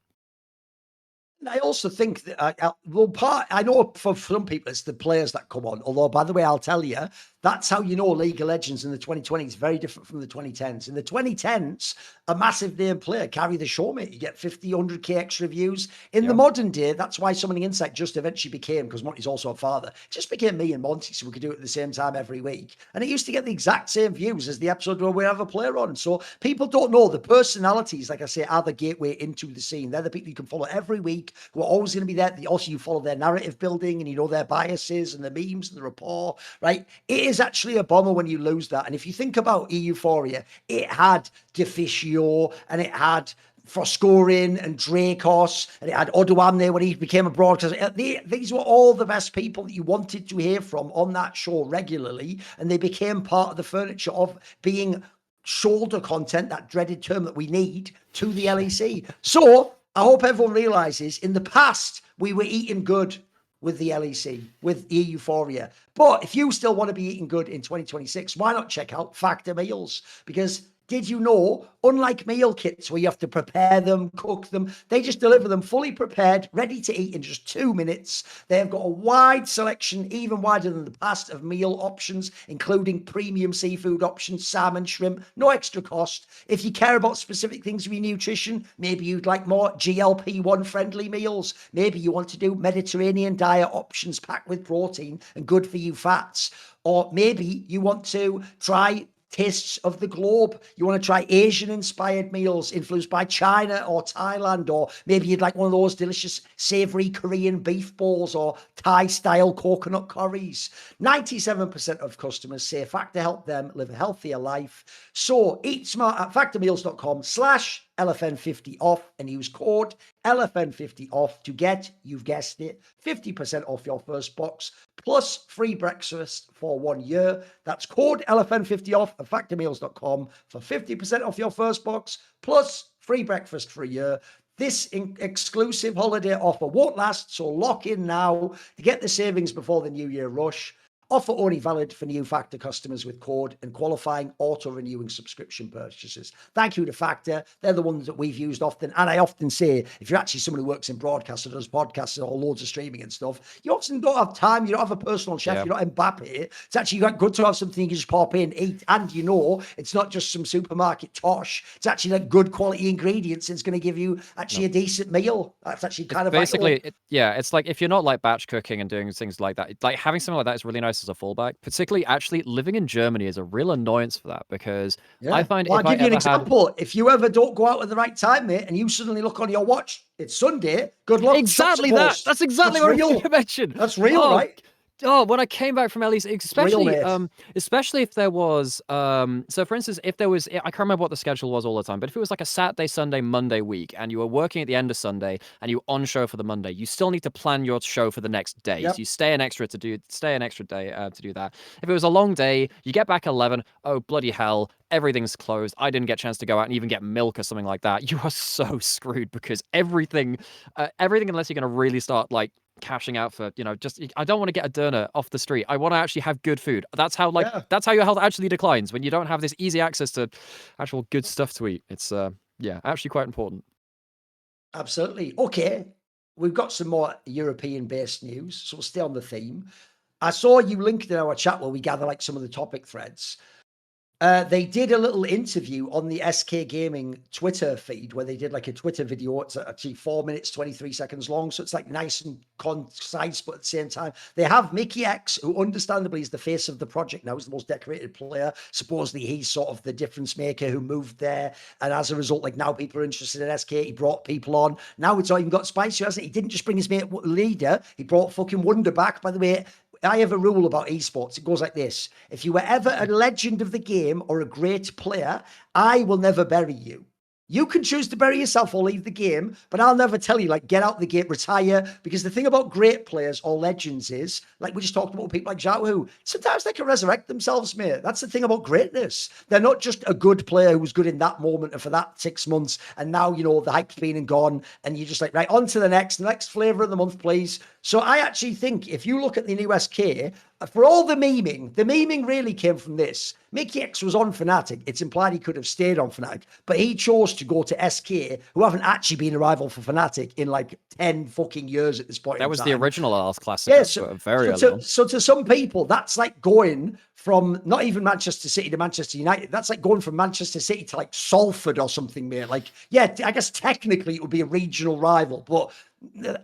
I also think that, I know for some people it's the players that come on. Although, by the way, I'll tell you, That's how you know League of Legends in the 2020s is very different from the 2010s. In the 2010s, a massive name player carry the show, mate. You get 50, 100k extra views. In the modern day, that's why Summoning Insight just eventually became, because Monty's also a father, just became me and Monty, so we could do it at the same time every week. And it used to get the exact same views as the episode where we have a player on. So people don't know the personalities, like I say, are the gateway into the scene. They're the people you can follow every week, who are always going to be there. Also, you follow their narrative building and you know their biases and the memes and the rapport, right? It is actually a bomber when you lose that. And if you think about EUphoria, it had Deficio and it had Froscorin and Dracos, and it had Oduam there when he became a broadcaster. These were all the best people that you wanted to hear from on that show regularly, and they became part of the furniture of being shoulder content, that dreaded term that we need, to the LEC. So I hope everyone realizes in the past we were eating good with the LEC, with EUphoria. But if you still want to be eating good in 2026, why not check out Factor Meals? Because did you know, unlike meal kits where you have to prepare them, cook them, they just deliver them fully prepared, ready to eat in just 2 minutes. They have got a wide selection, even wider than the past, of meal options, including premium seafood options, salmon, shrimp, no extra cost. If you care about specific things with your nutrition, maybe you'd like more GLP-1 friendly meals. Maybe you want to do Mediterranean diet options packed with protein and good for you fats. Or maybe you want to try tastes of the globe. You want to try Asian-inspired meals influenced by China or Thailand, or maybe you'd like one of those delicious savory Korean beef bowls or Thai-style coconut curries. 97% of customers say Factor helped them live a healthier life. So eat smart at factormeals.com/LFN50 off and use code LFN50 off to get, you've guessed it, 50% off your first box plus free breakfast for 1 year. That's code LFN50 off at factormeals.com for 50% off your first box plus free breakfast for a year. This exclusive holiday offer won't last, so lock in now to get the savings before the New Year rush. Offer only valid for new Factor customers with code and qualifying auto-renewing subscription purchases. Thank you to Factor. They're the ones that we've used often. And I often say, if you're actually someone who works in broadcast or does podcasts or loads of streaming and stuff, you often don't have time. You don't have a personal chef. You're not Mbappe. It's actually good to have something you can just pop in, eat. And you know, it's not just some supermarket tosh. It's actually like good quality ingredients. It's going to give you actually a decent meal. That's actually kind of basically, it's like if you're not like batch cooking and doing things like that, like having something like that is really nice as a fallback. Particularly, actually, living in Germany is a real annoyance for that, because I find I'll give you an example. If you ever don't go out at the right time, mate, and you suddenly look on your watch, it's Sunday. Good luck. Exactly that. That's exactly what I mentioned. That's real, right? Oh, when I came back from LEC, especially if there was, so for instance, if there was, I can't remember what the schedule was all the time, but if it was like a Saturday, Sunday, Monday week, and you were working at the end of Sunday, and you were on show for the Monday, you still need to plan your show for the next day. So you stay an extra day to do that. If it was a long day, you get back at 11, oh, bloody hell, everything's closed. I didn't get a chance to go out and even get milk or something like that. You are so screwed, because everything unless you're going to really start like cashing out for, just, I don't want to get a doner off the street. I want to actually have good food. That's how that's how your health actually declines, when you don't have this easy access to actual good stuff to eat. It's actually quite important. Absolutely. Okay, we've got some more European based news, so we'll stay on the theme. I saw you linked in our chat where we gather like some of the topic threads. They did a little interview on the SK Gaming Twitter feed where they did like a Twitter video. It's actually 4 minutes, 23 seconds long. So it's like nice and concise, but at the same time, they have Mikyx, who understandably is the face of the project now. He's the most decorated player. Supposedly he's sort of the difference maker who moved there. And as a result, like now people are interested in SK. He brought people on. Now it's all even got spicy, hasn't it? He didn't just bring his mate leader. He brought fucking Wonder back. By the way, I have a rule about esports. It goes like this. If you were ever a legend of the game or a great player, I will never bury you. You can choose to bury yourself or leave the game, but I'll never tell you, like, get out the game, retire. Because the thing about great players or legends is, like we just talked about people like Xayah, sometimes they can resurrect themselves, mate. That's the thing about greatness. They're not just a good player who was good in that moment and for that 6 months, and now, the hype's been and gone, and you're just like, right, on to the next flavor of the month, please. So I actually think if you look at the new SK, for all the memeing really came from this. Mikyx was on Fnatic. It's implied he could have stayed on Fnatic, but he chose to go to SK, who haven't actually been a rival for Fnatic in like 10 fucking years at this point. That was the original Last Classic. Yeah, very early on. So to some people, that's like going from not even Manchester City to Manchester United. That's like going from Manchester City to like Salford or something, mate. Like, yeah, I guess technically it would be a regional rival, but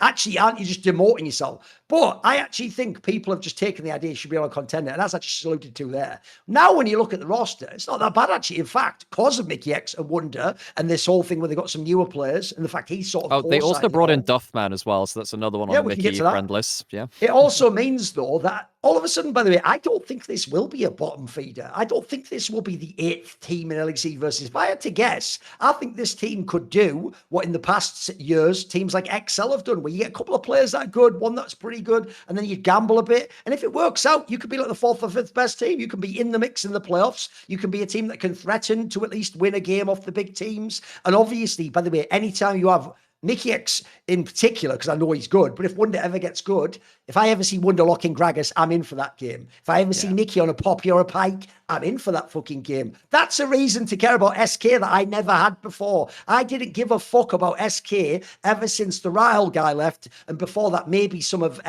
actually, aren't you just demoting yourself? But I actually think people have just taken the idea you should be on a contender, and that's actually alluded to there. Now, when you look at the roster, it's not that bad, actually. In fact, because of Mikyx and Wonder and this whole thing where they got some newer players, and the fact he's sort of Oh, they also brought in all. Duffman as well, so that's another one Yeah, on the we can get Mickey to that. friend list. Yeah. It also means, though, that all of a sudden, by the way, I don't think this will be a bottom feeder. I don't think this will be the 8th team in LEC versus. If I had to guess, I think this team could do what in the past years teams like XL have done, where you get a couple of players that are good, one that's pretty good, and then you gamble a bit. And if it works out, you could be like the 4th or 5th best team. You can be in the mix in the playoffs. You can be a team that can threaten to at least win a game off the big teams. And obviously, by the way, anytime you have Mikyx in particular, because I know he's good, but if Wonder ever gets good, if I ever see Wonder locking Gragas, I'm in for that game. If I ever see Mickey on a Poppy or a Pike, I'm in for that fucking game. That's a reason to care about SK that I never had before. I didn't give a fuck about SK ever since the Ryle guy left, and before that, maybe some of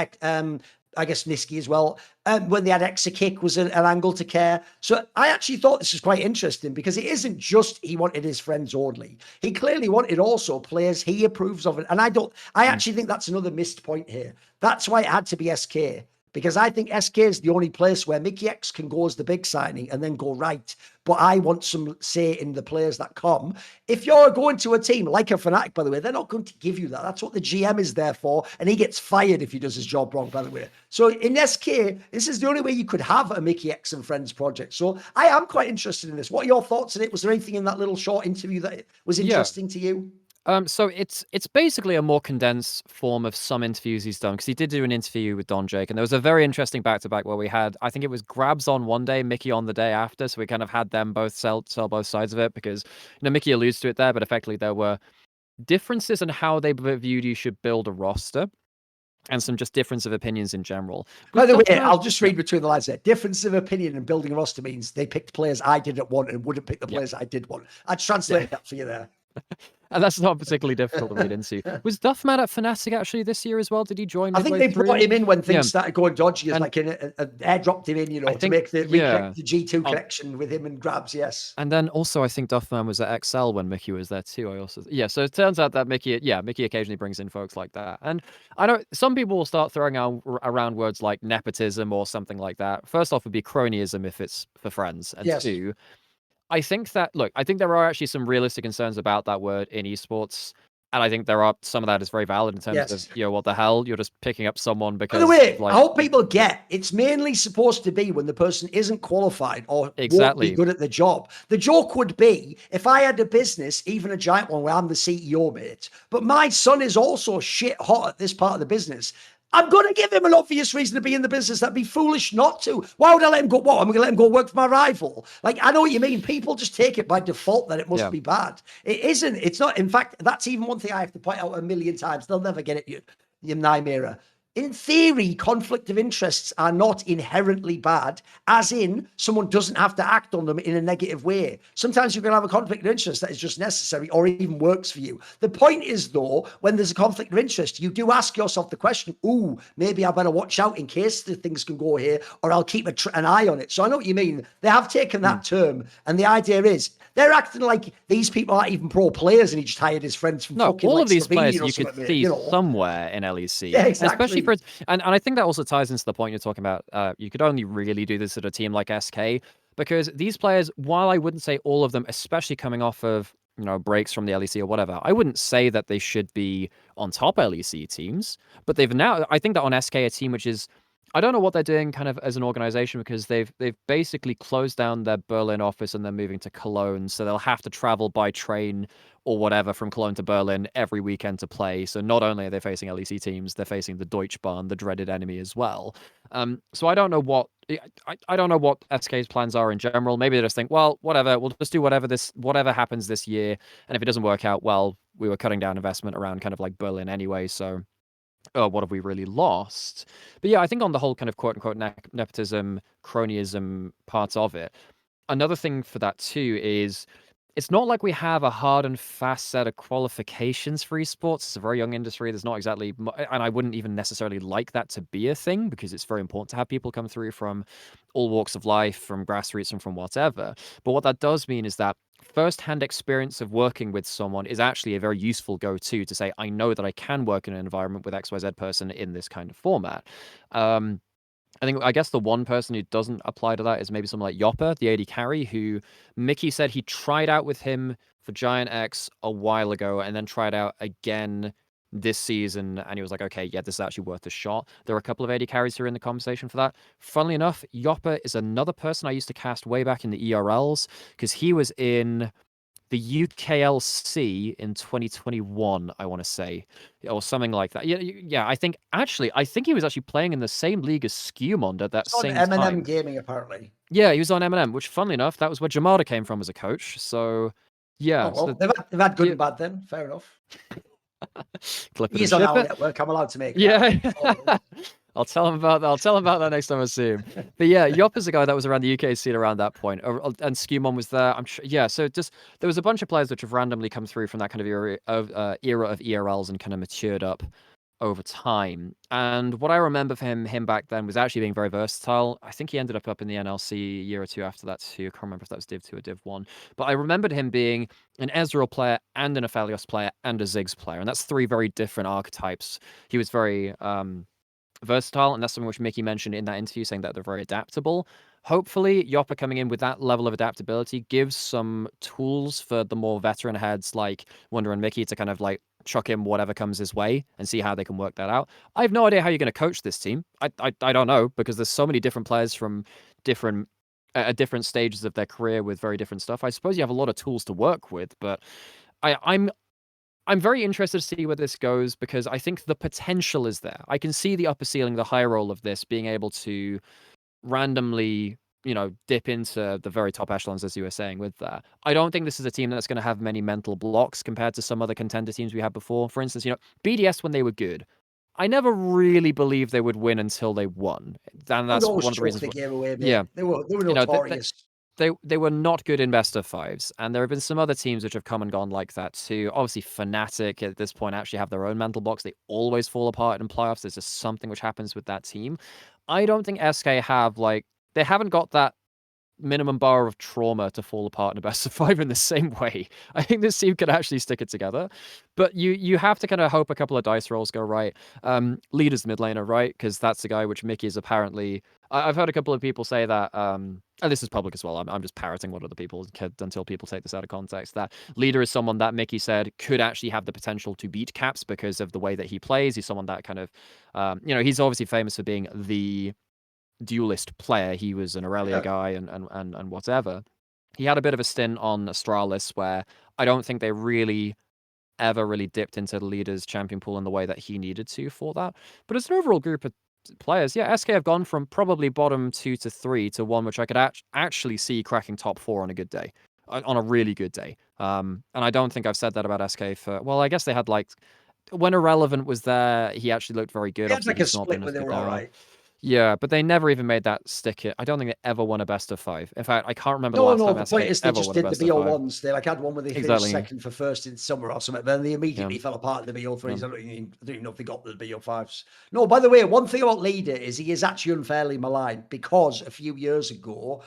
I guess Niski as well. When they had Extra Kick was an angle to care. So I actually thought this was quite interesting because it isn't just he wanted his friends only. He clearly wanted also players he approves of. And I actually think that's another missed point here. That's why it had to be SK. Because I think SK is the only place where Mikyx can go as the big signing and then go right. But I want some say in the players that come. If you're going to a team like a Fnatic, by the way, they're not going to give you that. That's what the GM is there for. And he gets fired if he does his job wrong, by the way. So in SK, this is the only way you could have a Mikyx and Friends project. So I am quite interested in this. What are your thoughts on it? Was there anything in that little short interview that was interesting to you? So it's basically a more condensed form of some interviews he's done, because he did do an interview with Don Jake, and there was a very interesting back-to-back where we had, I think it was Grabs on one day, Mickey on the day after, so we kind of had them both sell both sides of it, because Mickey alludes to it there, but effectively there were differences in how they viewed you should build a roster, and some just difference of opinions in general. By the way, I'll just read between the lines there. Difference of opinion in building a roster means they picked players I didn't want and wouldn't pick the players I did want. I'd translate that for you there. And that's not particularly difficult to read into. Was Duffman at Fnatic actually this year as well? Did he join? I think they brought him in when things started going dodgy, as like airdropped him in, to make the G2 connection with him and Grabs. Yes. And then also, I think Duffman was at XL when Mickey was there too. So it turns out that Mickey occasionally brings in folks like that. And I know some people will start throwing around words like nepotism or something like that. First off, would be cronyism if it's for friends, and two, I think there are actually some realistic concerns about that word in esports. And I think some of that is very valid in terms of, what the hell? You're just picking up someone because... By the way, I hope people get, it's mainly supposed to be when the person isn't qualified or won't be good at the job. The joke would be, if I had a business, even a giant one where I'm the CEO, mate, but my son is also shit hot at this part of the business, I'm going to give him an obvious reason to be in the business. That'd be foolish not to. Why would I let him go? What? I'm going to let him go work for my rival. Like, I know what you mean. People just take it by default that it must be bad. It isn't. It's not. In fact, that's even one thing I have to point out a million times. They'll never get it, you Nymaera. In theory, conflict of interests are not inherently bad, as in someone doesn't have to act on them in a negative way. Sometimes you can have a conflict of interest that is just necessary or even works for you. The point is, though, when there's a conflict of interest, you do ask yourself the question, ooh, maybe I better watch out in case the things can go here, or I'll keep an eye on it. So I know what you mean. They have taken that term, and the idea is they're acting like these people aren't even pro players and he just hired his friends from fucking all like of these Slovenia players you could see somewhere in LEC. Yeah, exactly. Especially and I think that also ties into the point you're talking about. You could only really do this at a team like SK, because these players, while I wouldn't say all of them, especially coming off of breaks from the LEC or whatever, I wouldn't say that they should be on top LEC teams, but I think that on SK, a team which is, I don't know what they're doing kind of as an organization, because they've basically closed down their Berlin office and they're moving to Cologne, so they'll have to travel by train or whatever from Cologne to Berlin every weekend to play. So not only are they facing LEC teams, they're facing the Deutsche Bahn, the dreaded enemy, as well. So I don't know what I don't know what SK's plans are in general. Maybe they just think, well, whatever, we'll just do whatever happens this year, and if it doesn't work out, well, we were cutting down investment around kind of like Berlin anyway, so what have we really lost? But yeah, I think on the whole kind of quote-unquote nepotism, cronyism parts of it, another thing for that too is it's not like we have a hard and fast set of qualifications for esports. It's a very young industry. There's not exactly, and I wouldn't even necessarily like that to be a thing, because it's very important to have people come through from all walks of life, from grassroots and from whatever. But what that does mean is that first-hand experience of working with someone is actually a very useful go-to to say, I know that I can work in an environment with XYZ person in this kind of format. I guess the one person who doesn't apply to that is maybe someone like Yopper, the AD carry, who Mikyx said he tried out with him for Giant X a while ago and then tried out again this season, and he was like, okay, yeah, this is actually worth a shot. There are a couple of AD carries who are in the conversation for that. Funnily enough, Yopper is another person I used to cast way back in the ERLs, because he was in the UKLC in 2021, I want to say, or something like that. Yeah. I think he was actually playing in the same league as Skewmond at that It's on same M&M time. Gaming, apparently. Yeah, he was on M&M, which, funnily enough, that was where Jamada came from as a coach. So, yeah. Oh, well, they've had good and bad then. Fair enough. He's on our network. I'm allowed to make that. Yeah. I'll tell him about that. I'll tell him about that next time I see him. But yeah, Yop is a guy that was around the UK scene around that point, and Skewmon was there. I'm sure. Yeah, so just there was a bunch of players which have randomly come through from that kind of era of ERLs and kind of matured up over time. And what I remember from him back then was actually being very versatile. I think he ended up in the NLC a year or two after that too. I can't remember if that was Div 2 or Div 1. But I remembered him being an Ezreal player and an Aphelios player and a Ziggs player. And that's three very different archetypes. He was very versatile, and that's something which Mickey mentioned in that interview, saying that they're very adaptable. Hopefully, Yopper coming in with that level of adaptability gives some tools for the more veteran heads like Wonder and Mickey to kind of like chuck in whatever comes his way and see how they can work that out. I have no idea how you're going to coach this team. I don't know, because there's so many different players from different different stages of their career with very different stuff. I suppose you have a lot of tools to work with, but I'm very interested to see where this goes, because I think the potential is there. I can see the upper ceiling, the high roll of this, being able to randomly, dip into the very top echelons, as you were saying with that. I don't think this is a team that's going to have many mental blocks compared to some other contender teams we had before. For instance, BDS, when they were good, I never really believed they would win until they won. And that's one of the reasons. Yeah, they were notorious. They were not good in best of fives, and there have been some other teams which have come and gone like that too. Obviously, Fnatic at this point actually have their own mental blocks. They always fall apart in playoffs. There's just something which happens with that team. I don't think SK have they haven't got that minimum bar of trauma to fall apart in a best of five in the same way. I think this team could actually stick it together, but you have to kind of hope a couple of dice rolls go right. Leader's mid laner, right? Because that's the guy which Mickey is apparently. I've heard a couple of people say that, and this is public as well. I'm just parroting what other people until people take this out of context. That Leader is someone that Mickey said could actually have the potential to beat Caps because of the way that he plays. He's someone that kind of, he's obviously famous for being the duelist player. He was an Aurelia guy and whatever. He had a bit of a stint on Astralis where I don't think they really ever really dipped into the Leader's champion pool in the way that he needed to for that. But as an overall group of players, yeah, SK have gone from probably bottom 2 to 3 to one which I could actually see cracking top 4 on a good day, on a really good day. And I don't think I've said that about SK for, well, I guess they had when Irrelevant was there, he actually looked very good. It's like a split when they were all right. Yeah, but they never even made that stick it. I don't think they ever won a best of 5. In fact, I can't remember the last time the point is they just did the BO1s. They had one where they finished second for first in summer or something, but then they immediately fell apart in the BO3s. I don't even know if they got the BO5s. No, by the way, one thing about Leader is he is actually unfairly maligned, because a few years ago,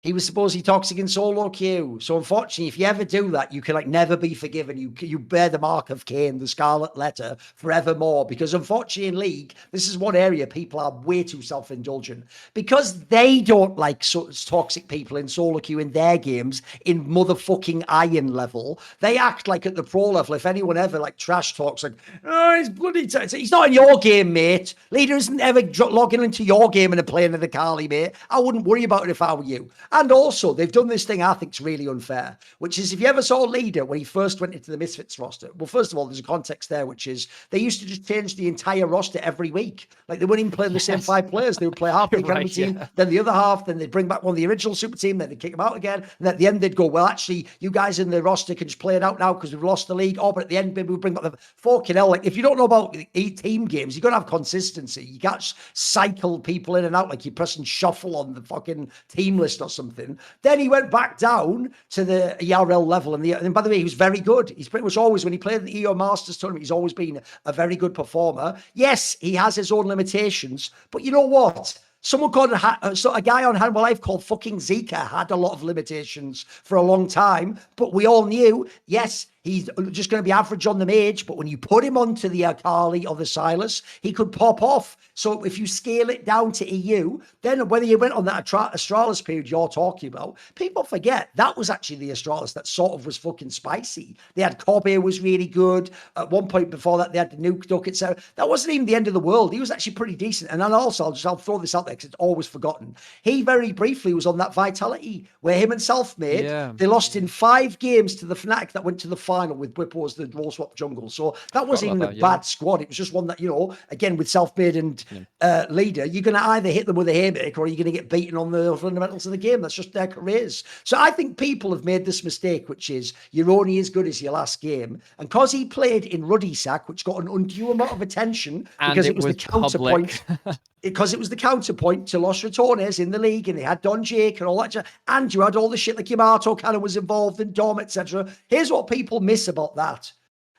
he was supposedly toxic in solo queue. So unfortunately, if you ever do that, you can never be forgiven. You bear the mark of Cain, the scarlet letter, forevermore. Because unfortunately in League, this is one area people are way too self-indulgent. Because they don't like toxic people in solo queue in their games in motherfucking iron level. They act like at the pro level, if anyone ever trash talks oh, he's bloody he's not in your game, mate. Leader isn't ever logging into your game and playing in the Kali, mate. I wouldn't worry about it if I were you. And also, they've done this thing I think is really unfair, which is if you ever saw Leader when he first went into the Misfits roster, well, first of all, there's a context there, which is they used to just change the entire roster every week. They weren't even playing the same 5 players. They would play half the academy team, then the other half, then they'd bring back one of the original super team, then they'd kick them out again. And at the end, they'd go, well, actually, you guys in the roster can just play it out now because we've lost the league. Oh, but at the end, maybe we'll bring back the fucking hell. If you don't know about team games, you've got to have consistency. You can't just cycle people in and out like you're pressing shuffle on the fucking team list or something. something. Then he went back down to the ERL level. And by the way, he was very good. He's pretty much always, when he played in the EU Masters tournament, he's always been a very good performer. Yes, he has his own limitations, but you know what? Someone called a guy on Handball Life called fucking Zika had a lot of limitations for a long time, but we all knew, yes, he's just going to be average on the mage, but when you put him onto the Akali or the Silas, he could pop off. So if you scale it down to EU, then whether you went on that Astralis period you're talking about, people forget that was actually the Astralis that sort of was fucking spicy. They had Kobe was really good. At one point before that, they had the Nuke Duck, etc. That wasn't even the end of the world. He was actually pretty decent. And then also, I'll throw this out there because it's always forgotten. He very briefly was on that Vitality where him and Selfmade, they lost in 5 games to the Fnatic that went to the final with Whippo as the role swap jungle. So that wasn't even a bad squad. It was just one that, you know, again, with Selfmade and Leader, you're going to either hit them with a haymaker or you're going to get beaten on the fundamentals of the game. That's just their careers. So I think people have made this mistake, which is you're only as good as your last game. And because he played in Ruddy Sack, which got an undue amount of attention because it was the counterpoint. Because it was the counterpoint to Los Ratones in the league, and they had Don Jake and all that, and you had all the shit like Yamato Cannon was involved in Dom, etc. Here's what people miss about that.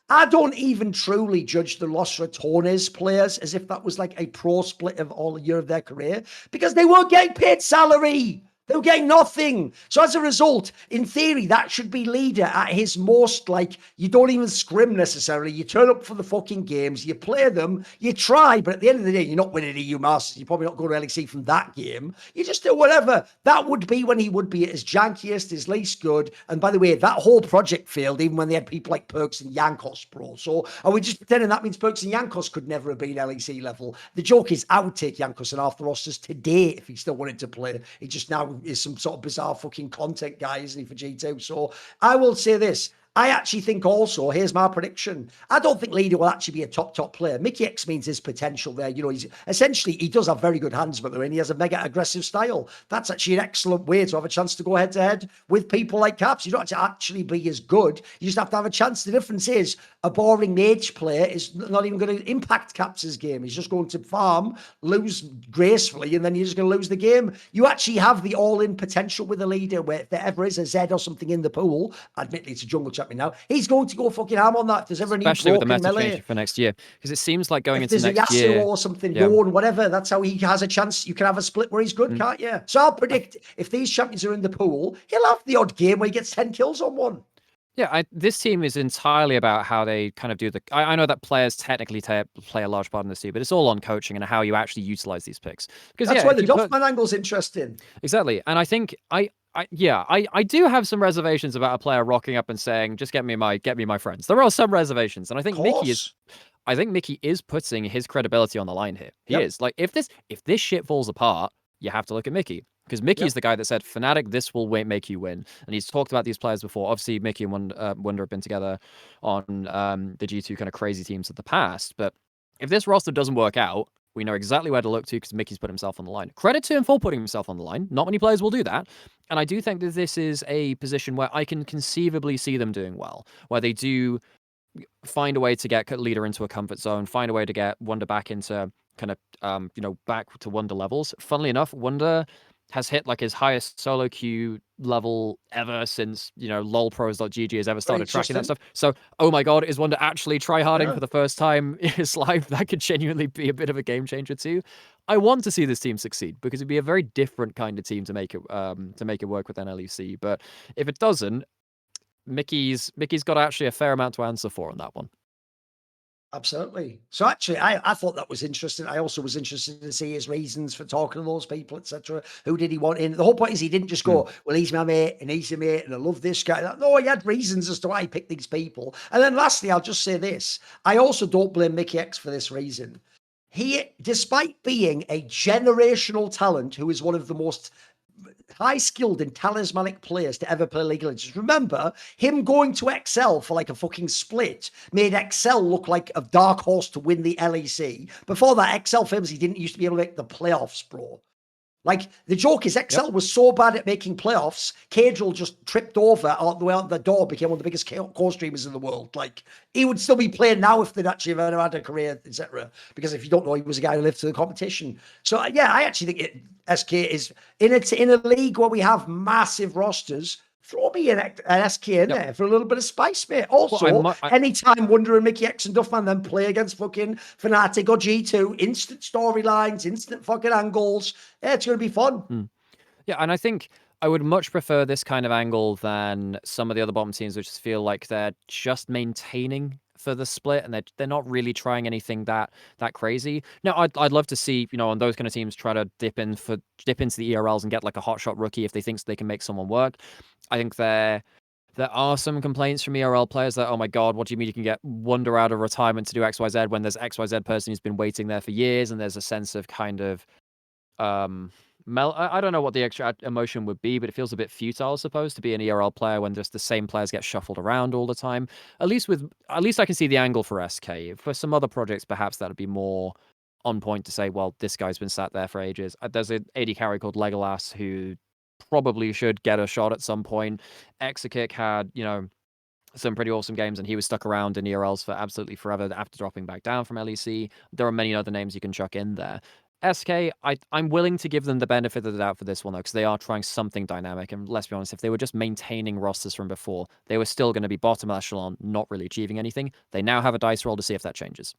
I don't even truly judge the Los Ratones players as if that was like a pro split of all year of their career, because they weren't getting paid salary. They were getting nothing. So as a result, in theory, that should be Leader at his most, like, you don't even scrim necessarily. You turn up for the fucking games, you play them, you try, but at the end of the day, you're not winning EU Masters. You're probably not going to LEC from that game. You just do whatever. That would be when he would be at his jankiest, his least good. And by the way, that whole project failed, even when they had people like Perks and Yankos, bro. So are we just pretending that means Perks and Yankos could never have been LEC level? The joke is, I would take Yankos and half the rosters today if he still wanted to play. He just now is some sort of bizarre fucking content guy, isn't he, for G2? So I will say this. I actually think also, here's my prediction. I don't think Leader will actually be a top player. Mikyx means his potential there. You know, he's essentially, he does have very good hands, by the way, and he has a mega aggressive style. That's actually an excellent way to have a chance to go head to head with people like Caps. You don't have to actually be as good. You just have to have a chance. The difference is a boring mage player is not even going to impact Caps' game. He's just going to farm, lose gracefully, and then you're just going to lose the game. You actually have the all-in potential with a Leader where if there ever is a Zed or something in the pool, admittedly it's a jungle champion now, he's going to go fucking ham on that. If there's ever a new especially with the meta melee change for next year, because it seems like going if into next year, year or something, Dawn, whatever, that's how he has a chance. You can have a split where he's good, can't you? So I'll predict if these champions are in the pool, he'll have the odd game where he gets 10 kills on one. Yeah, this team is entirely about how they kind of do the. I know that players technically play a large part in this team, but it's all on coaching and how you actually utilize these picks. Because that's why the Duffman angle's interesting. Exactly, and I think I do have some reservations about a player rocking up and saying, "Just get me my friends." There are some reservations, and I think Mickey is putting his credibility on the line here. He is. Like, if this shit falls apart, you have to look at Mickey. Because Mickey's the guy that said, Fnatic, this will make you win. And he's talked about these players before. Obviously, Mickey and Wunder have been together on the G2 kind of crazy teams of the past. But if this roster doesn't work out, we know exactly where to look to because Mickey's put himself on the line. Credit to him for putting himself on the line. Not many players will do that. And I do think that this is a position where I can conceivably see them doing well, where they do find a way to get Leader into a comfort zone, find a way to get Wunder back into kind of, back to Wunder levels. Funnily enough, Wunder has hit like his highest solo queue level ever since, lolpros.gg has ever started tracking that stuff. So, oh my God, is Wunder actually tryharding for the first time in his life? That could genuinely be a bit of a game changer too. I want to see this team succeed because it'd be a very different kind of team to make it work with NLEC. But if it doesn't, Mickey's got actually a fair amount to answer for on that one. Absolutely. So actually, I thought that was interesting. I also was interested to see his reasons for talking to those people, etc. Who did he want in? The whole point is he didn't just go, well, he's my mate and he's a mate and I love this guy. No, he had reasons as to why he picked these people. And then lastly, I'll just say this. I also don't blame Mikyx for this reason. He, despite being a generational talent who is one of the most high-skilled and talismanic players to ever play League of Legends. Remember, him going to Excel for like a fucking split made Excel look like a dark horse to win the LEC. Before that, Excel famously didn't used to be able to make the playoffs, bro. Like, the joke is XL was so bad at making playoffs, Cadril just tripped over out the way out the door, became one of the biggest core streamers in the world. Like, he would still be playing now if they'd actually ever had a career, etc. Because if you don't know, he was a guy who lived through the competition. So, yeah, I actually think SK is in a league where we have massive rosters. Throw me an SK in there for a little bit of spice, mate. Also, anytime Wonder and Mikyx and Duffman then play against fucking Fnatic or G2, instant storylines, instant fucking angles. Yeah, it's going to be fun. Yeah, and I think I would much prefer this kind of angle than some of the other bottom teams, which just feel like they're just maintaining for the split and they're not really trying anything that crazy. No, I'd love to see, on those kind of teams try to dip into the ERLs and get like a hotshot rookie if they think they can make someone work. I think there are some complaints from ERL players that, oh my god, what do you mean you can get Wonder out of retirement to do XYZ when there's XYZ person who's been waiting there for years, and there's a sense of kind of I don't know what the extra emotion would be, but it feels a bit futile, I suppose, to be an ERL player when just the same players get shuffled around all the time. At least I can see the angle for SK. For some other projects, perhaps that would be more on point to say, well, this guy's been sat there for ages. There's an AD carry called Legolas who probably should get a shot at some point. Xayah had, some pretty awesome games, and he was stuck around in ERLs for absolutely forever after dropping back down from LEC. There are many other names you can chuck in there. SK, I'm willing to give them the benefit of the doubt for this one, though, because they are trying something dynamic. And let's be honest, if they were just maintaining rosters from before, they were still going to be bottom echelon, not really achieving anything. They now have a dice roll to see if that changes.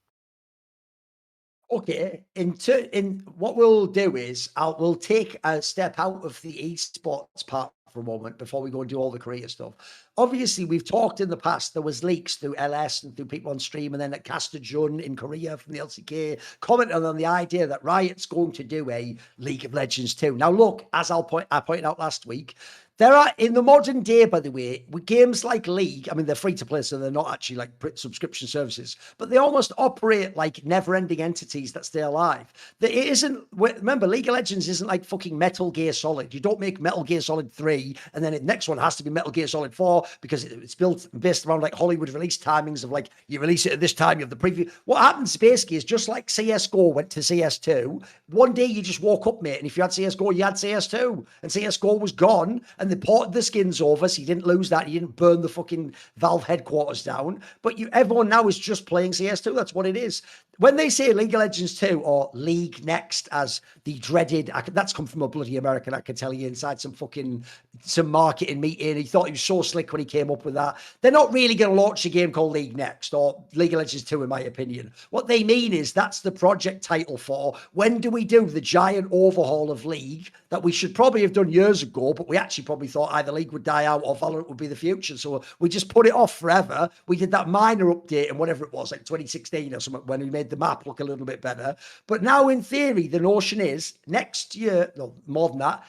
Okay, in what we'll do is we'll take a step out of the esports part for a moment before we go and do all the career stuff. Obviously, we've talked in the past, there was leaks through LS and through people on stream, and then at Caster Xun in Korea from the LCK commenting on the idea that Riot's going to do a League of Legends 2. Now, look, as I pointed out last week, there are, in the modern day, by the way, with games like League, I mean, they're free to play, so they're not actually like subscription services, but they almost operate like never-ending entities that stay alive. Remember, League of Legends isn't like fucking Metal Gear Solid. You don't make Metal Gear Solid 3, and then the next one has to be Metal Gear Solid 4, because it's based around like Hollywood release timings of like, you release it at this time, you have the preview. What happens basically is just like CSGO went to CS2, one day you just woke up, mate, and if you had CSGO, you had CS2, and CSGO was gone, and they ported the skins over, so you didn't lose that. You didn't burn the fucking Valve headquarters down. But everyone now is just playing CS2. That's what it is. When they say League of Legends 2 or League Next, as the dreaded, that's come from a bloody American, I can tell you, inside some marketing meeting. He thought he was so slick when he came up with that. They're not really going to launch a game called League Next or League of Legends 2, in my opinion. What they mean is that's the project title for when do we do the giant overhaul of League that we should probably have done years ago, but we actually probably thought either League would die out or Valorant would be the future. So we just put it off forever. We did that minor update and whatever it was, like 2016 or something, when we made the map look a little bit better. But now, in theory, the notion is next year, no, more than that,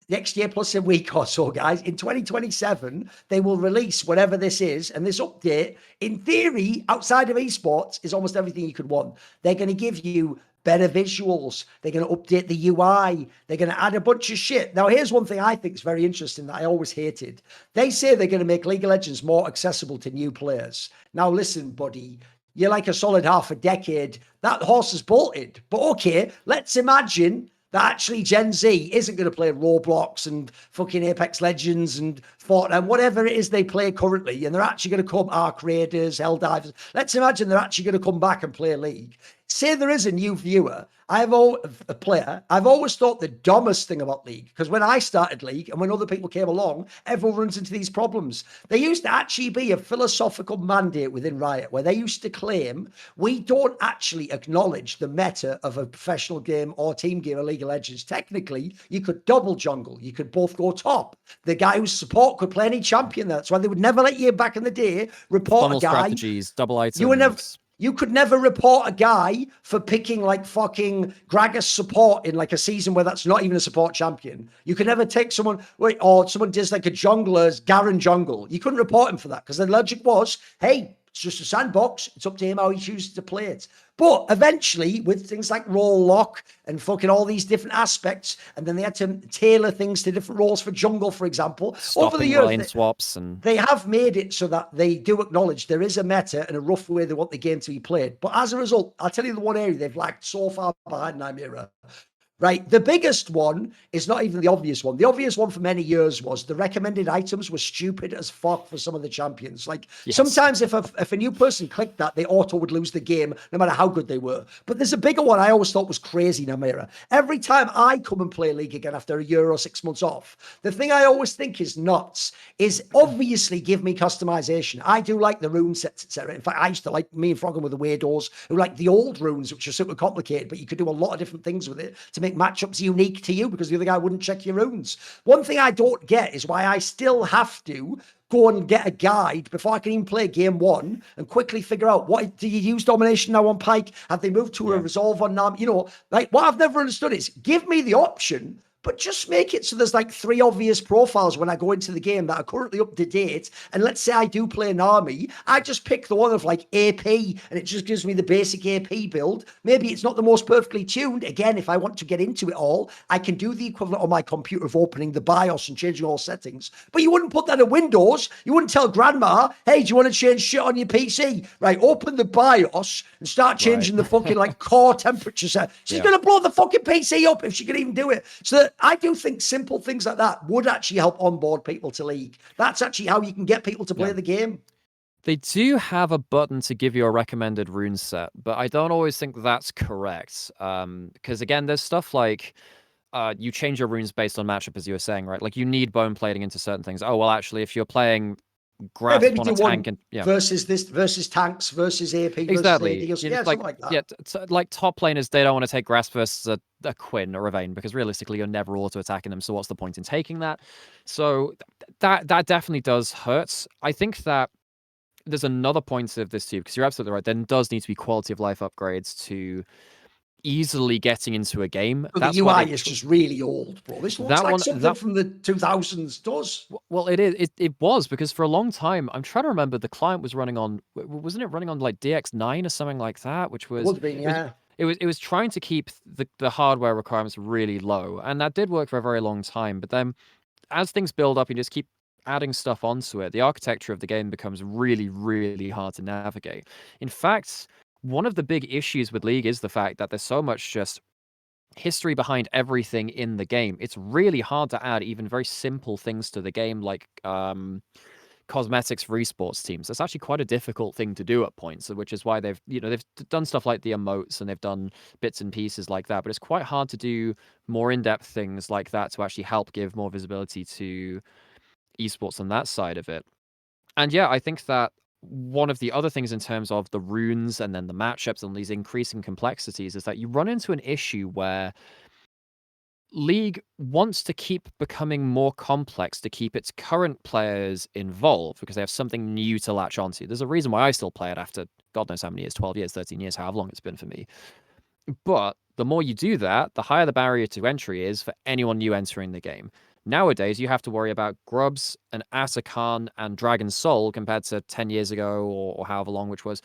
next year plus a week or so, guys, in 2027, they will release whatever this is. And this update, in theory, outside of esports, is almost everything you could want. They're going to give you better visuals. They're going to update the UI. They're going to add a bunch of shit. Now, here's one thing I think is very interesting that I always hated. They say they're going to make League of Legends more accessible to new players. Now, listen, buddy, you're like a solid half a decade. That horse is bolted. But okay, let's imagine that actually Gen Z isn't going to play Roblox and fucking Apex Legends and Fortnite and whatever it is they play currently, and they're actually going to come Arc Raiders, Helldivers. Let's imagine they're actually going to come back and play League. Say there is a new viewer, I've always thought the dumbest thing about League, because when I started League and when other people came along, everyone runs into these problems. There used to actually be a philosophical mandate within Riot where they used to claim we don't actually acknowledge the meta of a professional game or team game of League of Legends. Technically, you could double jungle. You could both go top. The guy who's support could play any champion there. That's why they would never let you back in the day report Funnel a guy. Strategies, double items. You could never report a guy for picking like fucking Gragas support in like a season where that's not even a support champion. You could never take someone, or someone does like a jungler's Garen jungle. You couldn't report him for that because the logic was, hey, it's just a sandbox. It's up to him how he chooses to play it. But eventually, with things like role lock and fucking all these different aspects, and then they had to tailor things to different roles for jungle, for example. Over the years, swaps and they have made it so that they do acknowledge there is a meta and a rough way they want the game to be played. But as a result, I'll tell you the one area they've lagged so far behind Nymaera. Right. The biggest one is not even the obvious one. The obvious one for many years was the recommended items were stupid as fuck for some of the champions. Like sometimes if a new person clicked that, they auto would lose the game no matter how good they were. But there's a bigger one I always thought was crazy, Nymaera. Every time I come and play League again after a year or 6 months off, the thing I always think is nuts is obviously give me customization. I do like the rune sets, etc. In fact, I used to like me and Froggen with the weirdos who like the old runes, which are super complicated, but you could do a lot of different things with it to make matchups unique to you because the other guy wouldn't check your runes. One thing I don't get is why I still have to go and get a guide before I can even play game one and quickly figure out what do you use domination now on Pyke? Have they moved to a resolve on Nam? You know, like what I've never understood is give me the option, but just make it so there's like 3 obvious profiles when I go into the game that are currently up to date. And let's say I do play an army, I just pick the one of like AP and it just gives me the basic AP build. Maybe it's not the most perfectly tuned. Again, if I want to get into it all, I can do the equivalent on my computer of opening the BIOS and changing all settings. But you wouldn't put that in Windows. You wouldn't tell grandma, hey, do you want to change shit on your PC? Right, open the BIOS and start changing the fucking like core temperature set. She's going to blow the fucking PC up if she can even do it. So that I do think simple things like that would actually help onboard people to League. That's actually how you can get people to play the game. They do have a button to give you a recommended rune set, but I don't always think that's correct. Because again, there's stuff like you change your runes based on matchup, as you were saying, right? Like you need bone plating into certain things. Oh, well, actually, if you're playing grasp on a tank and versus tanks versus AP exactly. versus AD, something like that. Yeah, like top laners, they don't want to take grasp versus a Quinn or a Vayne because realistically you're never auto attacking them. So what's the point in taking that? So that definitely does hurt. I think that there's another point of this too, because you're absolutely right. There does need to be quality of life upgrades to easily getting into a game. But the UI is just really old, bro. This looks like something from the 2000s does. Well, it is. It was because for a long time, I'm trying to remember, the client was running on, wasn't it running on like DX9 or something like that, which was... It would have been, yeah. It was trying to keep the hardware requirements really low, and that did work for a very long time. But then as things build up, you just keep adding stuff onto it. The architecture of the game becomes really, really hard to navigate. In fact, one of the big issues with League is the fact that there's so much just history behind everything in the game. It's really hard to add even very simple things to the game, like cosmetics for esports teams. That's actually quite a difficult thing to do at points, which is why they've done stuff like the emotes and they've done bits and pieces like that. But it's quite hard to do more in-depth things like that to actually help give more visibility to esports on that side of it. And yeah, I think that one of the other things in terms of the runes and then the matchups and these increasing complexities is that you run into an issue where League wants to keep becoming more complex to keep its current players involved because they have something new to latch onto. There's a reason why I still play it after God knows how many years, 12 years, 13 years, however long it's been for me. But the more you do that, the higher the barrier to entry is for anyone new entering the game. Nowadays, you have to worry about Grubs and Atakan and Dragon Soul compared to 10 years ago or however long, which was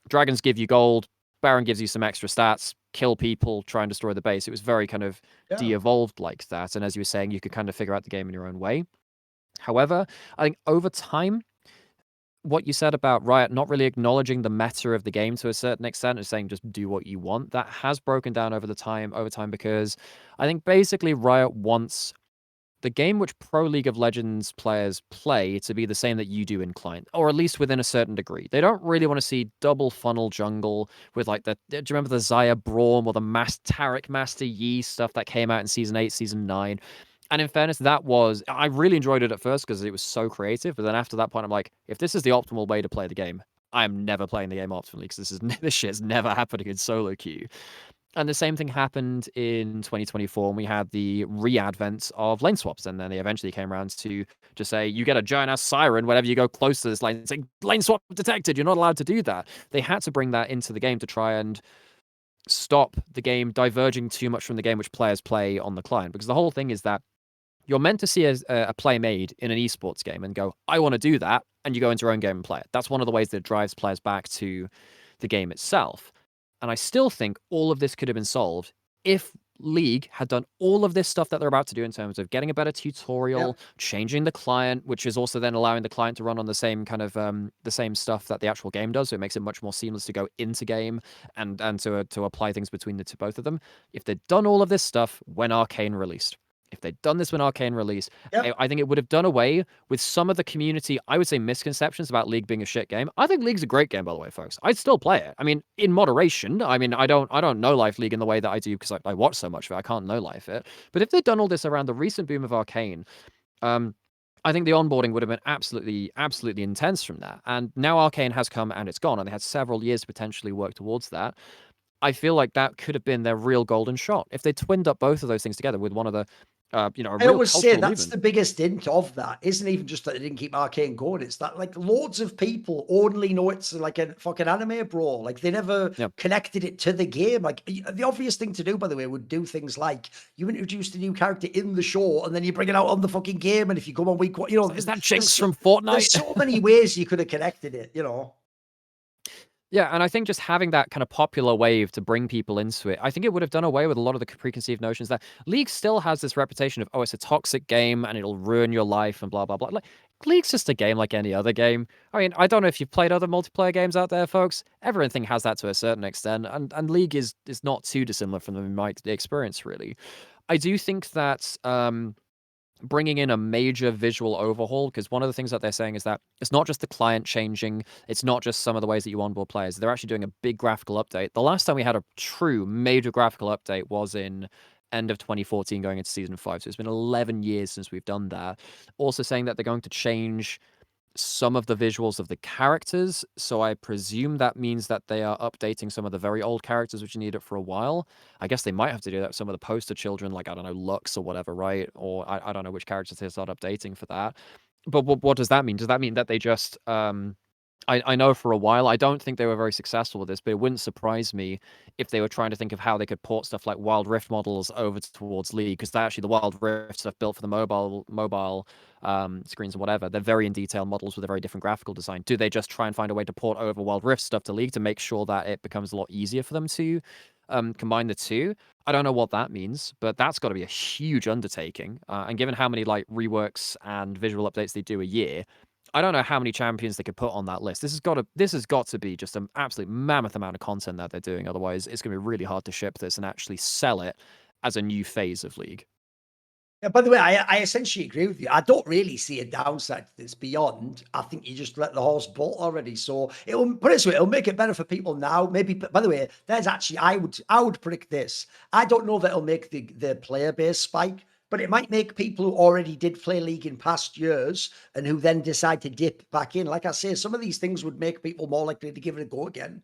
Dragons give you gold, Baron gives you some extra stats, kill people, try and destroy the base. It was very kind of de-evolved like that. And as you were saying, you could kind of figure out the game in your own way. However, I think over time, what you said about Riot not really acknowledging the meta of the game to a certain extent and saying just do what you want, that has broken down over time because I think basically Riot wants the game which Pro League of Legends players play to be the same that you do in client, or at least within a certain degree. They don't really want to see double funnel jungle with like do you remember the Xayah Braum or the Taric Master Yi stuff that came out in Season 8, Season 9? And in fairness, I really enjoyed it at first because it was so creative. But then after that point, I'm like, if this is the optimal way to play the game, I am never playing the game optimally because this shit's never happening in solo queue. And the same thing happened in 2024 when we had the re-advent of lane swaps. And then they eventually came around to just say, you get a giant-ass siren whenever you go close to this lane. It's like, lane swap detected. You're not allowed to do that. They had to bring that into the game to try and stop the game diverging too much from the game which players play on the client. Because the whole thing is that you're meant to see a play made in an esports game and go, I want to do that. And you go into your own game and play it. That's one of the ways that it drives players back to the game itself. And I still think all of this could have been solved if League had done all of this stuff that they're about to do in terms of getting a better tutorial, changing the client, which is also then allowing the client to run on the same kind of the same stuff that the actual game does, so it makes it much more seamless to go into game and to apply things between both of them. If they'd done all of this stuff when Arcane released, if they'd done this when Arcane released, I think it would have done away with some of the community, I would say, misconceptions about League being a shit game. I think League's a great game, by the way, folks. I'd still play it. I mean, in moderation. I mean, I don't know life League in the way that I do because I watch so much of it. I can't know life it. But if they'd done all this around the recent boom of Arcane, I think the onboarding would have been absolutely intense from that. And now Arcane has come and it's gone, and they had several years to potentially work towards that. I feel like that could have been their real golden shot if they twinned up both of those things together with one of the, a I real always say that's event. the biggest hint of that. Isn't even just that they didn't keep Arcane going. It's that like loads of people only know it's like a fucking anime, bro. Like they never connected it to the game. Like the obvious thing to do, by the way, would do things like you introduce a new character in the show and then you bring it out on the fucking game. And if you come on week one, you know, is that Jinx from Fortnite? There's so many ways you could have connected it, you know. Yeah, and I think just having that kind of popular wave to bring people into it, I think it would have done away with a lot of the preconceived notions that League still has this reputation of, oh, it's a toxic game and it'll ruin your life and blah, blah, blah. Like, League's just a game like any other game. I mean, I don't know if you've played other multiplayer games out there, folks. Everything has that to a certain extent, and League is not too dissimilar from them in my experience, really. I do think that bringing in a major visual overhaul, because one of the things that they're saying is that it's not just the client changing, it's not just some of the ways that you onboard players. They're actually doing a big graphical update. The last time we had a true major graphical update was in end of 2014 going into season 5. So it's been 11 years since we've done that. Also saying that they're going to change some of the visuals of the characters, so I presume that means that they are updating some of the very old characters which need it for a while. I guess they might have to do that with some of the poster children, like, I don't know, Lux or whatever, right? Or I don't know which characters they start updating for that. But what does that mean? Does that mean that they just I know for a while, I don't think they were very successful with this, but it wouldn't surprise me if they were trying to think of how they could port stuff like Wild Rift models over towards League, because actually the Wild Rift stuff built for the mobile screens and whatever, they're very in detail models with a very different graphical design. Do they just try and find a way to port over Wild Rift stuff to League to make sure that it becomes a lot easier for them to combine the two? I don't know what that means, but that's got to be a huge undertaking. And given how many like reworks and visual updates they do a year, I don't know how many champions they could put on that list. This has got to be just an absolute mammoth amount of content that they're doing. Otherwise, it's going to be really hard to ship this and actually sell it as a new phase of League. Yeah, by the way, I essentially agree with you. I don't really see a downside to this beyond. I think you just let the horse bolt already. So it'll put it this way, it'll make it better for people now. Maybe, by the way, there's actually I would predict this. I don't know that it'll make the player base spike, but it might make people who already did play League in past years and who then decide to dip back in. Like I say, some of these things would make people more likely to give it a go again.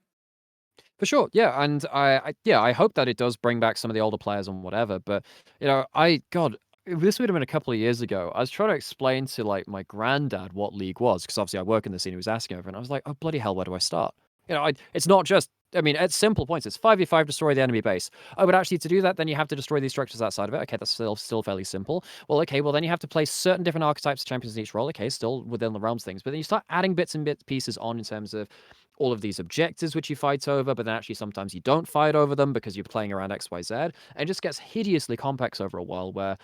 For sure, yeah, and I hope that it does bring back some of the older players and whatever. But this would have been a couple of years ago. I was trying to explain to like my granddad what League was, because obviously I work in the scene. He was asking over, and I was like, "Oh bloody hell, where do I start?" It's not just. I mean, at simple points, it's 5v5, destroy the enemy base. Oh, but actually, to do that, then you have to destroy these structures outside of it. Okay, that's still fairly simple. Well, okay, well then you have to place certain different archetypes of champions in each role. Okay, still within the realms things. But then you start adding bits pieces on in terms of all of these objectives which you fight over, but then actually sometimes you don't fight over them because you're playing around XYZ. And it just gets hideously complex over a while where,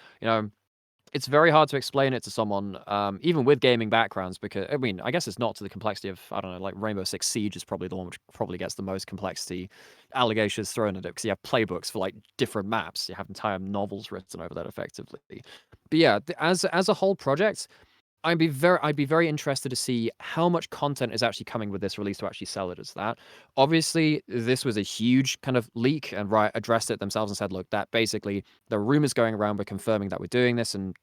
it's very hard to explain it to someone, even with gaming backgrounds, because, I mean, I guess it's not to the complexity of, I don't know, like Rainbow Six Siege is probably the one which probably gets the most complexity allegations thrown at it, because you have playbooks for, like, different maps. You have entire novels written over that, effectively. But yeah, as a whole project, I'd be very interested to see how much content is actually coming with this release to actually sell it as that. Obviously, this was a huge kind of leak, and Riot addressed it themselves and said, look, that basically the rumors going around were confirming that we're doing this, and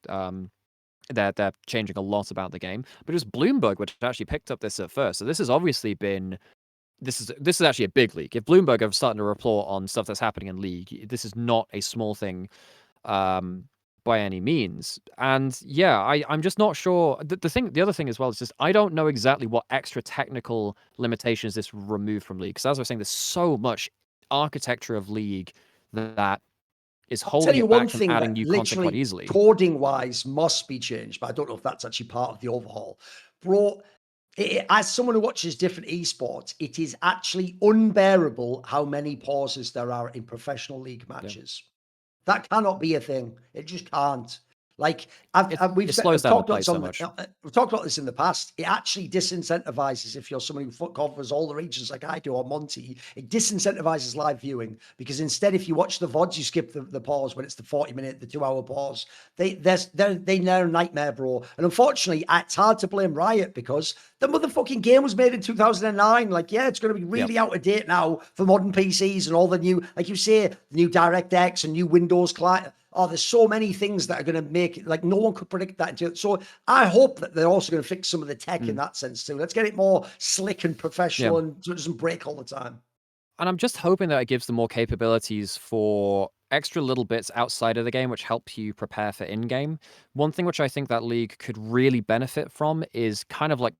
they're changing a lot about the game. But it was Bloomberg which actually picked up this at first. So this has obviously been this is actually a big leak. If Bloomberg are starting to report on stuff that's happening in League, this is not a small thing. By any means. And yeah, I'm just not sure. The other thing as well is just I don't know exactly what extra technical limitations this removed from League. Because as I was saying, there's so much architecture of League that is holding it back from adding new content quite easily. Coding wise must be changed, but I don't know if that's actually part of the overhaul. Bro, as someone who watches different esports, it is actually unbearable how many pauses there are in professional League matches. That cannot be a thing. It just can't. Like It slows down the play so much. We've talked about this in the past. It actually disincentivizes if you're someone who covers all the regions like I do or Monty. It disincentivizes live viewing because instead, if you watch the VODs, you skip the pause when it's the 40-minute, the 2-hour pause. They're a nightmare, bro. And unfortunately, it's hard to blame Riot because the motherfucking game was made in 2009. Like, yeah, it's going to be really out of date now for modern PCs and all the new, like you say, the new DirectX and new Windows client. Oh, there's so many things that are going to make it like no one could predict that. So I hope that they're also going to fix some of the tech in that sense too. Let's get it more slick and professional and so it doesn't break all the time. And I'm just hoping that it gives them more capabilities for extra little bits outside of the game, which help you prepare for in-game. One thing which I think that league could really benefit from is kind of like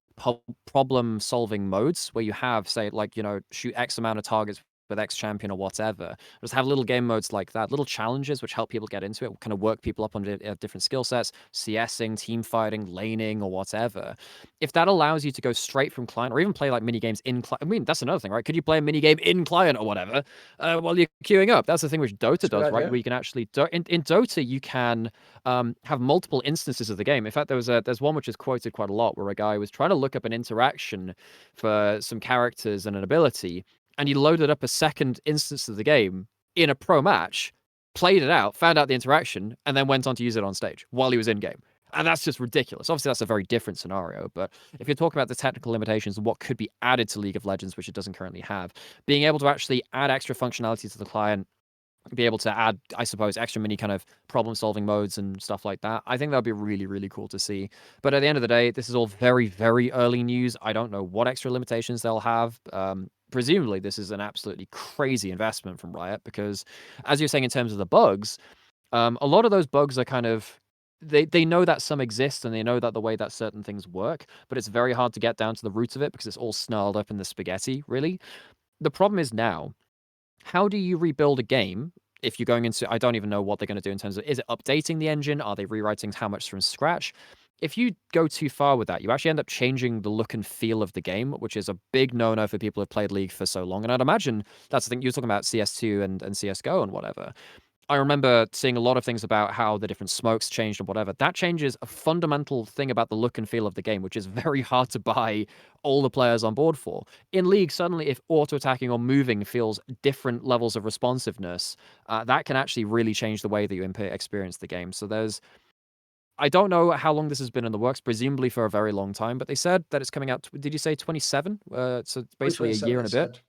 problem-solving modes where you have, say, like, you know, shoot X amount of targets with X champion or whatever. Just have little game modes like that, little challenges which help people get into it, kind of work people up on different skill sets, CSing, team fighting, laning, or whatever. If that allows you to go straight from client or even play like mini games in client, I mean, that's another thing, right? Could you play a mini game in client or whatever while you're queuing up? That's the thing which Dota does, right? Where you can actually, in Dota, you can have multiple instances of the game. In fact, there's one which is quoted quite a lot where a guy was trying to look up an interaction for some characters and an ability, and he loaded up a second instance of the game in a pro match, played it out, found out the interaction, and then went on to use it on stage while he was in game. And that's just ridiculous. Obviously, that's a very different scenario. But if you're talking about the technical limitations and what could be added to League of Legends, which it doesn't currently have, being able to actually add extra functionality to the client, be able to add, I suppose, extra mini kind of problem-solving modes and stuff like that, I think that would be really, really cool to see. But at the end of the day, this is all very, very early news. I don't know what extra limitations they'll have. Presumably, this is an absolutely crazy investment from Riot because, as you're saying, in terms of the bugs, a lot of those bugs are kind of, they know that some exist and they know that the way that certain things work, but it's very hard to get down to the roots of it because it's all snarled up in the spaghetti, really. The problem is now, how do you rebuild a game if you're going into, I don't even know what they're going to do in terms of, is it updating the engine? Are they rewriting how much from scratch? If you go too far with that, you actually end up changing the look and feel of the game, which is a big no-no for people who've played League for so long. And I'd imagine that's the thing, you're talking about CS2 and CSGO and whatever. I remember seeing a lot of things about how the different smokes changed and whatever. That changes a fundamental thing about the look and feel of the game, which is very hard to buy all the players on board for. In League, suddenly, if auto-attacking or moving feels different levels of responsiveness, that can actually really change the way that you experience the game. So I don't know how long this has been in the works, presumably for a very long time, but they said that it's coming out, did you say 27? So basically a year and a bit.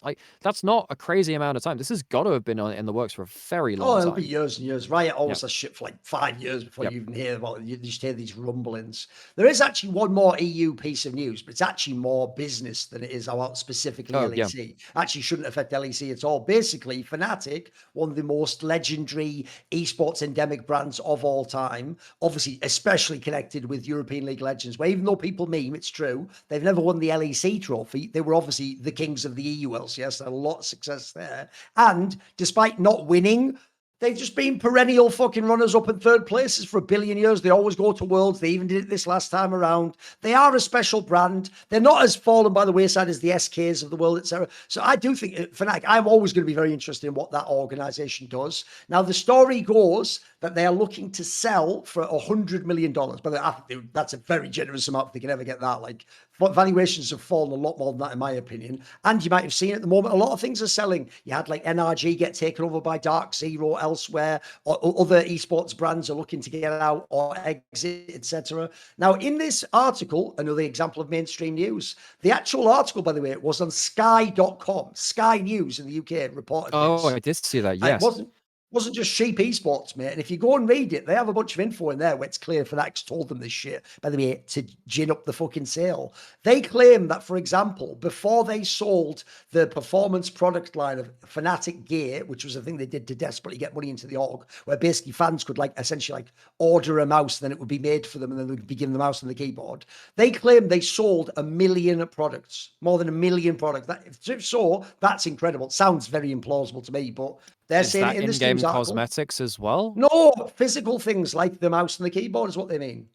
Like, that's not a crazy amount of time. This has got to have been in the works for a very long time. It'll be years and years. Riot always has shit for like 5 years before you even hear about it. You just hear these rumblings. There is actually one more EU piece of news, but it's actually more business than it is about specifically LEC. Actually shouldn't affect LEC at all. Basically, Fnatic, one of the most legendary esports endemic brands of all time, obviously especially connected with European League Legends, where even though people meme, it's true, they've never won the LEC trophy. They were obviously the kings of the EU LCS, had a lot of success there. And despite not winning, they've just been perennial fucking runners-up in third places for a billion years. They always go to Worlds. They even did it this last time around. They are a special brand. They're not as fallen by the wayside as the SKs of the world, etc. So I do think, Fnatic, I'm always going to be very interested in what that organization does. Now, the story goes that they are looking to sell for $100 million. But I think that's a very generous amount if they can ever get that. Like, valuations have fallen a lot more than that, in my opinion. And you might have seen at the moment, a lot of things are selling. You had like NRG get taken over by Dark Zero elsewhere, or other esports brands are looking to get out or exit, etc. Now, in this article, another example of mainstream news, the actual article, by the way, was on Sky.com. Sky News in the UK reported this. I did see that, yes. It wasn't just cheap esports, mate. And if you go and read it, they have a bunch of info in there where it's clear Fnatic's told them this shit, by the way, to gin up the fucking sale. They claim that, for example, before they sold the performance product line of Fnatic Gear, which was a thing they did to desperately get money into the org, where basically fans could like essentially like order a mouse, and then it would be made for them, and then they'd be given the mouse and the keyboard. They claim they sold 1 million products, more than 1 million products. If so, that's incredible. It sounds very implausible to me, but they're saying in this in-game cosmetics as well? No, physical things like the mouse and the keyboard is what they mean.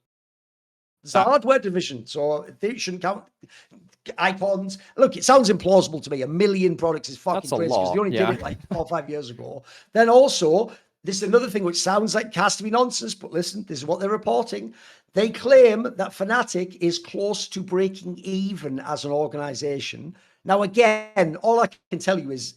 It's a hardware division, so they shouldn't count icons. Look, it sounds implausible to me. 1 million products is fucking crazy because they only did it like 4 or 5 years ago. Then also, this is another thing which sounds like castaway nonsense, but listen, this is what they're reporting. They claim that Fnatic is close to breaking even as an organization. Now, again, all I can tell you is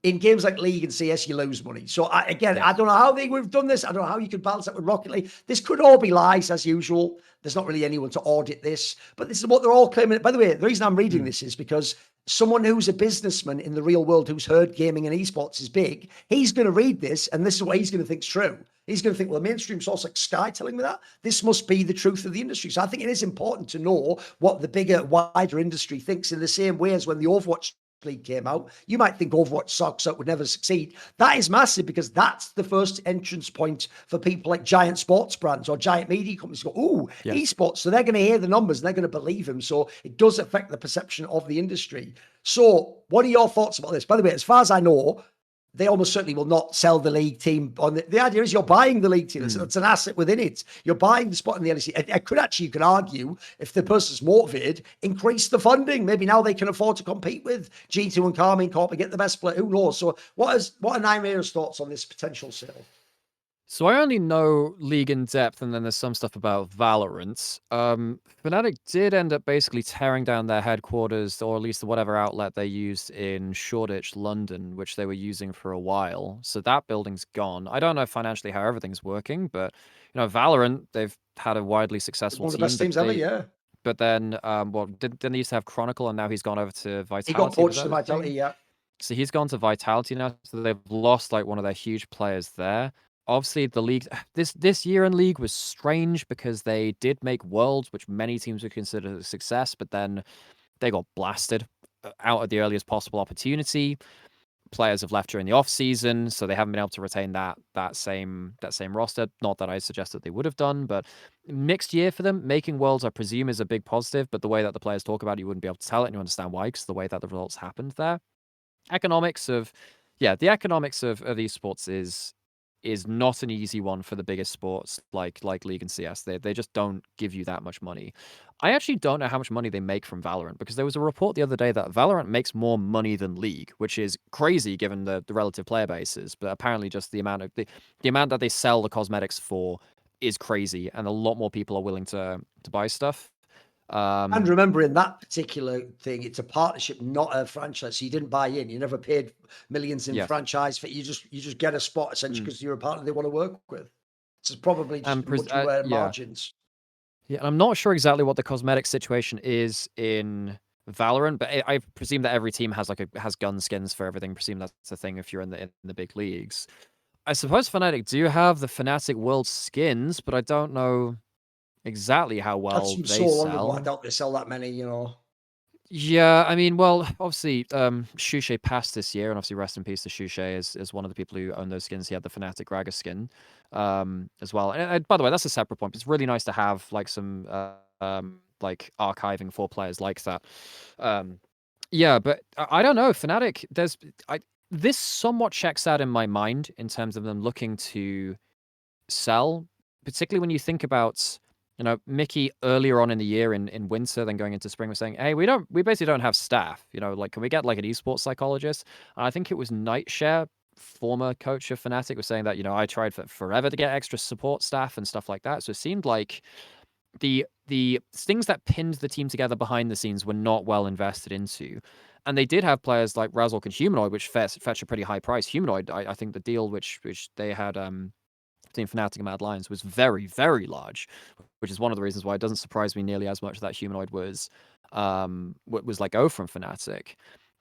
in games like League and CS, you lose money. So I don't know how they would have done this. I don't know how you could balance that with Rocket League. This could all be lies as usual. There's not really anyone to audit this, but this is what they're all claiming. By the way, the reason I'm reading this is because someone who's a businessman in the real world who's heard gaming and esports is big, he's going to read this and this is what he's going to think's true. He's going to think, well, a mainstream source like Sky telling me that, this must be the truth of the industry. So I think it is important to know what the bigger, wider industry thinks in the same way as when the Overwatch League came out. You might think Overwatch sucks, so it would never succeed. That is massive because that's the first entrance point for people like giant sports brands or giant media companies go, ooh, esports. So they're going to hear the numbers and they're going to believe him. So it does affect the perception of the industry. So what are your thoughts about this? By the way, as far as I know, they almost certainly will not sell the league team. The idea is you're buying the league team. It's an asset within it. You're buying the spot in the LEC. You could argue, if the person's motivated, increase the funding. Maybe now they can afford to compete with G2 and Carmine Corp and get the best player. Who knows? So what are Nymaera's thoughts on this potential sale? So I only know League in depth, and then there's some stuff about Valorant. Fnatic did end up basically tearing down their headquarters, or at least whatever outlet they used in Shoreditch, London, which they were using for a while. So that building's gone. I don't know financially how everything's working, but Valorant, they've had a widely successful One of team. the best teams ever, yeah. But then, didn't they used to have Chronicle, and now he's gone over to Vitality? He got poached to Vitality, yeah. So he's gone to Vitality now, so they've lost like one of their huge players there. Obviously, the league this year in League was strange because they did make Worlds, which many teams would consider a success, but then they got blasted out at the earliest possible opportunity. Players have left during the off season, so they haven't been able to retain that same roster. Not that I suggest that they would have done, but mixed year for them. Making Worlds, I presume, is a big positive, but the way that the players talk about it, you wouldn't be able to tell it, and you understand why, because the way that the results happened there. The economics of esports is not an easy one for the biggest sports like League and CS. They just don't give you that much money. I actually don't know how much money they make from Valorant, because there was a report the other day that Valorant makes more money than League, which is crazy given the relative player bases. But apparently just the amount that they sell the cosmetics for is crazy, and a lot more people are willing to buy stuff. And remember, in that particular thing, it's a partnership, not a franchise. So you didn't buy in. You never paid millions in franchise fee. You just get a spot essentially because you're a partner they want to work with. So it's probably just much lower margins. Yeah, and I'm not sure exactly what the cosmetic situation is in Valorant, but I presume that every team has has gun skins for everything. I presume that's the thing if you're in the big leagues. I suppose Fnatic do have the Fnatic World skins, but I don't know exactly how well That's they so long sell. ago. I doubt they sell that many, Yeah, I mean, well, obviously, Shushei passed this year, and obviously, rest in peace to Shushei is one of the people who own those skins. He had the Fnatic Raga skin, as well. And by the way, that's a separate point. It's really nice to have like some like archiving for players like that. Yeah, but I don't know. Fnatic, this somewhat checks out in my mind in terms of them looking to sell, particularly when you think about, Mickey earlier on in the year in winter, then going into spring, was saying, hey, we basically don't have staff, like, can we get like an esports psychologist? And I think it was Nightshare, former coach of Fnatic, was saying that, I tried for forever to get extra support staff and stuff like that. So it seemed like the things that pinned the team together behind the scenes were not well invested into. And they did have players like Razork and Humanoid, which fetch a pretty high price. Humanoid, I think the deal which they had between Fnatic and Mad Lions was very, very large, which is one of the reasons why it doesn't surprise me nearly as much that Humanoid was let go from Fnatic.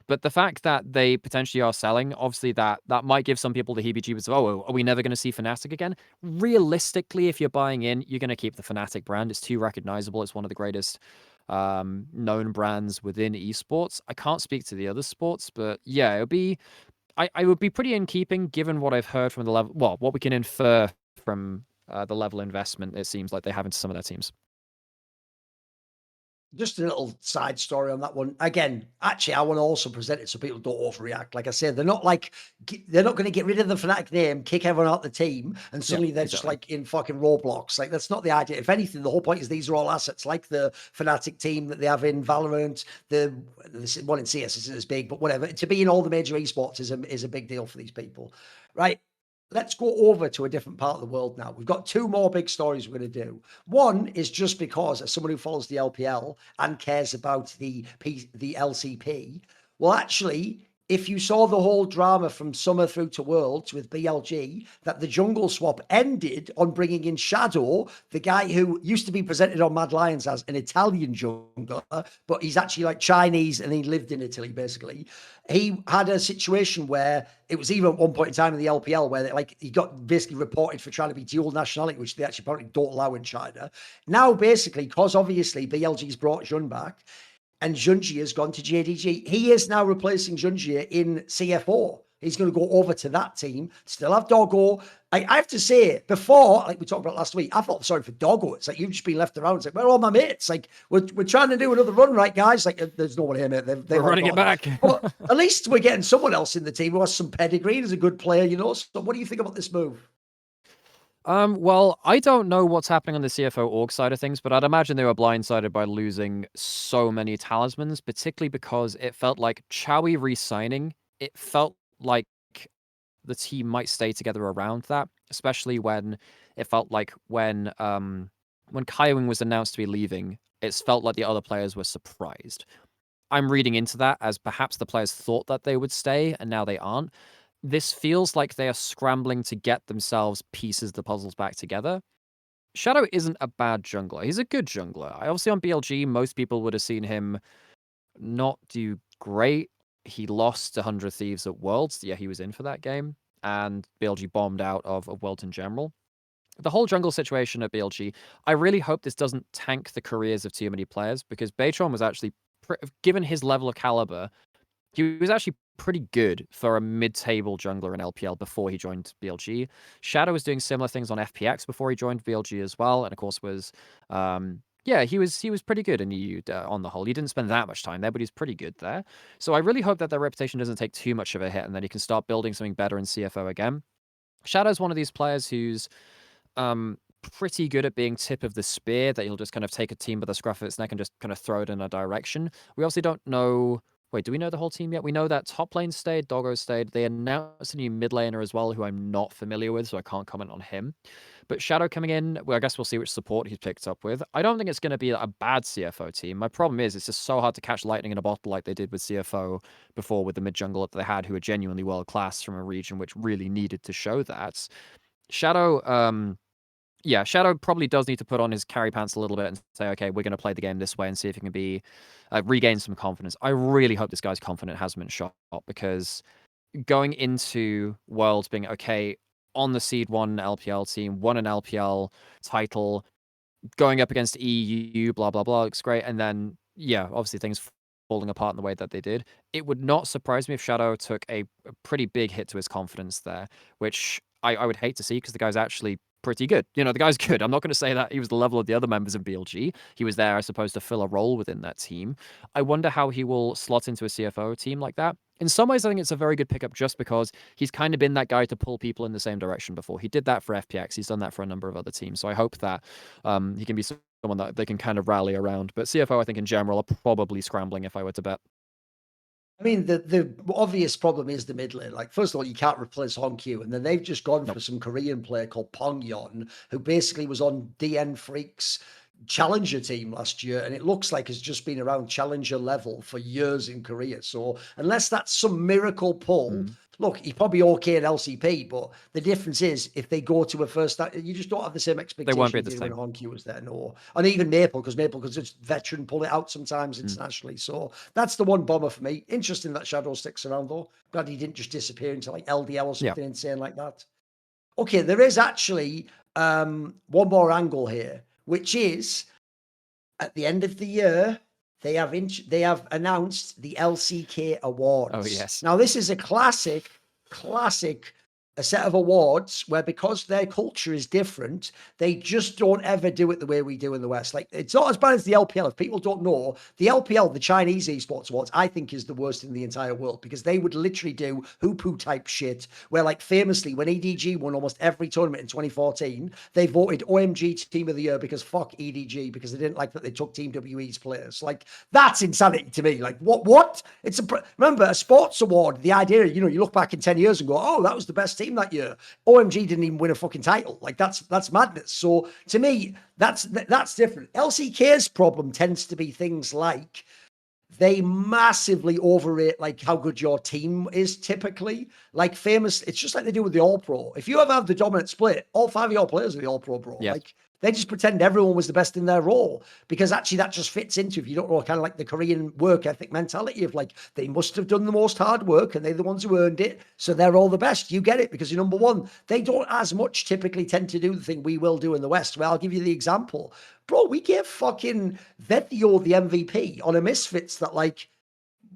But the fact that they potentially are selling, obviously that might give some people the heebie-jeebies of, oh, are we never going to see Fnatic again? Realistically, if you're buying in, you're going to keep the Fnatic brand. It's too recognizable. It's one of the greatest known brands within esports. I can't speak to the other sports, but yeah, it would be... I would be pretty in keeping, given what I've heard from the level, well, what we can infer from the level of investment it seems like they have into some of their teams. Just a little side story on that one. Again, actually, I want to also present it so people don't overreact. Like I said, they're not going to get rid of the Fnatic name, kick everyone out the team, and suddenly they're just like in fucking Roblox. Like, that's not the idea. If anything, the whole point is these are all assets, like the Fnatic team that they have in Valorant. The one in CS isn't as big, but whatever. To be in all the major esports is a big deal for these people, right? let's go over to a different part of the world now. We've got two more big stories we're going to do. One is just because, as someone who follows the LPL and cares about the LCP, well, actually, if you saw the whole drama from summer through to Worlds with BLG, that the jungle swap ended on bringing in Shadow, the guy who used to be presented on Mad Lions as an Italian jungler, but he's actually like Chinese and he lived in Italy, basically. He had a situation where it was even at one point in time in the LPL where like he got basically reported for trying to be dual nationality, which they actually apparently don't allow in China. Now, basically, because obviously BLG's brought Xun back, and Junji has gone to JDG. He is now replacing Junji in CFO. He's going to go over to that team. Still have Doggo. I have to say, before, like we talked about last week, I felt sorry for Doggo. It's like you've just been left around. It's like, where are all my mates? Like, we're trying to do another run, right, guys? Like, there's no one here, mate. We're running it back. But at least we're getting someone else in the team who has some pedigree and is a good player, you know? So what do you think about this move? Well, I don't know what's happening on the CFO org side of things, but I'd imagine they were blindsided by losing so many talismans, particularly because it felt like Chowie re-signing, it felt like the team might stay together around that, especially when it felt like when Kaiwing was announced to be leaving, it felt like the other players were surprised. I'm reading into that as perhaps the players thought that they would stay and now they aren't. This feels like they are scrambling to get themselves pieces of the puzzles back together. Shadow isn't a bad jungler. He's a good jungler. Obviously on BLG, most people would have seen him not do great. He lost to 100 Thieves at Worlds. Yeah, he was in for that game. And BLG bombed out of Worlds in general. The whole jungle situation at BLG, I really hope this doesn't tank the careers of too many players, because Baytron was actually, given his level of caliber, he was actually pretty good for a mid-table jungler in LPL before he joined BLG. Shadow was doing similar things on FPX before he joined BLG as well, and of course was, yeah, he was pretty good in EU on the whole. He didn't spend that much time there, but he's pretty good there. So I really hope that their reputation doesn't take too much of a hit, and then he can start building something better in CFO again. Shadow's one of these players who's pretty good at being tip of the spear, that he'll just kind of take a team by the scruff of its neck and just kind of throw it in a direction. We obviously don't know. Wait, do we know the whole team yet? We know that top lane stayed, Doggo stayed. They announced a new mid laner as well, who I'm not familiar with, so I can't comment on him. But Shadow coming in, well, I guess we'll see which support he's picked up with. I don't think it's going to be a bad CFO team. My problem is it's just so hard to catch lightning in a bottle like they did with CFO before with the mid jungle that they had, who are genuinely world class from a region which really needed to show that. Shadow, yeah, Shadow probably does need to put on his carry pants a little bit and say, okay, we're going to play the game this way and see if he can be regain some confidence. I really hope this guy's confidence hasn't been shot, because going into Worlds being, okay, on the Seed 1 LPL team, won an LPL title, going up against EU, blah, blah, blah, looks great. And then, yeah, obviously things falling apart in the way that they did. It would not surprise me if Shadow took a pretty big hit to his confidence there, which I would hate to see, because the guy's actually pretty good. You know, the guy's good. I'm not going to say that he was the level of the other members of BLG. He was there, I suppose, to fill a role within that team. I wonder how he will slot into a CFO team like that. In some ways, I think it's a very good pickup just because he's kind of been that guy to pull people in the same direction before. He did that for FPX. He's done that for a number of other teams. So I hope that he can be someone that they can kind of rally around. But CFO, I think in general, are probably scrambling if I were to bet. I mean, the obvious problem is the mid lane. Like, first of all, you can't replace Honkyu, and then they've just gone for some Korean player called Pongyon, who basically was on DN Freak's Challenger team last year, and it looks like has just been around Challenger level for years in Korea. So unless that's some miracle pull, look, he's probably okay in LCP, but the difference is if they go to a first, you just don't have the same expectation. They won't be the same. When Honkyu was there, no. And even Maple, because it's veteran, pull it out sometimes internationally. So that's the one bomber for me. Interesting that Shadow sticks around, though. Glad he didn't just disappear into like LDL or something insane like that. Okay, there is actually one more angle here, which is at the end of the year, they have announced the LCK Awards. Oh, yes. Now, this is a classic a set of awards where, because their culture is different, they just don't ever do it the way we do in the West. Like, it's not as bad as the LPL. If people don't know, the LPL, the Chinese Esports Awards, I think is the worst in the entire world, because they would literally do hoopoo type shit where, like, famously, when EDG won almost every tournament in 2014, they voted OMG Team of the Year because fuck EDG, because they didn't like that they took Team WE's players. Like, that's insanity to me. Like, what? Remember, a sports award, the idea, you know, you look back in 10 years and go, oh, that was the best team. team that year. OMG didn't even win a fucking title. Like that's madness. So to me, that's different. LCK's problem tends to be things like they massively overrate like how good your team is typically. Like famous, it's just like they do with the All Pro. If you ever have the dominant split, all 5 of your players are the All Pro, bro. Yes. Like they just pretend everyone was the best in their role because actually that just fits into, if you don't know, kind of like the Korean work ethic mentality of like they must have done the most hard work and they're the ones who earned it, so they're all the best. You get it because you're number one. They don't as much typically tend to do the thing we will do in the West. Well, I'll give you the example. Bro, we gave fucking Vethio the MVP on a Misfits that like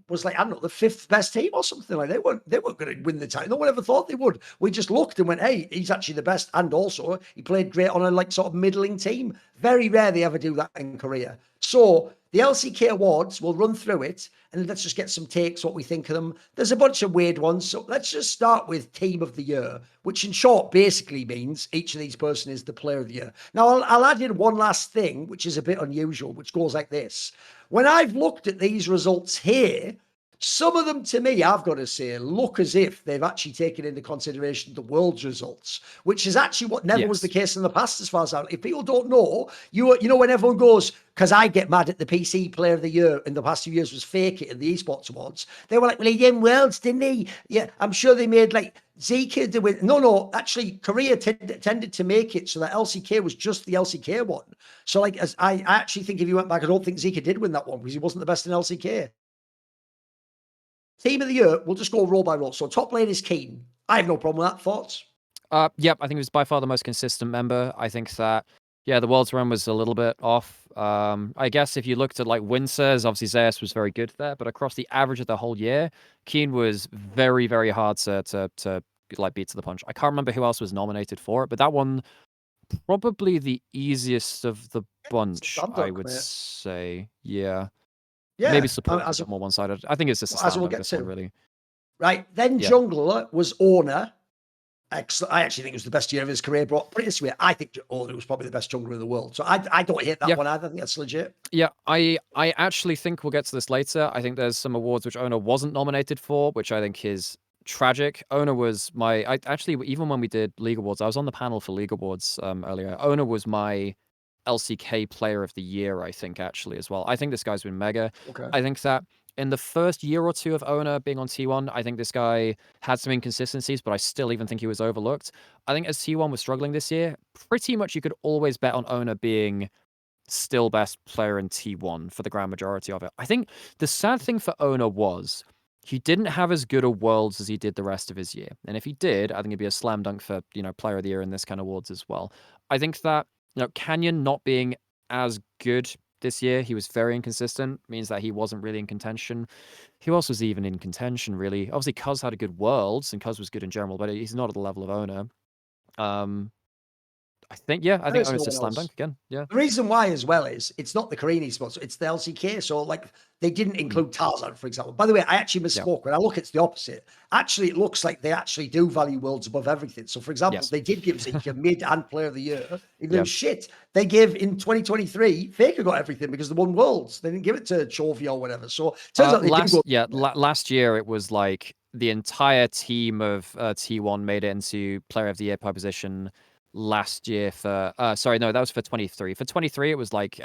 was like, I don't know, the 5th best team or something. Like they weren't going to win the title. No one ever thought they would. We just looked and went, hey, he's actually the best. And also he played great on a like sort of middling team. Very rare they ever do that in Korea. So the LCK Awards, we'll run through it and let's just get some takes, what we think of them. There's a bunch of weird ones. So let's just start with Team of the Year, which in short basically means each of these person is the Player of the Year. Now I'll add in one last thing, which is a bit unusual, which goes like this. When I've looked at these results here, some of them, to me, I've got to say, look as if they've actually taken into consideration the world's results, which is actually what never was the case in the past, as far as if people don't know, you know, when everyone goes, because I get mad at the PC Player of the Year in the past few years was fake it in the Esports Awards. They were like, well, he did worlds, didn't he? Yeah, I'm sure they made like Zika to win. No, actually, Korea tended to make it so that LCK was just the LCK one. So, like, as I actually think if you went back, I don't think Zika did win that one because he wasn't the best in LCK. Team of the Year, we'll just go roll by roll. So top lane is Keen. I have no problem with that. Thoughts? Yep, I think he was by far the most consistent member. I think that, yeah, the World's run was a little bit off. I guess if you looked at like Wincers, obviously Xayah was very good there, but across the average of the whole year, Keen was very, very hard to like beat to the punch. I can't remember who else was nominated for it, but that one probably the easiest of the bunch, I would say. Yeah. Maybe support is a bit more one-sided. I think it's just a slam dunk, this one, really. Right, then jungler was Owner. Excellent. I actually think it was the best year of his career. But put it this way, I think Owner was probably the best jungler in the world. So I don't hate that one either. I think that's legit. Yeah, I actually think we'll get to this later. I think there's some awards which Owner wasn't nominated for, which I think is tragic. Owner was I actually, even when we did League Awards, I was on the panel for League Awards earlier. Owner was my LCK Player of the Year, I think, actually, as well. I think this guy's been mega. Okay. I think that in the first year or two of Owner being on T1, I think this guy had some inconsistencies, but I still even think he was overlooked. I think as T1 was struggling this year, pretty much you could always bet on Owner being still best player in T1 for the grand majority of it. I think the sad thing for Owner was he didn't have as good a Worlds as he did the rest of his year. And if he did, I think it'd be a slam dunk for, Player of the Year in this kind of awards as well. I think that Canyon not being as good this year, he was very inconsistent, means that he wasn't really in contention. Who else was even in contention, really? Obviously, Cuz had a good Worlds, and Cuz was good in general, but he's not at the level of Owner. I think Owner's just slam dunk again. Yeah. The reason why as well is it's not the Korean esports, it's the LCK. So like they didn't include Tarzan, for example. By the way, I actually misspoke. When I look, it's the opposite. Actually, it looks like they actually do value Worlds above everything. So for example, they did give Zika mid and Player of the Year. Even though shit, they gave in 2023, Faker got everything because they won Worlds. They didn't give it to Chovy or whatever. So turns out they last year it was like the entire team of T1 made it into Player of the Year position. Last year for that was for 23. For 23 it was like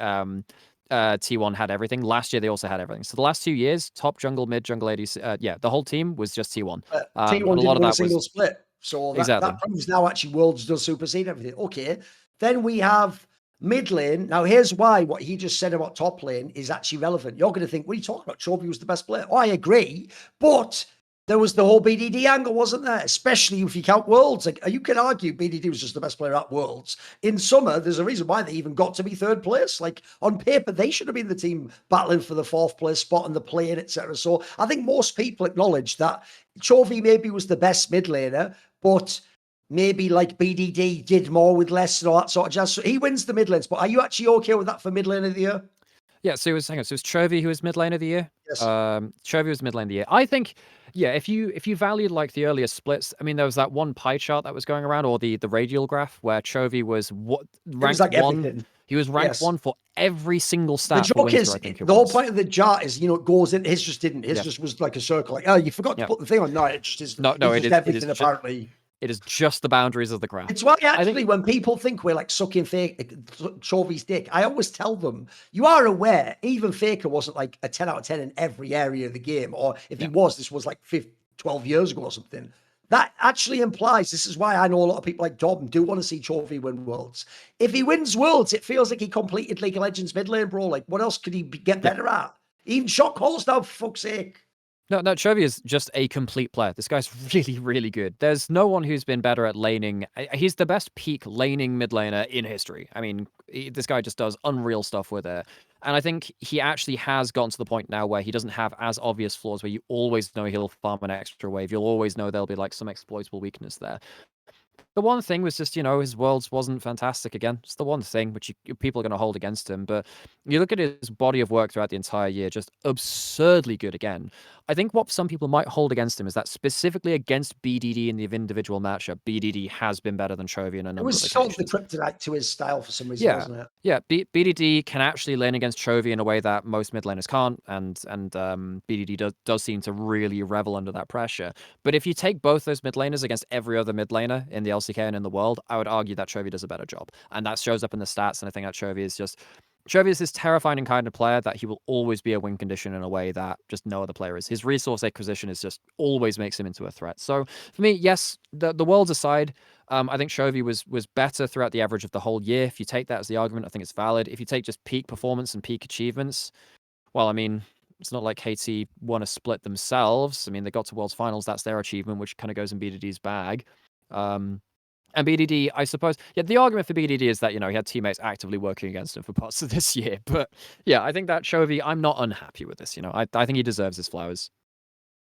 T1 had everything. Last year they also had everything. So the last 2 years, top jungle, mid jungle ADC, the whole team was just T1. T1 didn't win a single split. So that proves now actually Worlds does supersede everything. Okay. Then we have mid lane. Now here's why what he just said about top lane is actually relevant. You're going to think, what are you talking about? Chovy was the best player. Oh, I agree. But there was the whole BDD angle, wasn't there? Especially if you count Worlds. Like, you can argue BDD was just the best player at Worlds. In summer, there's a reason why they even got to be third place. Like, on paper, they should have been the team battling for the fourth place spot and the play-in, etc. So I think most people acknowledge that Chovy maybe was the best mid laner, but maybe like BDD did more with less and all that sort of jazz. So he wins the mid lanes. But are you actually okay with that for mid lane of the year? Yeah, so it was Chovy who was mid lane of the year. Yes. Chovy was mid lane of the year. I think, if you valued like the earlier splits, I mean, there was that one pie chart that was going around, or the radial graph where Chovy was ranked like one. Everything. He was ranked one for every single stat. The joke is, the whole point of the chart is, it goes in. His just didn't. His just was like a circle. Like, oh, you forgot to put the thing on. No, it just is. No, it is everything apparently. It is just the boundaries of the craft. It's why actually when people think we're like sucking Chovey's dick, I always tell them, you are aware, even Faker wasn't like a 10 out of 10 in every area of the game. Or if he was, this was like 12 years ago or something. That actually implies, this is why I know a lot of people like Dom do want to see Chovy win Worlds. If he wins Worlds, it feels like he completed League of Legends mid lane, bro. Like, what else could he get better at? Even shot calls now, for fuck's sake. No, Chovy is just a complete player. This guy's really, really good. There's no one who's been better at laning. He's the best peak laning mid laner in history. I mean, this guy just does unreal stuff with it. And I think he actually has gotten to the point now where he doesn't have as obvious flaws where you always know he'll farm an extra wave. You'll always know there'll be like some exploitable weakness there. The one thing was just, his Worlds wasn't fantastic again. It's the one thing which people are going to hold against him. But you look at his body of work throughout the entire year, just absurdly good again. I think what some people might hold against him is that specifically against BDD in the individual matchup, BDD has been better than Chovy in a number of occasions. It was sort of the kryptonite to his style for some reason, wasn't it? Yeah, BDD can actually lane against Chovy in a way that most mid laners can't, and BDD does seem to really revel under that pressure. But if you take both those mid laners against every other mid laner in the LCK and in the world, I would argue that Chovy does a better job. And that shows up in the stats, and I think that Chovy is this terrifying kind of player that he will always be a win condition in a way that just no other player is. His resource acquisition is just always makes him into a threat. So for me, yes, the worlds aside, I think Chovy was better throughout the average of the whole year. If you take that as the argument, I think it's valid. If you take just peak performance and peak achievements, well, I mean, it's not like KT won a split themselves. I mean, they got to Worlds Finals. That's their achievement, which kind of goes in BDD's bag. And BDD, I suppose, the argument for BDD is that, he had teammates actively working against him for parts of this year. But yeah, I think that Chovy, I'm not unhappy with this. I think he deserves his flowers.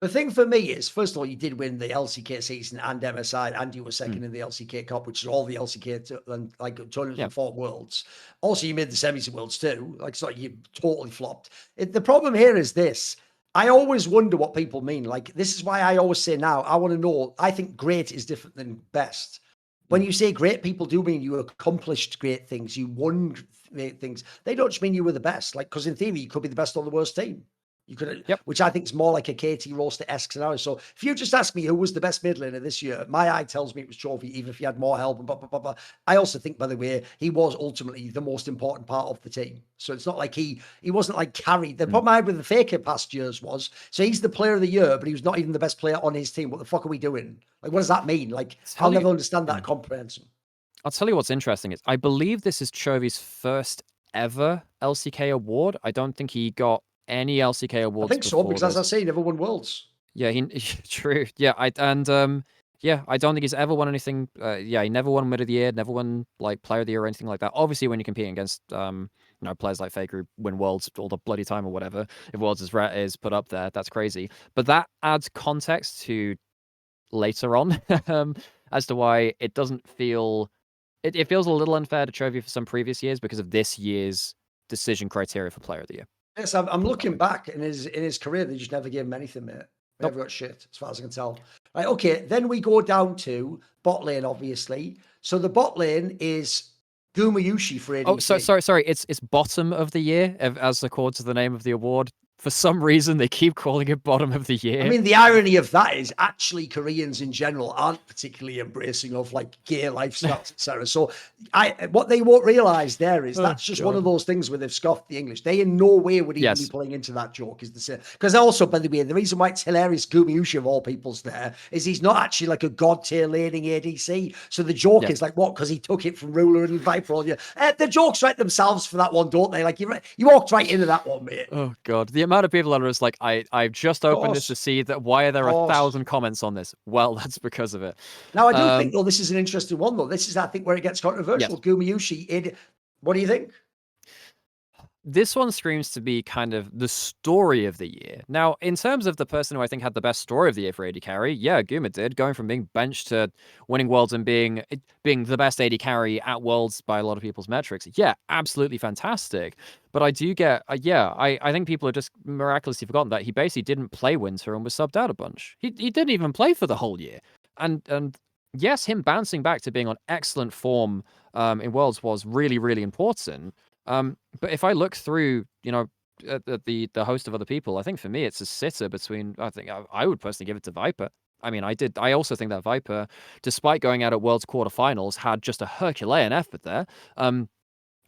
The thing for me is, first of all, you did win the LCK season and MSI, and you were second in the LCK Cup, which is all the LCK tournaments before Worlds. Also, you made the semis at Worlds too. Like, so you totally flopped. The problem here is this. I always wonder what people mean. Like, this is why I always say now, I want to know, I think great is different than best. When you say great, people do mean you accomplished great things, you won great things. They don't just mean you were the best. Like, because in theory, you could be the best or the worst team. You could, which I think is more like a KT roster-esque scenario. So if you just ask me who was the best mid laner this year, my eye tells me it was Chovy, even if he had more help and blah, blah, blah, blah. I also think, by the way, he was ultimately the most important part of the team. So it's not like he wasn't like carried. The problem I had with the Faker past years was, so he's the player of the year, but he was not even the best player on his team. What the fuck are we doing? Like, what does that mean? Like, I'll never understand that comprehension. I'll tell you what's interesting is I believe this is Chovy's first ever LCK award. I don't think he got any LCK awards. I think so, because as I say, he never won Worlds. Yeah, true. Yeah, I don't think he's ever won anything. He never won Mid of the Year, never won like Player of the Year or anything like that. Obviously, when you're competing against players like Faker who win Worlds all the bloody time or whatever, if Worlds is put up there, that's crazy. But that adds context to later on as to why it doesn't feel. It feels a little unfair to Chovy for some previous years because of this year's decision criteria for Player of the Year. Yes, I'm looking back in his career. They just never gave him anything, mate. Never got shit, as far as I can tell. Right, okay, then we go down to bot lane, obviously. So the bot lane is Gumayushi for ADC. Oh, sorry. It's bottom of the year, as according to the name of the award. For some reason, they keep calling it bottom of the year. I mean, the irony of that is actually Koreans in general aren't particularly embracing of like gay lifestyles, etc. So what they won't realize there is that's just one of those things where they've scoffed the English. They in no way would even be playing into that joke, is the same. Because also, by the way, the reason why it's hilarious, Gumayushi of all people's there, is he's not actually like a god tier laning ADC. So the joke is like, what? Because he took it from Ruler and Viper on you. The jokes write themselves for that one, don't they? Like you walked right into that one, mate. Oh God, the amount of people that are just like, I've just opened this to see that why are there 1,000 comments on this? Well, that's because of it. Now, I do think, though, this is an interesting one, though. This is, I think, where it gets controversial. Gumayushi, what do you think? This one screams to be kind of the story of the year. Now, in terms of the person who I think had the best story of the year for AD carry, Guma did, going from being benched to winning Worlds and being the best AD carry at Worlds by a lot of people's metrics. Yeah, absolutely fantastic. But I do get, I think people have just miraculously forgotten that he basically didn't play Winter and was subbed out a bunch. He didn't even play for the whole year. And yes, him bouncing back to being on excellent form in Worlds was really, really important. But if I look through, at the host of other people, I think for me it's a sitter between. I think I would personally give it to Viper. I mean, I also think that Viper, despite going out at Worlds quarterfinals, had just a Herculean effort there.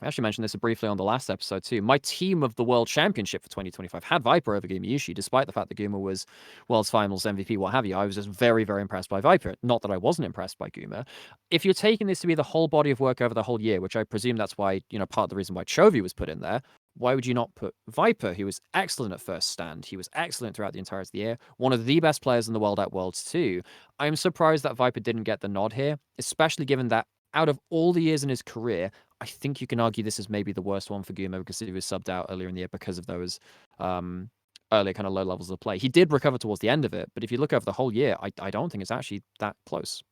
I actually mentioned this briefly on the last episode too. My team of the World Championship for 2025 had Viper over Guma Yushi, despite the fact that Guma was World's Finals MVP, what have you. I was just very, very impressed by Viper. Not that I wasn't impressed by Guma. If you're taking this to be the whole body of work over the whole year, which I presume that's why, part of the reason why Chovy was put in there, why would you not put Viper, who was excellent at first stand? He was excellent throughout the entirety of the year, one of the best players in the world at Worlds too. I'm surprised that Viper didn't get the nod here, especially given that out of all the years in his career, I think you can argue this is maybe the worst one for Guma because he was subbed out earlier in the year because of those earlier kind of low levels of play. He did recover towards the end of it, but if you look over the whole year, I don't think it's actually that close.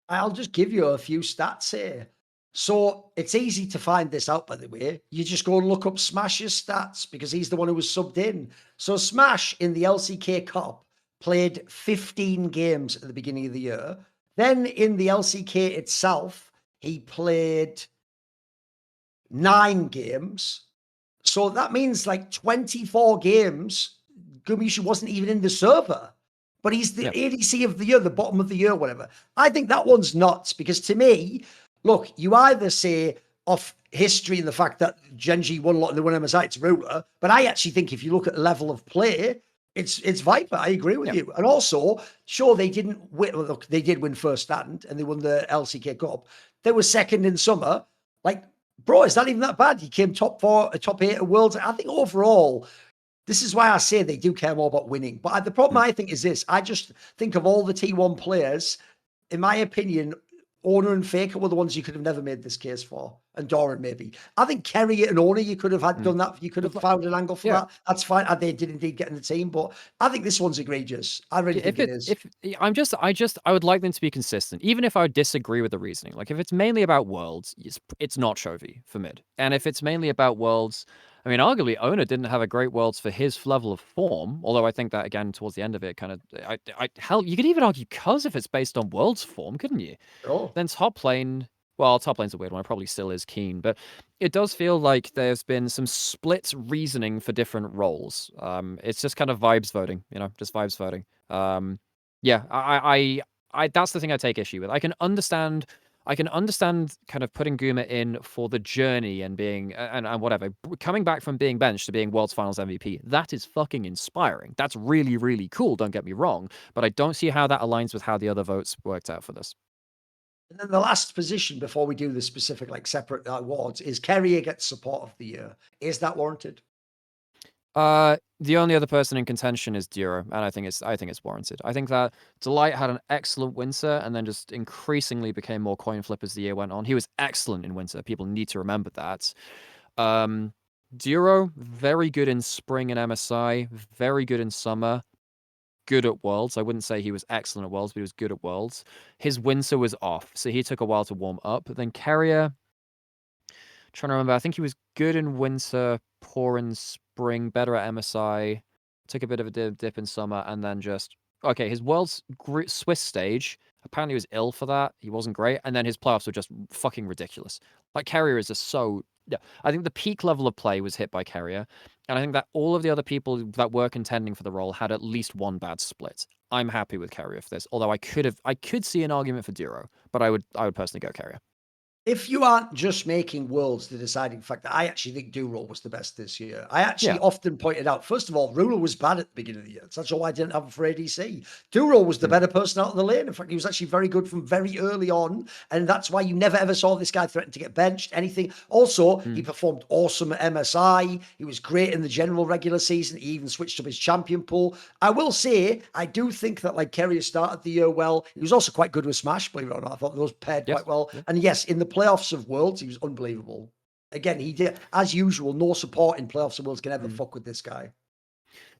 I'll just give you a few stats here. So it's easy to find this out, by the way. You just go and look up Smash's stats because he's the one who was subbed in. So Smash in the LCK Cup played 15 games at the beginning of the year. Then in the LCK itself, he played 9 games. So that means like 24 games. Guma Yushi wasn't even in the server, but he's the ADC of the year, the bottom of the year, whatever. I think that one's nuts because to me, look, you either say off history and the fact that Genji won a lot and they won MSI, it's Ruler, but I actually think if you look at the level of play, it's Viper. I agree with you. And also, sure, they didn't win. Look, they did win first stand and they won the LCK Cup. They were second in summer. Like, bro, it's not even that bad. He came top 4, top 8 at Worlds. I think overall, this is why I say they do care more about winning. But the problem I think is this. I just think of all the T1 players, in my opinion, Owner and Faker were the ones you could have never made this case for. And Doran, maybe. I think Kerry and Owner, you could have done that. You could have found an angle for that. That's fine. They did indeed get in the team. But I think this one's egregious. I really think it is. I would like them to be consistent, even if I would disagree with the reasoning. Like, if it's mainly about Worlds, it's not Chovy for mid. And if it's mainly about Worlds, I mean, arguably, Owner didn't have a great Worlds for his level of form, although I think that, again, towards the end of it, kind of, hell, you could even argue Cuz if it's based on Worlds form, couldn't you? Oh. Then top lane, well, top lane's a weird one. It probably still is Keen, but it does feel like there's been some split reasoning for different roles. It's just kind of vibes voting, just vibes voting. Yeah, I that's the thing I take issue with. I can understand kind of putting Guma in for the journey and being and whatever, coming back from being benched to being World's Finals MVP. That is fucking inspiring. That's really, really cool. Don't get me wrong, but I don't see how that aligns with how the other votes worked out for this. And then the last position before we do the specific, like separate awards, is Carrier gets support of the year. Is that warranted? The only other person in contention is Duro, and I think it's warranted. I think that Delight had an excellent winter and then just increasingly became more coin flip as the year went on. He was excellent in winter. People need to remember that. Duro, very good in spring and MSI, very good in summer, good at Worlds. I wouldn't say he was excellent at Worlds, but he was good at Worlds. His winter was off, so he took a while to warm up. Then Carrier, trying to remember, I think he was good in winter, poor in spring, better at MSI, took a bit of a dip in summer, and then just okay. His World's Swiss stage, apparently he was ill for that. He wasn't great, and then his playoffs were just fucking ridiculous. Like, Carrier is just so. Yeah, I think the peak level of play was hit by Carrier, and I think that all of the other people that were contending for the role had at least one bad split. I'm happy with Carrier for this, although I could see an argument for Duro, but I would personally go Carrier. If you aren't just making Worlds the deciding factor, I actually think Duro was the best this year. I actually often pointed out, first of all, Ruler was bad at the beginning of the year. That's why I didn't have him for ADC. Duro was the better person out of the lane. In fact, he was actually very good from very early on. And that's why you never ever saw this guy threaten to get benched, anything. Also, he performed awesome at MSI. He was great in the general regular season. He even switched up his champion pool. I will say, I do think that like Carrier started the year well. He was also quite good with Smash, believe it or not. I thought those paired quite well. Yeah. And yes, in the playoffs of Worlds, he was unbelievable. Again, he did, as usual, no support in playoffs of Worlds can ever fuck with this guy.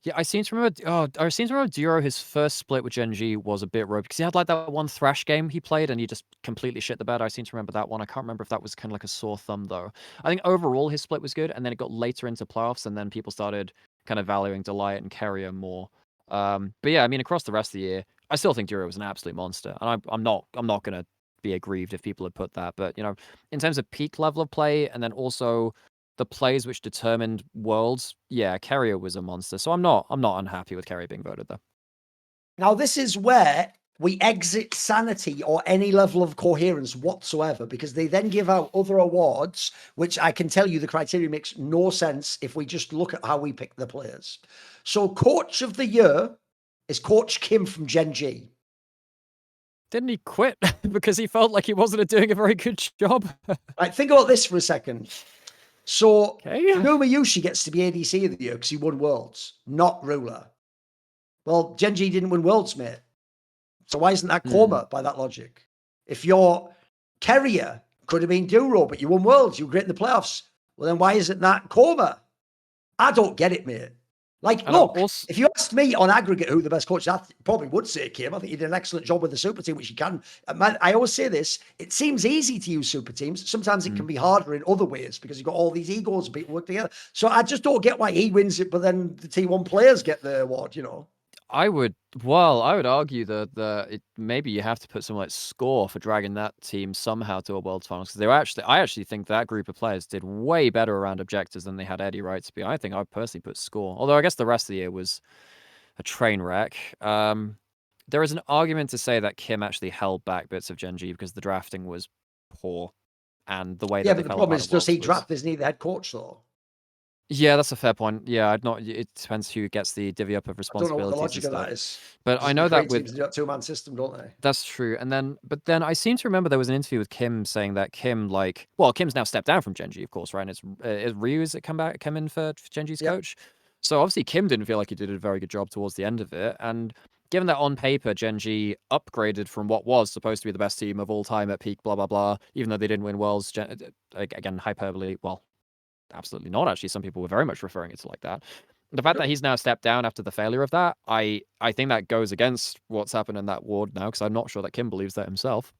Yeah, I seem to remember Duro, his first split with Genji was a bit ropey because he had like that one Thrash game he played and he just completely shit the bed. I seem to remember that one. I can't remember if that was kind of like a sore thumb though. I think overall his split was good, and then it got later into playoffs, and then people started kind of valuing Delight and Carrier more. But yeah, I mean, across the rest of the year, I still think Duro was an absolute monster, and I'm not gonna be aggrieved if people had put that. But in terms of peak level of play, and then also the plays which determined Worlds, yeah, Carrier was a monster. So I'm not unhappy with Carrier being voted there. Now, this is where we exit sanity or any level of coherence whatsoever, because they then give out other awards, which I can tell you the criteria makes no sense if we just look at how we pick the players. So, Coach of the Year is Coach Kim from Gen G. Didn't he quit because he felt like he wasn't doing a very good job? Right, think about this for a second. So, Okay. Yushi gets to be ADC of the year because he won Worlds, not Ruler. Well, Gen G didn't win Worlds, mate. So why isn't that Coma by that logic? If your Carrier could have been Duro, but you won Worlds, you were great in the playoffs. Well, then why isn't that Coma? I don't get it, mate. Like, And look, also, if you asked me on aggregate who the best coach is, I probably would say Kim. I think he did an excellent job with the super team, which you can. Man, I always say this, it seems easy to use super teams. Sometimes it can be harder in other ways because you've got all these egos and people work together. So I just don't get why he wins it, but then the T1 players get the award, you know? I would argue that maybe you have to put some like score for dragging that team somehow to a Worlds Finals, because I actually think that group of players did way better around objectives than they had Eddie right to be. I think I would personally put score, although I guess the rest of the year was a train wreck. There is an argument to say that Kim actually held back bits of Gen G because the drafting was poor, and the way Yeah, that they but the fell problem apart is, at does he Worlds was. draft? Isn't he the head coach, though? Yeah, that's a fair point. Yeah, I'd not. It depends who gets the divvy up of I don't know what the responsibilities and logic of that stuff. is. But I Just the know that create with teams do that two-man system, don't they? that's true. But then I seem to remember there was an interview with Kim saying that Kim, Kim's now stepped down from Gen G, of course, right? And it's Ryu that come in for Gen G's Yep. coach. So obviously Kim didn't feel like he did a very good job towards the end of it. And given that on paper Gen G upgraded from what was supposed to be the best team of all time at peak, blah blah blah, even though they didn't win Worlds, again hyperbole. Well, absolutely not. Actually, some people were very much referring it to like that. The fact that he's now stepped down after the failure of that, I think that goes against what's happened in that ward now, because I'm not sure that Kim believes that himself.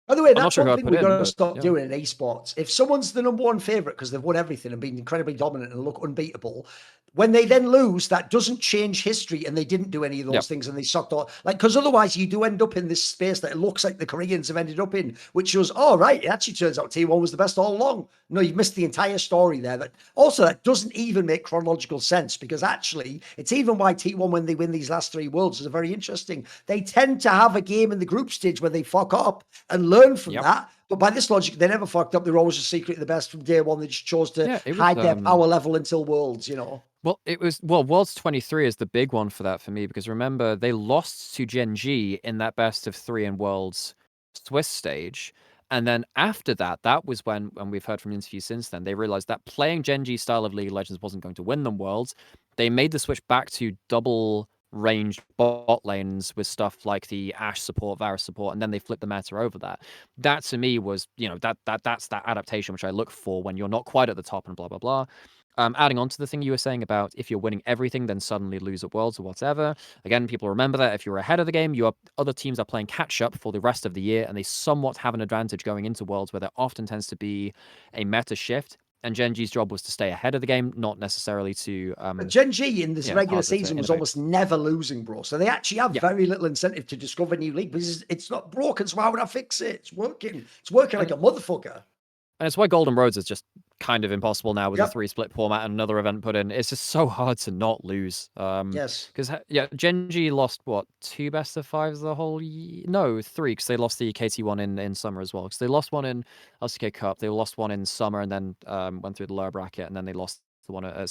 By the way, I'm not that's sure one who I thing put we've in, got to but stop yeah. doing in esports. If someone's the number one favorite because they've won everything and been incredibly dominant and look unbeatable, when they then lose, that doesn't change history and they didn't do any of those Yep. things and they sucked all. Like, because otherwise you do end up in this space that it looks like the Koreans have ended up in, which shows, oh, right, it actually turns out T1 was the best all along. No, you've missed the entire story there. That also, that doesn't even make chronological sense, because actually, it's even why T1, when they win these last three worlds, is very interesting. They tend to have a game in the group stage where they fuck up and learn from that. But by this logic, they never fucked up. They were always just secretly the best from day one. They just chose to hide their power level until Worlds, you know. Well, Worlds 23 is the big one for that for me, because remember, they lost to Gen G in that best of 3 in Worlds Swiss stage. And then after that, that was when, and we've heard from interviews since then, they realized that playing Gen G style of League of Legends wasn't going to win them Worlds. They made the switch back to double ranged bot lanes with stuff like the Ashe support, Varus support, and then they flipped the meta over that. That to me was, that's that adaptation which I look for when you're not quite at the top and blah, blah, blah. Adding on to the thing you were saying about if you're winning everything, then suddenly lose at Worlds or whatever. Again, people remember that if you're ahead of the game, other teams are playing catch up for the rest of the year, and they somewhat have an advantage going into Worlds, where there often tends to be a meta shift. And Gen G's job was to stay ahead of the game, not necessarily to. But Gen G in this regular season was almost never losing, bro. So they actually have very little incentive to discover new league, because it's not broken. So why would I fix it? It's working. It's working like a motherfucker. And it's why Golden Roads is just kind of impossible now with a 3-split format and another event put in. It's just so hard to not lose. Yes. Because, Gen G lost, what, 2 best of 5s the whole year? No, 3, because they lost the KT1 in summer as well. Because they lost one in LCK Cup, they lost one in summer, and then went through the lower bracket, and then they lost the one at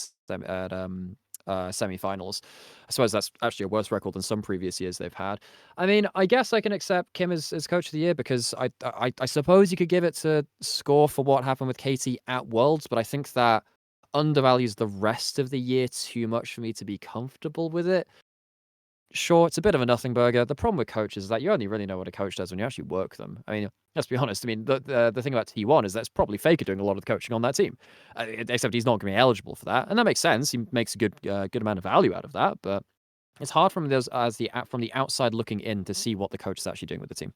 semi-finals. I suppose that's actually a worse record than some previous years they've had. I mean, I guess I can accept Kim as coach of the year, because I suppose you could give it to score for what happened with Katie at Worlds, but I think that undervalues the rest of the year too much for me to be comfortable with it. Sure, it's a bit of a nothing burger. The problem with coaches is that you only really know what a coach does when you actually work them. I mean, let's be honest. I mean, the thing about T1 is that it's probably Faker doing a lot of the coaching on that team, except he's not going to be eligible for that, and that makes sense. He makes a good amount of value out of that, but it's hard from the outside looking in to see what the coach is actually doing with the team.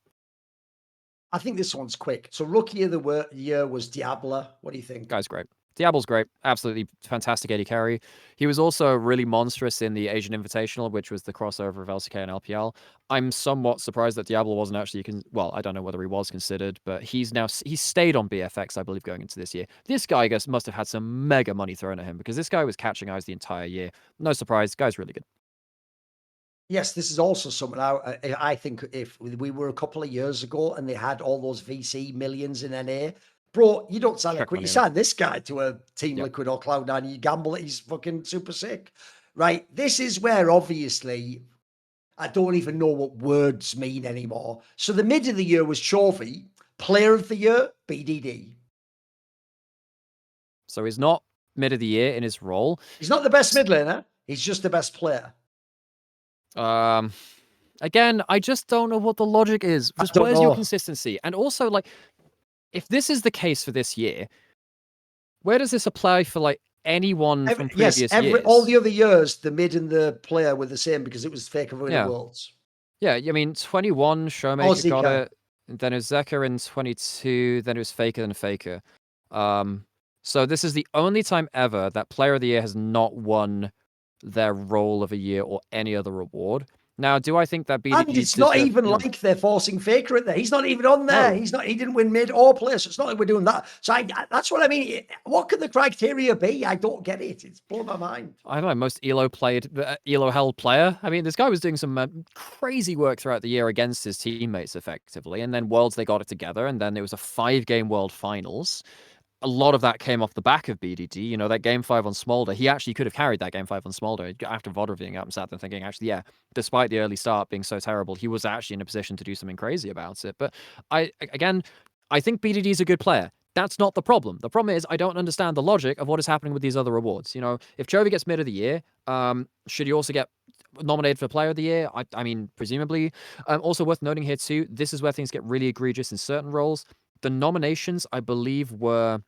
I think this one's quick. So rookie of the year was Diablo. What do you think? Guy's great. Diablo's great. Absolutely fantastic AD carry. He was also really monstrous in the Asian Invitational, which was the crossover of LCK and LPL. I'm somewhat surprised that Diablo wasn't actually, well, I don't know whether he was considered, but he's stayed on BFX, I believe, going into this year. This guy, I guess, must have had some mega money thrown at him, because this guy was catching eyes the entire year. No surprise, guy's really good. Yes, this is also something I think if we were a couple of years ago and they had all those VC millions in NA, bro, you don't sign that Check quick. You money in. sign this guy to a Team Yep. Liquid or Cloud9, and you gamble that he's fucking super sick, right? This is where obviously I don't even know what words mean anymore. So the mid of the year was Chovy, player of the year, BDD. So he's not mid of the year in his role. He's not the best mid laner. He's just the best player. Again, I just don't know what the logic is. Just where's your consistency? And also, like, if this is the case for this year, where does this apply for like anyone from previous years? All the other years, the mid and the player were the same because it was Faker winning Worlds. Yeah, I mean, 21, Showmaker got it. Then it was Xayah in 22. Then it was Faker and Faker. So this is the only time ever that Player of the Year has not won their Role of a Year or any other award. Now, do I think that BDD... And it's not even like they're forcing Faker at there. He's not even on there. No. He didn't win mid or play, so it's not like we're doing that. So that's what I mean. What could the criteria be? I don't get it. It's blown my mind. I don't know, most Elo held player. I mean, this guy was doing some crazy work throughout the year against his teammates, effectively. And then Worlds, they got it together. And then there was a 5-game World Finals. A lot of that came off the back of BDD. You know, that game 5 on Smolder, he actually could have carried that game 5 on Smolder. After VOD being up and sat there thinking, actually, yeah, despite the early start being so terrible, he was actually in a position to do something crazy about it. But I think BDD is a good player. That's not the problem. The problem is I don't understand the logic of what is happening with these other awards. You know, if Chovy gets mid of the year, should he also get nominated for Player of the Year? I mean, presumably. Also worth noting here too, this is where things get really egregious in certain roles. The nominations, I believe, were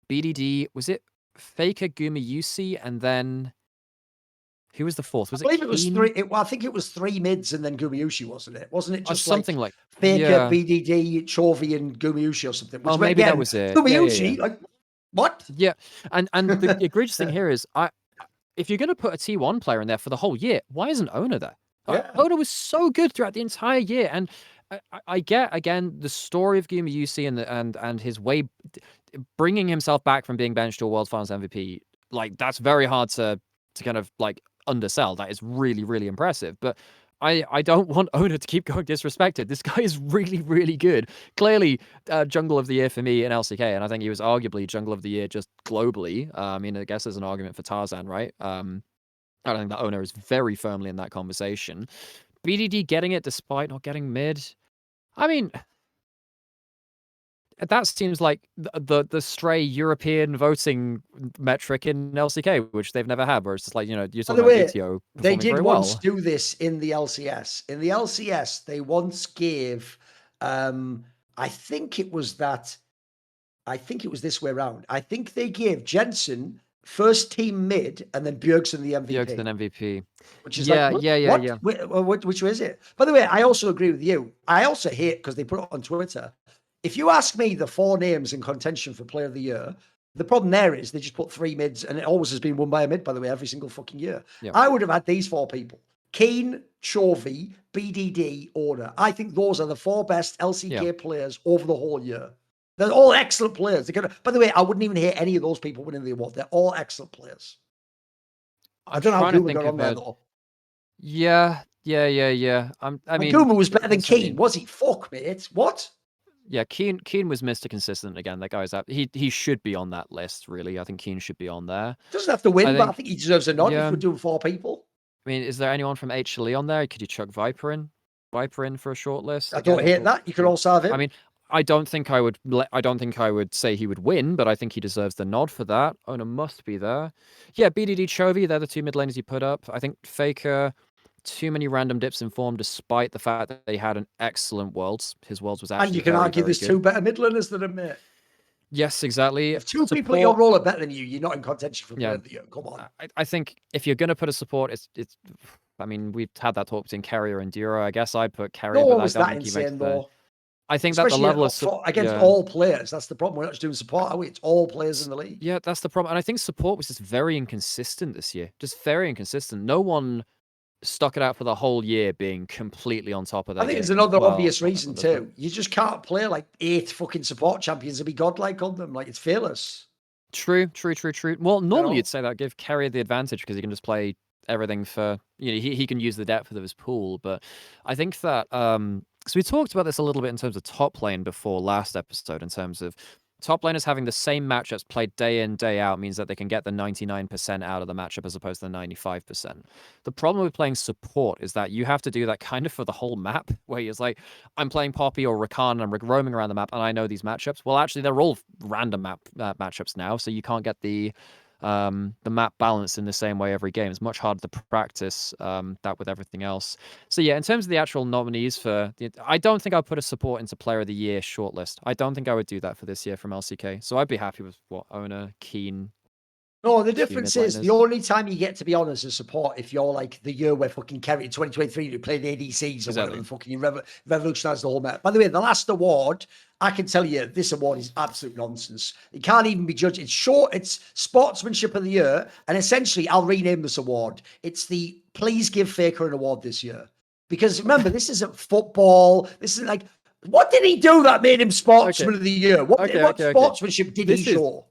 BDD. Was it Faker, Gumayusi, and then who was the fourth? Was I believe it was 3. I think it was 3 mids and then Gumayusi, wasn't it? Wasn't it just something like Faker, BDD, Chovy, and Gumayusi or something? Oh, maybe that was it. Gumayusi, like what? Yeah, and the egregious thing here is, if you're going to put a T1 player in there for the whole year, why isn't Owner there? Owner was so good throughout the entire year, and I get again the story of Gumayusi and his way bringing himself back from being benched to a World Finals MVP. Like, that's very hard to kind of like undersell. That is really, really impressive. But I don't want Owner to keep going disrespected. This guy is really, really good. Clearly, Jungle of the Year for me in LCK, and I think he was arguably Jungle of the Year just globally. I mean, I guess there's an argument for Tarzan, right? I don't think that Owner is very firmly in that conversation. BDD getting it despite not getting mid. I mean, that seems like the stray European voting metric in LCK, which they've never had, where it's just like, you know, you're talking about DTO. They did once do this in the LCS. In the LCS, they once gave, I think it was this way around. I think they gave Jensen first team mid and then Bjergsen the MVP. Bjergsen MVP. Which is yeah. Which is it? By the way, I also agree with you. I also hate, because they put it on Twitter, if you ask me the 4 names in contention for Player of the Year, the problem there is they just put 3 mids, and it always has been won by a mid, by the way, every single fucking year. Yeah. I would have had these 4 people. Keen, Chovy, BDD, Owner. I think those are the 4 best LCK players over the whole year. They're all excellent players. By the way, I wouldn't even hear any of those people winning the award. They're all excellent players. I don't know how Guma got on there, though. Yeah. I mean, Guma was better than Keen, was he? Fuck, mate. What? Yeah, Keen was Mr. Consistent again. That guy's up. He should be on that list, really. I think Keen should be on there. Doesn't have to win, but I think he deserves a nod if we're doing 4 people. I mean, is there anyone from HLE on there? Could you chuck Viper in? Viper in for a short list? I don't hate that. You could also have him. I mean, I don't think I would say he would win, but I think he deserves the nod for that. Owner must be there. Yeah, BDD, Chovy, they're the 2 mid laners you put up. I think Faker, too many random dips in form, despite the fact that they had an excellent Worlds. His Worlds was actually and you can argue there's 2 better mid laners than him, mate. Yes, exactly. If 2 people at your role are better than you, you're not in contention for Player of the Year. Come on. I think if you're going to put a support, it's. I mean, we've had that talk between Carrier and Duro. I guess I'd put Carrier, but I don't think he makes the... I think that the level of against all players, that's the problem. We're not just doing support, are we? It's all players in the league. Yeah, that's the problem. And I think support was just very inconsistent this year. Just very inconsistent. No one stuck it out for the whole year being completely on top of that. I think there's another obvious reason too. You just can't play like 8 fucking support champions and be godlike on them. Like, it's fearless. True. Well, normally you'd say that give Carrier the advantage because he can just play everything for, you know, he can use the depth of his pool. But I think that so we talked about this a little bit in terms of top lane before last episode, in terms of top laners having the same matchups played day in, day out means that they can get the 99% out of the matchup as opposed to the 95%. The problem with playing support is that you have to do that kind of for the whole map, where it's like, I'm playing Poppy or Rakan and I'm roaming around the map and I know these matchups. Well, actually, they're all random matchups now, so you can't get the map balance in the same way every game. It's much harder to practice that with everything else. So yeah, in terms of the actual nominees I don't think I'd put a support into Player of the Year shortlist. I don't think I would do that for this year from LCK. So I'd be happy with what Owner, Keen. No, the difference is the only time you get to be on as a support if you're like the year where fucking Kerry in 2023 you played ADCs or whatever the fucking revolutionized the whole map. By the way, the last award, I can tell you this award is absolute nonsense. It can't even be judged. It's short, it's sportsmanship of the year, and essentially I'll rename this award. It's the Please Give Faker an Award this year. Because remember, this isn't football. This is like, what did he do that made him sportsman of the year? What sportsmanship did he show?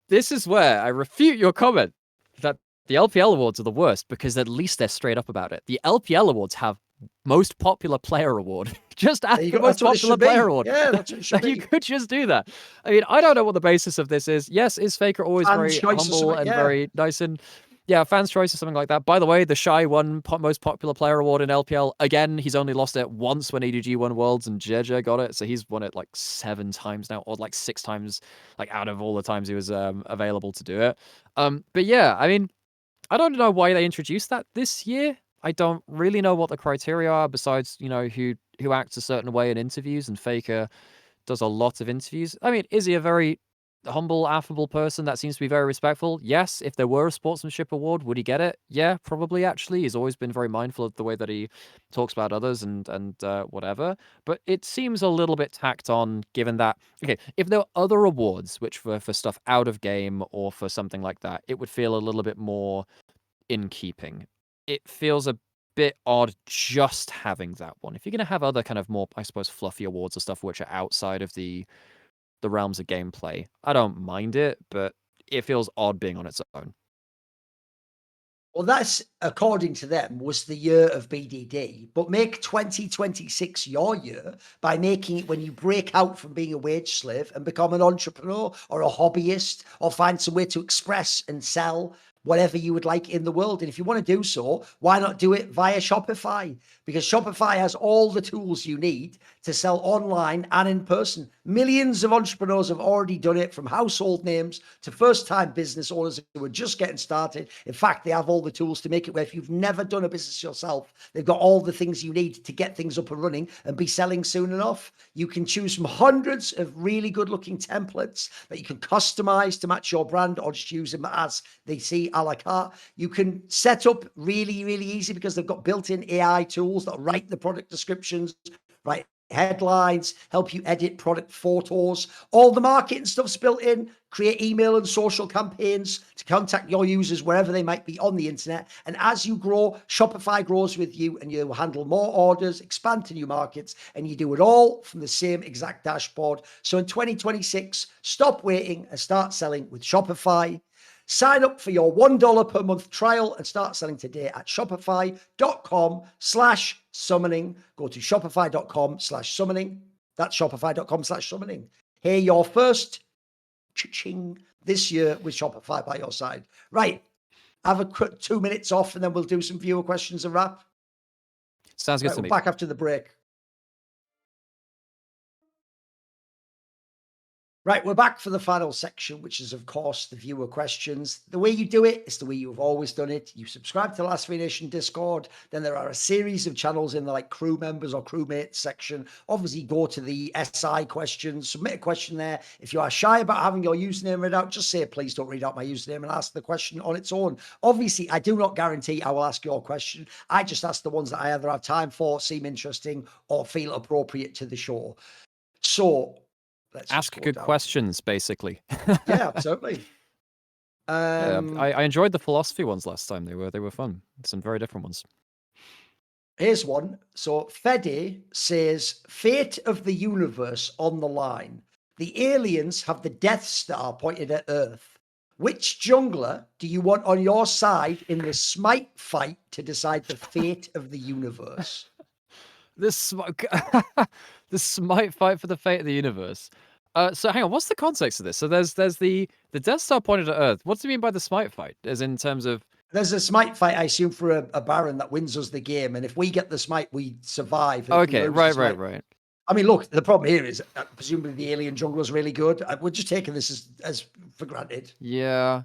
This is where I refute your comment that the LPL awards are the worst, because at least they're straight up about it. The LPL awards have most popular player award. Just add the most popular player award. Yeah, that's what it should be. You could just do that. I mean, I don't know what the basis of this is. Yes, is Faker always very humble and very nice, and yeah, fans' choice or something like that. By the way, the Shy won most popular player award in LPL. Again, he's only lost it once when ADG won Worlds and Xayah got it. So he's won it like 7 times now, or like 6 times, like out of all the times he was available to do it. But yeah, I mean, I don't know why they introduced that this year. I don't really know what the criteria are, besides, you know, who acts a certain way in interviews, and Faker does a lot of interviews. I mean, is he a very humble, affable person that seems to be very respectful? Yes. If there were a sportsmanship award, would he get it? Yeah, probably. Actually, he's always been very mindful of the way that he talks about others and whatever. But it seems a little bit tacked on, given that, okay, if there were other awards which were for stuff out of game or for something like that, it would feel a little bit more in keeping. It feels a bit odd just having that one. If you're going to have other kind of more, I suppose, fluffy awards or stuff which are outside of the realms of gameplay, I don't mind it, but it feels odd being on its own. Well, that's, according to them, was the year of BDD. But make 2026 your year by making it when you break out from being a wage slave and become an entrepreneur or a hobbyist, or find some way to express and sell whatever you would like in the world. And if you want to do so, why not do it via Shopify? Because Shopify has all the tools you need to sell online and in person. Millions of entrepreneurs have already done it, from household names to first-time business owners who are just getting started. In fact, they have all the tools to make it where if you've never done a business yourself, they've got all the things you need to get things up and running and be selling soon enough. You can choose from hundreds of really good-looking templates that you can customize to match your brand, or just use them as they see a la carte. You can set up really, really easy, because they've got built-in AI tools that write the product descriptions, write headlines, help you edit product photos. All the marketing stuff's built in. Create email and social campaigns to contact your users wherever they might be on the internet. And as you grow, Shopify grows with you, and you handle more orders, expand to new markets, and you do it all from the same exact dashboard. So in 2026, stop waiting and start selling with Shopify. Sign up for your $1 per month trial and start selling today at shopify.com/summoning. Go to shopify.com/summoning. That's shopify.com/summoning. Hear your first cha-ching this year with Shopify by your side. Right. Have a quick 2 minutes off, and then we'll do some viewer questions and wrap. Sounds good to me. Back after the break. Right, we're back for the final section, which is, of course, the viewer questions. The way you do it is the way you've always done it. You subscribe to the Last Free Nation Discord. Then there are a series of channels in the like crew members or crewmates section. Obviously, go to the SI questions, submit a question there. If you are shy about having your username read out, just say, please don't read out my username, and ask the question on its own. Obviously, I do not guarantee I will ask your question. I just ask the ones that I either have time for, seem interesting, or feel appropriate to the show. So, ask good questions, basically. Yeah, absolutely. I enjoyed the philosophy ones last time. They were fun. Some very different ones. Here's one. So Fede says, fate of the universe on the line. The aliens have the Death Star pointed at Earth. Which jungler do you want on your side in the smite fight to decide the fate of the universe? This the smite fight for the fate of the universe. So hang on, what's the context of this? So there's the Death Star pointed at Earth. What do you mean by the smite fight? As in terms of There's a smite fight, I assume, for a Baron that wins us the game. And if we get the smite, we survive. And if we okay, lose the right, smite, right. I mean, look, the problem here is presumably the alien jungler is really good. We're just taking this as for granted. Yeah.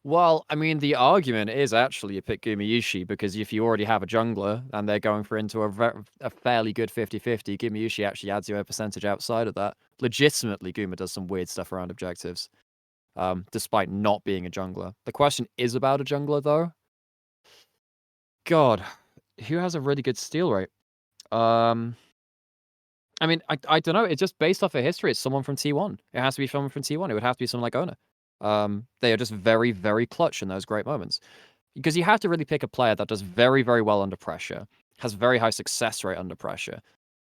Well, I mean, the argument is actually you pick Gumayusi because if you already have a jungler and they're going for into a fairly good 50-50, Gumayusi actually adds you a percentage outside of that. Legitimately, Guma does some weird stuff around objectives, despite not being a jungler. The question is about a jungler, though. God, who has a really good steal rate? I mean, I don't know. It's just based off of history. It's someone from T1. It has to be someone from T1. It would have to be someone like Ona. They are just very, very clutch in those great moments. Because you have to really pick a player that does very, very well under pressure, has very high success rate under pressure.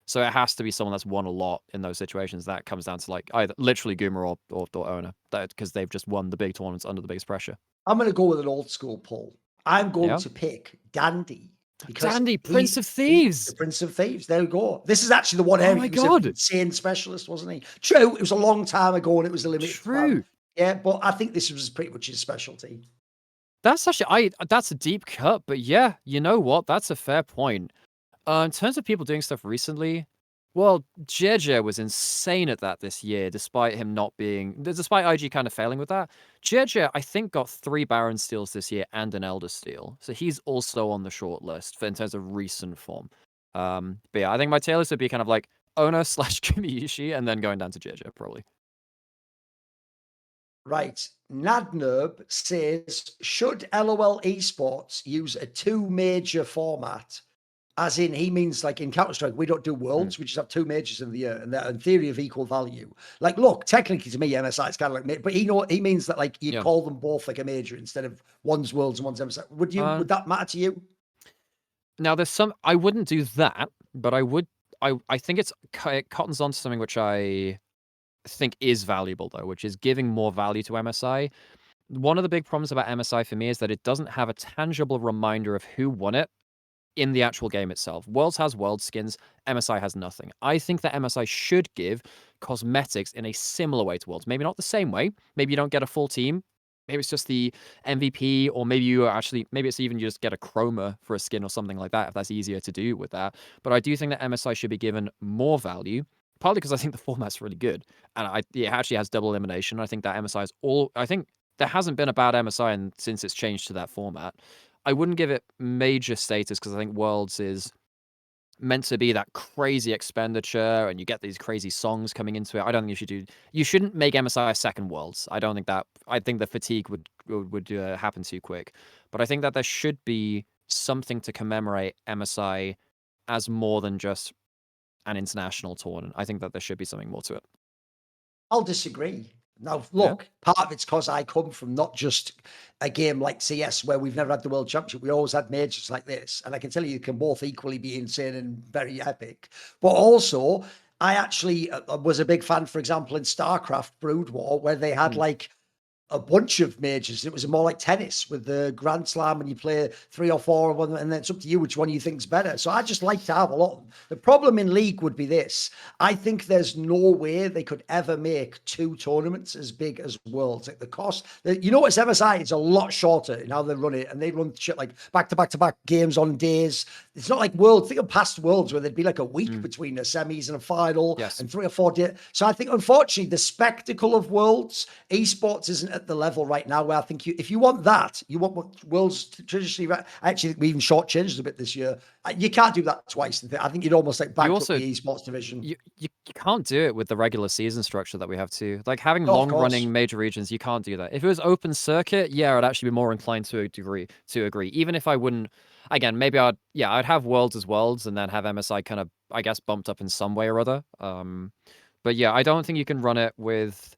So it has to be someone that's won a lot in those situations. That comes down to like either literally Guma or Ona, because they've just won the big tournaments under the biggest pressure. I'm going to go with an old school pull. I'm going Yeah. to pick Dandy. Because Dandy, Prince of he's Thieves. the Prince of Thieves. There we go. This is actually the one Oh area my he was God. an insane specialist, wasn't he? True, it was a long time ago and it was a limited True. time. Yeah, but I think this was pretty much his specialty. That's actually that's a deep cut, but yeah, you know what? That's a fair point. In terms of people doing stuff recently, well, Xayah was insane at that this year, despite him not being, despite IG kind of failing with that. Xayah, I think, got 3 Baron steals this year and an Elder steal, so he's also on the short list for in terms of recent form. But yeah, I think my tier list would be kind of like Ona / Gumayusi, and then going down to Xayah probably. Right. Nadnerb says, should LOL Esports use a 2 major format? As in, he means like in Counter-Strike, we don't do worlds, we just have 2 majors in the year, and they're in theory of equal value. Like, look, technically to me, MSI is kind of like, but he means that like you'd call them both like a major instead of one's worlds and one's MSI. Would that matter to you? Now, there's some, I wouldn't do that, but I think it cottons onto something which I think is valuable though, which is giving more value to MSI. One of the big problems about MSI for me is that it doesn't have a tangible reminder of who won it in the actual game itself. Worlds has world skins, MSI has nothing. I think that MSI should give cosmetics in a similar way to Worlds. Maybe not the same way. Maybe you don't get a full team. Maybe it's just the MVP, or maybe maybe it's even you just get a chroma for a skin or something like that, if that's easier to do with that. But I do think that MSI should be given more value, partly because I think the format's really good. And it actually has double elimination. I think that MSI is I think there hasn't been a bad MSI since it's changed to that format. I wouldn't give it major status because I think Worlds is meant to be that crazy expenditure and you get these crazy songs coming into it. I don't think you shouldn't make MSI a second Worlds. I think the fatigue would happen too quick. But I think that there should be something to commemorate MSI as more than just an international tournament. I think that there should be something more to it. I'll disagree. Now, look, part of it's because I come from not just a game like CS where we've never had the World Championship. We always had majors like this. And I can tell you can both equally be insane and very epic. But also, I actually was a big fan, for example, in StarCraft Brood War, where they had like a bunch of majors. It was more like tennis with the Grand Slam, and you play 3 or 4 of them, and then it's up to you which one you think's better. So I just like to have a lot of them. The problem in League would be this. I think there's no way they could ever make 2 tournaments as big as Worlds. Like the cost, you notice MSI is a lot shorter in how they run it, and they run shit like back-to-back games on days. It's not like Worlds. Think of past Worlds where there'd be like a week between the semis and a final, and 3 or 4 days. So I think, unfortunately, the spectacle of Worlds, esports isn't at the level right now where I think if you want that, you want what Worlds traditionally, actually, we even shortchanged a bit this year. You can't do that twice. I think you'd almost like back up the esports division. You can't do it with the regular season structure that we have too. Like having long-running major regions, you can't do that. If it was open circuit, yeah, I'd actually be more inclined to agree. Even if I wouldn't, again, maybe I'd have Worlds as Worlds and then have MSI kind of, I guess, bumped up in some way or other. But yeah, I don't think you can run it with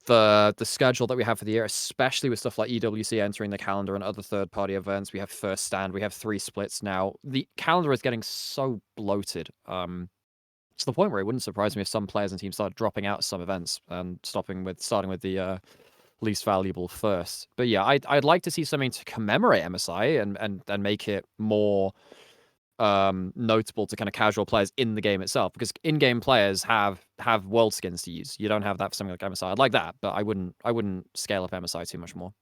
the schedule that we have for the year, especially with stuff like EWC entering the calendar and other third-party events. We have First Stand, we have 3 splits now. The calendar is getting so bloated. To the point where it wouldn't surprise me if some players and teams started dropping out some events and starting with the least valuable first. But yeah, I'd like to see something to commemorate MSI and make it more notable to kind of casual players in the game itself, because in-game players have world skins to use. You don't have that for something like MSI. I'd like that, but I wouldn't scale up MSI too much more.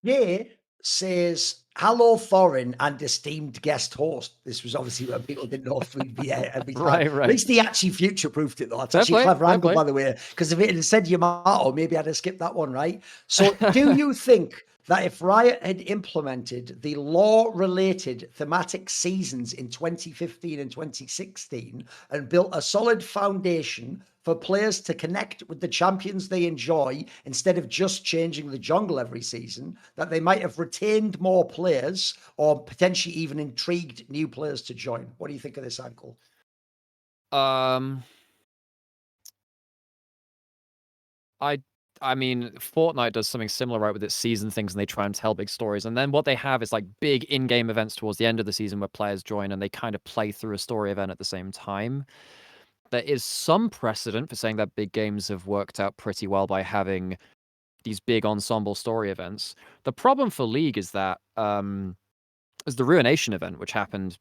Yeah, says, hello, Thorin and esteemed guest host. This was obviously when people didn't know if we'd be here every time. Right. At least he actually future-proofed it, though. That's Fair actually a play, clever fair angle, play. by the way, because if it had said Yamato, maybe I'd have skipped that one, right? So do you think that if Riot had implemented the law-related thematic seasons in 2015 and 2016 and built a solid foundation for players to connect with the champions they enjoy instead of just changing the jungle every season, that they might have retained more players or potentially even intrigued new players to join? What do you think of this angle? I mean, Fortnite does something similar, right, with its season things, and they try and tell big stories. And then what they have is like big in-game events towards the end of the season where players join and they kind of play through a story event at the same time. There is some precedent for saying that big games have worked out pretty well by having these big ensemble story events. The problem for League is that as the Ruination event, which happened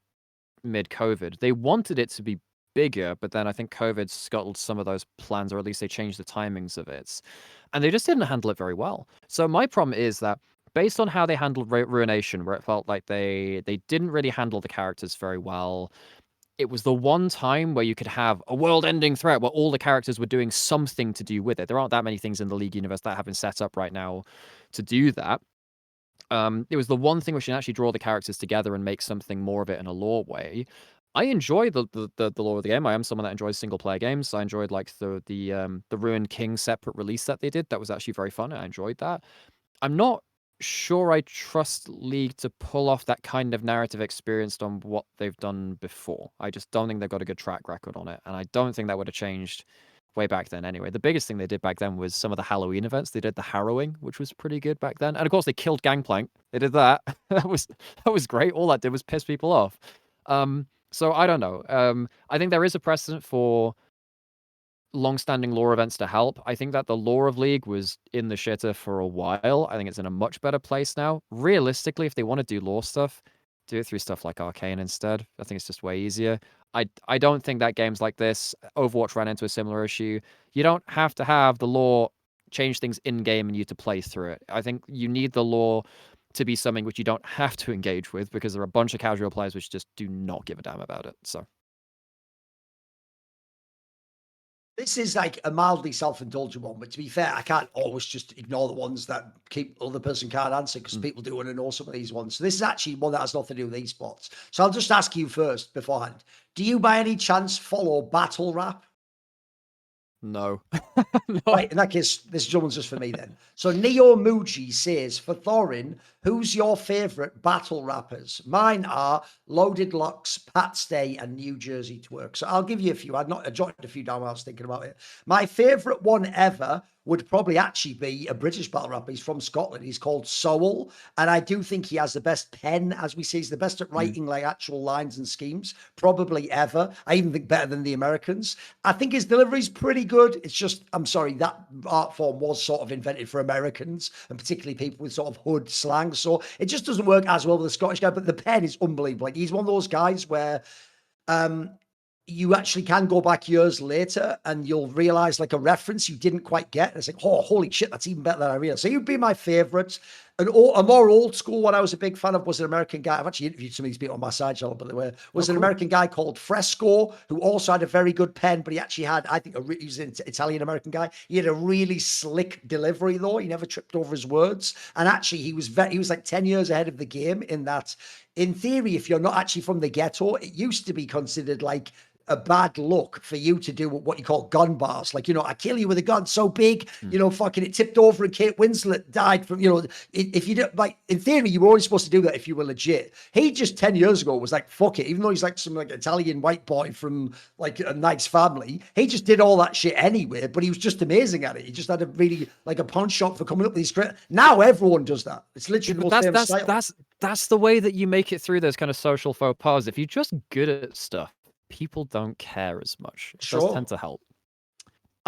mid-COVID, they wanted it to be bigger, but then I think COVID scuttled some of those plans, or at least they changed the timings of it. And they just didn't handle it very well. So my problem is that based on how they handled Ruination, where it felt like they didn't really handle the characters very well, it was the one time where you could have a world-ending threat where all the characters were doing something to do with it. There aren't that many things in the League universe that have been set up right now to do that. It was the one thing which can actually draw the characters together and make something more of it in a lore way. I enjoy the lore of the game. I am someone that enjoys single player games. I enjoyed like the Ruined King separate release that they did. That was actually very fun. I enjoyed that. I'm not sure I trust League to pull off that kind of narrative experienced on what they've done before. I just don't think they've got a good track record on it, and I don't think that would have changed way back then anyway. The biggest thing they did back then was some of the Halloween events. They did the Harrowing, which was pretty good back then. And of course they killed Gangplank. They did that. that was great. All that did was piss people off. So I don't know. I think there is a precedent for long-standing lore events to help. I think that the lore of League was in the shitter for a while. I think it's in a much better place now. Realistically, if they want to do lore stuff, do it through stuff like Arcane instead. I think it's just way easier. I don't think that games like this, Overwatch ran into a similar issue. You don't have to have the lore change things in-game and you to play through it. I think you need the lore to be something which you don't have to engage with, because there are a bunch of casual players which just do not give a damn about it. So This is like a mildly self-indulgent one, but to be fair, I can't always just ignore the ones that keep other person can't answer, because people do want to know some of these ones. So this is actually one that has nothing to do with esports. So I'll just ask you first beforehand. Do you by any chance follow battle rap? no. No. Right, in that case, this one's just for me then. So Neo Muji says, for Thorin, who's your favourite battle rappers? Mine are Loaded Locks, Pat Stay, and New Jersey Twerk. So I'll give you a few. I jotted a few down while I was thinking about it. My favourite one ever would probably actually be a British battle rapper. He's from Scotland. He's called Soul. And I do think he has the best pen, as we say. He's the best at writing like actual lines and schemes, probably ever. I even think better than the Americans. I think his delivery's pretty good. It's just, I'm sorry, that art form was sort of invented for Americans and particularly people with sort of hood slang. So it just doesn't work as well with the Scottish guy, but the pen is unbelievable. Like he's one of those guys where you actually can go back years later and you'll realize like a reference you didn't quite get. And it's like, oh, holy shit, that's even better than I realized. So you'd be my favorite. A more old school one I was a big fan of was an American guy. I've actually interviewed some of these people on my side channel, by the way. Was an American guy called Fresco, who also had a very good pen, but he actually had, I think, he was an Italian American guy. He had a really slick delivery though. He never tripped over his words. And actually, he was like 10 years ahead of the game in that, in theory, if you're not actually from the ghetto, it used to be considered like a bad look for you to do what you call gun bars. Like, I kill you with a gun so big, fucking it tipped over and Kate Winslet died from, if you don't, like, in theory, you were only supposed to do that if you were legit. He just 10 years ago was like, fuck it. Even though he's like some like Italian white boy from like a nice family, he just did all that shit anyway, but he was just amazing at it. He just had a really like a punch shot for coming up with these great. Now everyone does that. It's literally the most famous style. That's the way that you make it through those kind of social faux pas. If you're just good at stuff, people don't care as much. It does tend to help.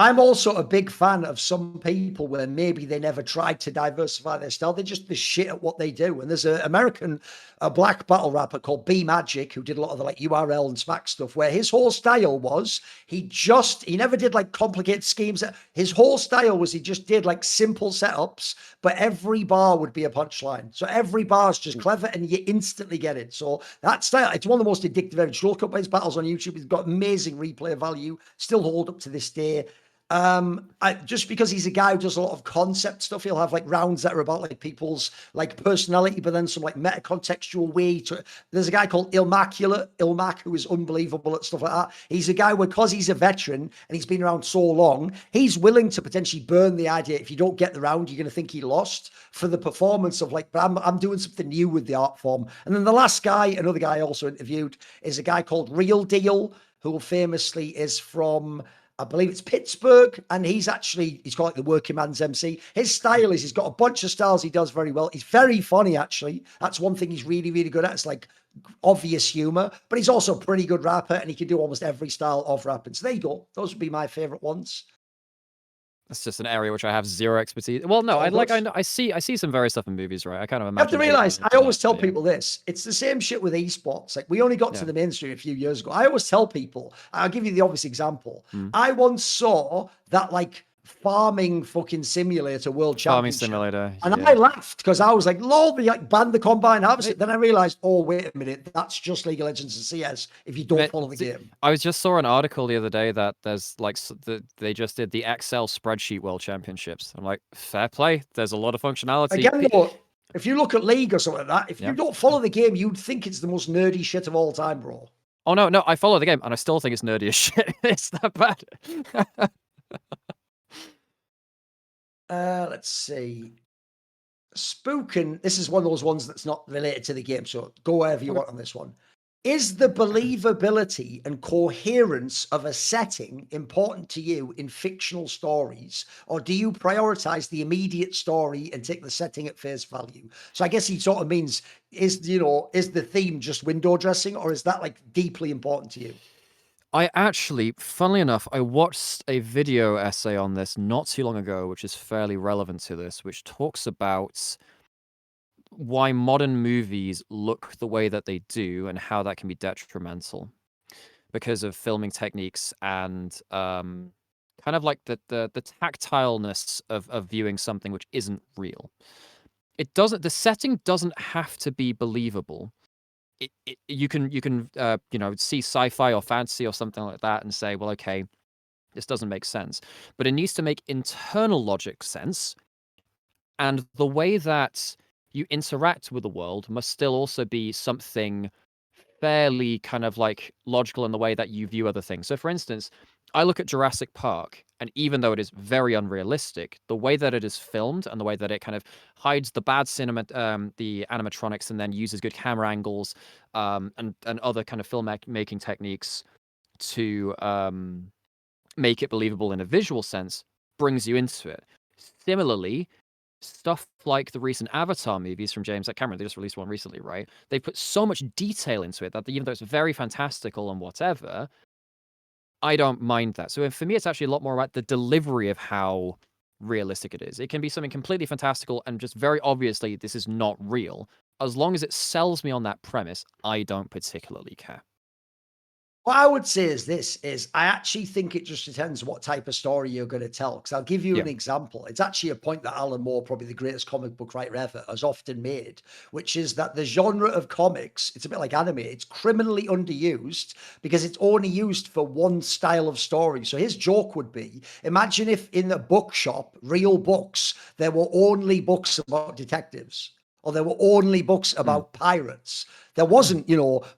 I'm also a big fan of some people where maybe they never tried to diversify their style. They're just the shit at what they do. And there's an American, a black battle rapper called B Magic, who did a lot of the like URL and Smack stuff, where his whole style was he never did like complicated schemes. His whole style was he just did like simple setups, but every bar would be a punchline. So every bar is just clever and you instantly get it. So that style, it's one of the most addictive ever. Look up his battles on YouTube. He's got amazing replay value, still hold up to this day. Just because he's a guy who does a lot of concept stuff, he'll have like rounds that are about like people's like personality, but then some like meta contextual way to. There's a guy called Ilmac, who is unbelievable at stuff like that. He's a guy where, because he's a veteran and he's been around so long, he's willing to potentially burn the idea. If you don't get the round, you're going to think he lost, for the performance of like, but I'm doing something new with the art form. And then the last guy, another guy I also interviewed, is a guy called Real Deal, who famously is from, I believe it's Pittsburgh, and he's called like the working man's MC. His style is, he's got a bunch of styles he does very well. He's very funny, actually. That's one thing he's really, really good at. It's like obvious humor, but he's also a pretty good rapper, and he can do almost every style of rapping. So there you go. Those would be my favorite ones. That's just an area which I have zero expertise. Well, no, I see some various stuff in movies, right? I kind of imagine. You have to realize, I always tell people this. It's the same shit with esports. Like, we only got to the mainstream a few years ago. I always tell people, I'll give you the obvious example. I once saw that like farming fucking simulator world championship. Farming simulator. And I laughed because I was like, lol, they like banned the combine harvest. Then I realized, oh, wait a minute, that's just League of Legends and CS if you don't follow the game. I just saw an article the other day that there's like, they just did the Excel spreadsheet world championships. I'm like, fair play. There's a lot of functionality. Again, though, if you look at League or something like that, if you don't follow the game, you'd think it's the most nerdy shit of all time, bro. Oh, no, I follow the game and I still think it's nerdy as shit. It's that bad. Let's see. Spookin', this is one of those ones that's not related to the game, so go wherever you want on this one. Is the believability and coherence of a setting important to you in fictional stories, or do you prioritize the immediate story and take the setting at face value? So I guess he sort of means, is the theme just window dressing, or is that like deeply important to you? I actually, funnily enough, I watched a video essay on this not too long ago, which is fairly relevant to this, which talks about why modern movies look the way that they do and how that can be detrimental because of filming techniques and kind of like the tactileness of viewing something which isn't real. The setting doesn't have to be believable. You can see sci-fi or fantasy or something like that and say, well, okay, this doesn't make sense, but it needs to make internal logic sense, and the way that you interact with the world must still also be something fairly kind of like logical in the way that you view other things. So, for instance, I look at Jurassic Park, and even though it is very unrealistic, the way that it is filmed and the way that it kind of hides the bad the animatronics, and then uses good camera angles and other kind of filmmaking techniques to make it believable in a visual sense, brings you into it. Similarly, stuff like the recent Avatar movies from James Cameron, they just released one recently, right? They put so much detail into it that even though it's very fantastical and whatever, I don't mind that. So for me, it's actually a lot more about the delivery of how realistic it is. It can be something completely fantastical and just very obviously this is not real. As long as it sells me on that premise, I don't particularly care. What I would say is I actually think it just depends what type of story you're going to tell. Because I'll give you an example. It's actually a point that Alan Moore, probably the greatest comic book writer ever, has often made, which is that the genre of comics, it's a bit like anime, it's criminally underused because it's only used for one style of story. So his joke would be, imagine if in the bookshop, real books, there were only books about detectives, or there were only books about pirates. There wasn't,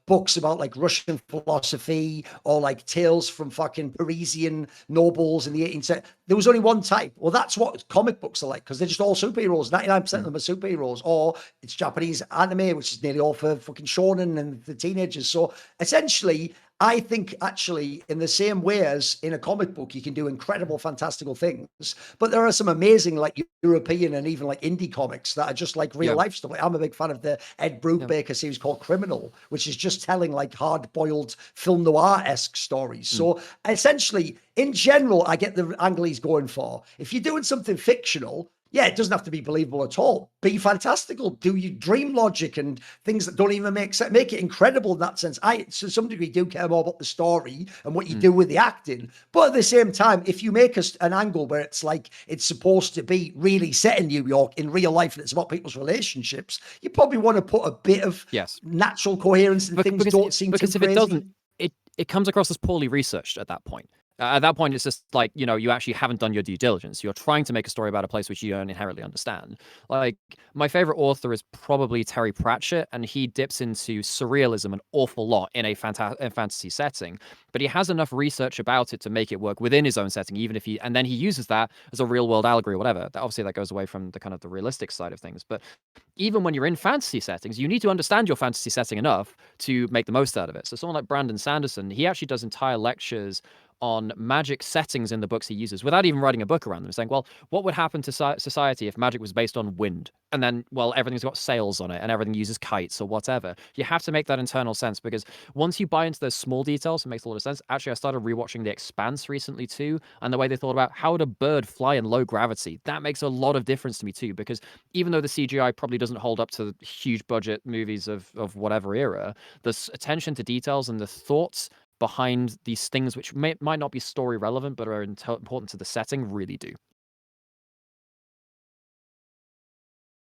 books about like Russian philosophy or like tales from fucking Parisian nobles in the 18th century. There was only one type. Well, that's what comic books are like, because they're just all superheroes. 99% of them are superheroes. Or it's Japanese anime, which is nearly all for fucking shonen and the teenagers. So essentially, I think actually in the same way as in a comic book, you can do incredible, fantastical things, but there are some amazing like European and even like indie comics that are just like real life stuff. Like, I'm a big fan of the Ed Brubaker series called Criminal, which is just telling like hard-boiled film noir-esque stories. So essentially, in general, I get the angle he's going for. If you're doing something fictional, yeah, it doesn't have to be believable at all. Be fantastical. Do you dream logic and things that don't even make sense. Make it incredible in that sense. I, to some degree, do care more about the story and what you do with the acting. But at the same time, if you make an angle where it's like it's supposed to be really set in New York in real life and it's about people's relationships, you probably want to put a bit of natural coherence and things don't seem too crazy. Because if it doesn't, it comes across as poorly researched at that point. At that point, it's just like, you know, you actually haven't done your due diligence. You're trying to make a story about a place which you don't inherently understand. Like, my favorite author is probably Terry Pratchett, and he dips into surrealism an awful lot in a fantasy setting. But he has enough research about it to make it work within his own setting, even if and then he uses that as a real world allegory or whatever. Obviously, that goes away from the kind of the realistic side of things. But even when you're in fantasy settings, you need to understand your fantasy setting enough to make the most out of it. So someone like Brandon Sanderson, he actually does entire lectures on magic settings in the books he uses without even writing a book around them, saying, well, what would happen to society if magic was based on wind? And then, well, everything's got sails on it and everything uses kites or whatever. You have to make that internal sense, because once you buy into those small details, it makes a lot of sense. Actually, I started rewatching The Expanse recently too, and the way they thought about how would a bird fly in low gravity. That makes a lot of difference to me too, because even though the CGI probably doesn't hold up to huge budget movies of whatever era, the attention to details and the thoughts behind these things which might not be story relevant but are important to the setting really do.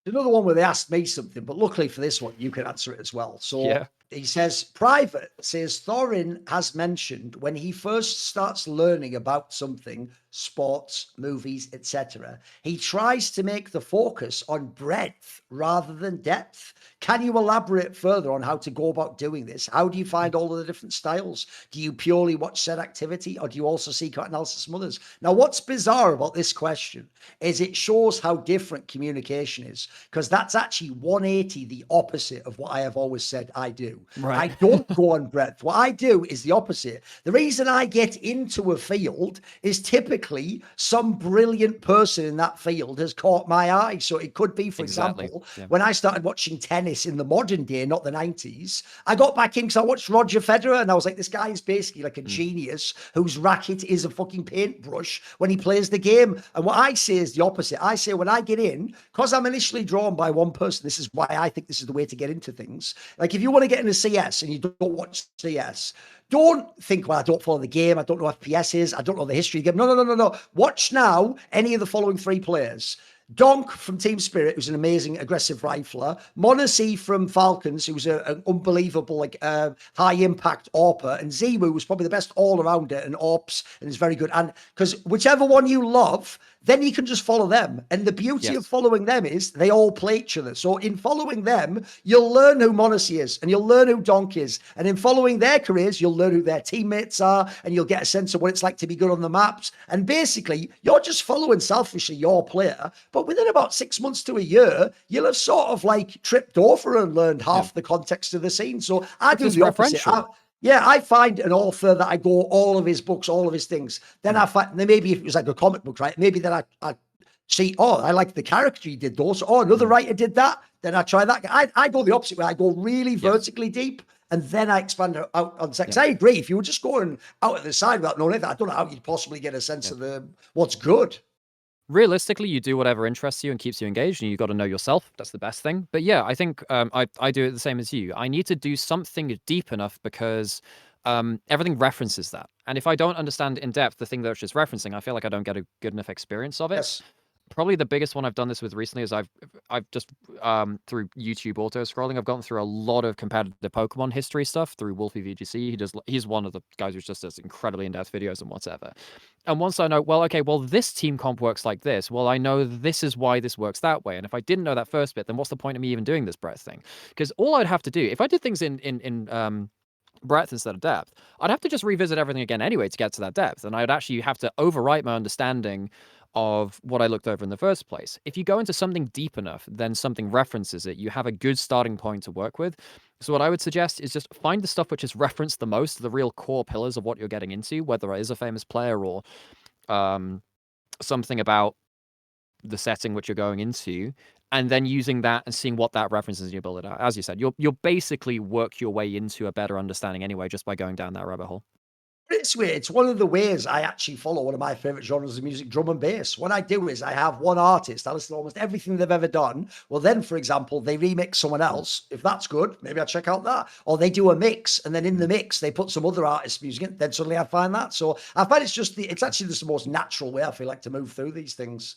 Another one where they asked me something, but luckily for this one, you can answer it as well. So he says, Private says Thorin has mentioned when he first starts learning about something, sports, movies, etc., he tries to make the focus on breadth rather than depth. Can you elaborate further on how to go about doing this? How do you find all of the different styles? Do you purely watch said activity, or do you also seek out analysis from others? Now, what's bizarre about this question is it shows how different communication is, because that's actually 180 the opposite of what I have always said I do. Right. I don't go on breadth. What I do is the opposite. The reason I get into a field is typically some brilliant person in that field has caught my eye. So it could be, for example, when I started watching tennis in the modern day, not the 90s, I got back in because I watched Roger Federer and I was like, this guy is basically like a genius whose racket is a fucking paintbrush when he plays the game. And what I say is the opposite. I say when I get in, because I'm initially drawn by one person, this is why I think this is the way to get into things. Like if you want to get into CS and you don't watch CS, don't think, well, I don't follow the game. I don't know what FPS is. I don't know the history of the game. No. Watch now any of the following three players. Donk from Team Spirit, who's an amazing aggressive rifler. Monacy from Falcons, who's an unbelievable, like high impact AWPer. And Zimu was probably the best all rounder and AWPs and is very good. And because whichever one you love, then you can just follow them. And the beauty of following them is they all play each other. So in following them, you'll learn who Monacy is and you'll learn who Donk is. And in following their careers, you'll learn who their teammates are and you'll get a sense of what it's like to be good on the maps. And basically, you're just following selfishly your player. But within about 6 months to a year, you'll have sort of like tripped over and learned half the context of the scene. So I do the opposite. I find an author that I go all of his books, all of his things. Then I find, maybe if it was like a comic book, right? Maybe then I see, oh, I like the character he did those. Oh, another writer did that. Then I try that. I go the opposite way. I go really vertically deep. And then I expand out on sex. I agree. If you were just going out at the side without knowing anything, I don't know how you'd possibly get a sense of what's good. Realistically, you do whatever interests you and keeps you engaged, and you got to know yourself. That's the best thing. But yeah, I think I do it the same as you. I need to do something deep enough because everything references that. And if I don't understand in depth the thing that it's just referencing, I feel like I don't get a good enough experience of it. Yes. Probably the biggest one I've done this with recently is I've just through YouTube auto scrolling, I've gone through a lot of competitive Pokemon history stuff through Wolfie VGC. He's one of the guys who just does incredibly in-depth videos and whatever. And once I know, well, okay, well, this team comp works like this. Well, I know this is why this works that way. And if I didn't know that first bit, then what's the point of me even doing this breadth thing? Because all I'd have to do, if I did things in breadth instead of depth, I'd have to just revisit everything again anyway to get to that depth. And I'd actually have to overwrite my understanding of what I looked over in the first place. If you go into something deep enough, then something references it. You have a good starting point to work with. So what I would suggest is just find the stuff which is referenced the most, the real core pillars of what you're getting into, whether it is a famous player or something about the setting which you're going into, and then using that and seeing what that references and you build it out. As you said, you'll basically work your way into a better understanding anyway, just by going down that rabbit hole. It's weird. It's one of the ways I actually follow one of my favorite genres of music, drum and bass. What I do is I have one artist, I listen to almost everything they've ever done. Well, then, for example, they remix someone else. If that's good, maybe I check out that. Or they do a mix, and then in the mix, they put some other artist's music in. Then suddenly I find that. So I find it's actually just the most natural way I feel like to move through these things.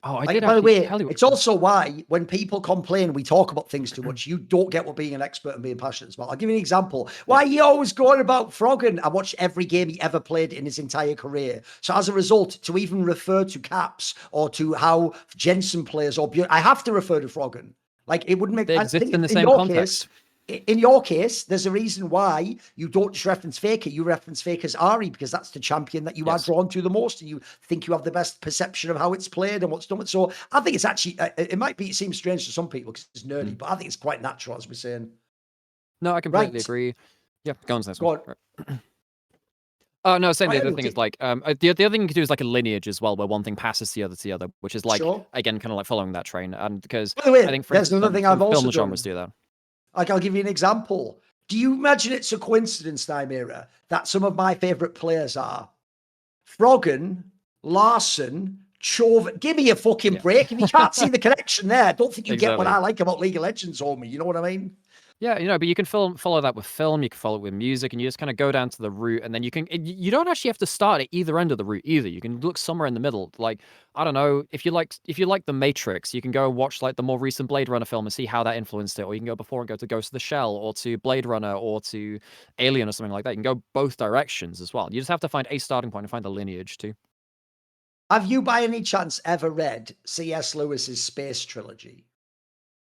Oh, I Like, did by the actually way, tell you. it's also why when people complain we talk about things too much, you don't get what being an expert and being passionate is about. I'll give you an example. Why are you always going about Froggen? I watched every game he ever played in his entire career. So as a result, to even refer to Caps or to how Jensen plays or I have to refer to Froggen. Like, it wouldn't make They sense. exist in the same context. In your case, there's a reason why you don't just reference Faker. You reference Faker's Ari because that's the champion that you are drawn to the most, and you think you have the best perception of how it's played and what's done. So I think it's actually, it seem strange to some people because it's nerdy, but I think it's quite natural, as we're saying. No, I completely agree. Yeah, go on to this one. Oh, no, same. The other thing is like, the other thing you can do is like a lineage as well, where one thing passes the other to the other, which is like, again, kind of like following that train. And because by the way, I think, for there's instance, another thing I've also film done. genres do that. Like, I'll give you an example. Do you imagine it's a coincidence, Nymaera, that some of my favorite players are Froggen, Larson, Chauvet? Give me a fucking break. If you can't see the connection there, I don't think you get what I like about League of Legends, homie. You know what I mean? Yeah, but you can follow that with film, you can follow it with music, and you just kind of go down to the root, and then you don't actually have to start at either end of the root either. You can look somewhere in the middle. Like, I don't know, if you like The Matrix, you can go and watch like the more recent Blade Runner film and see how that influenced it, or you can go before and go to Ghost of the Shell, or to Blade Runner, or to Alien, or something like that. You can go both directions as well. You just have to find a starting point and find the lineage too. Have you, by any chance, ever read C.S. Lewis's Space Trilogy?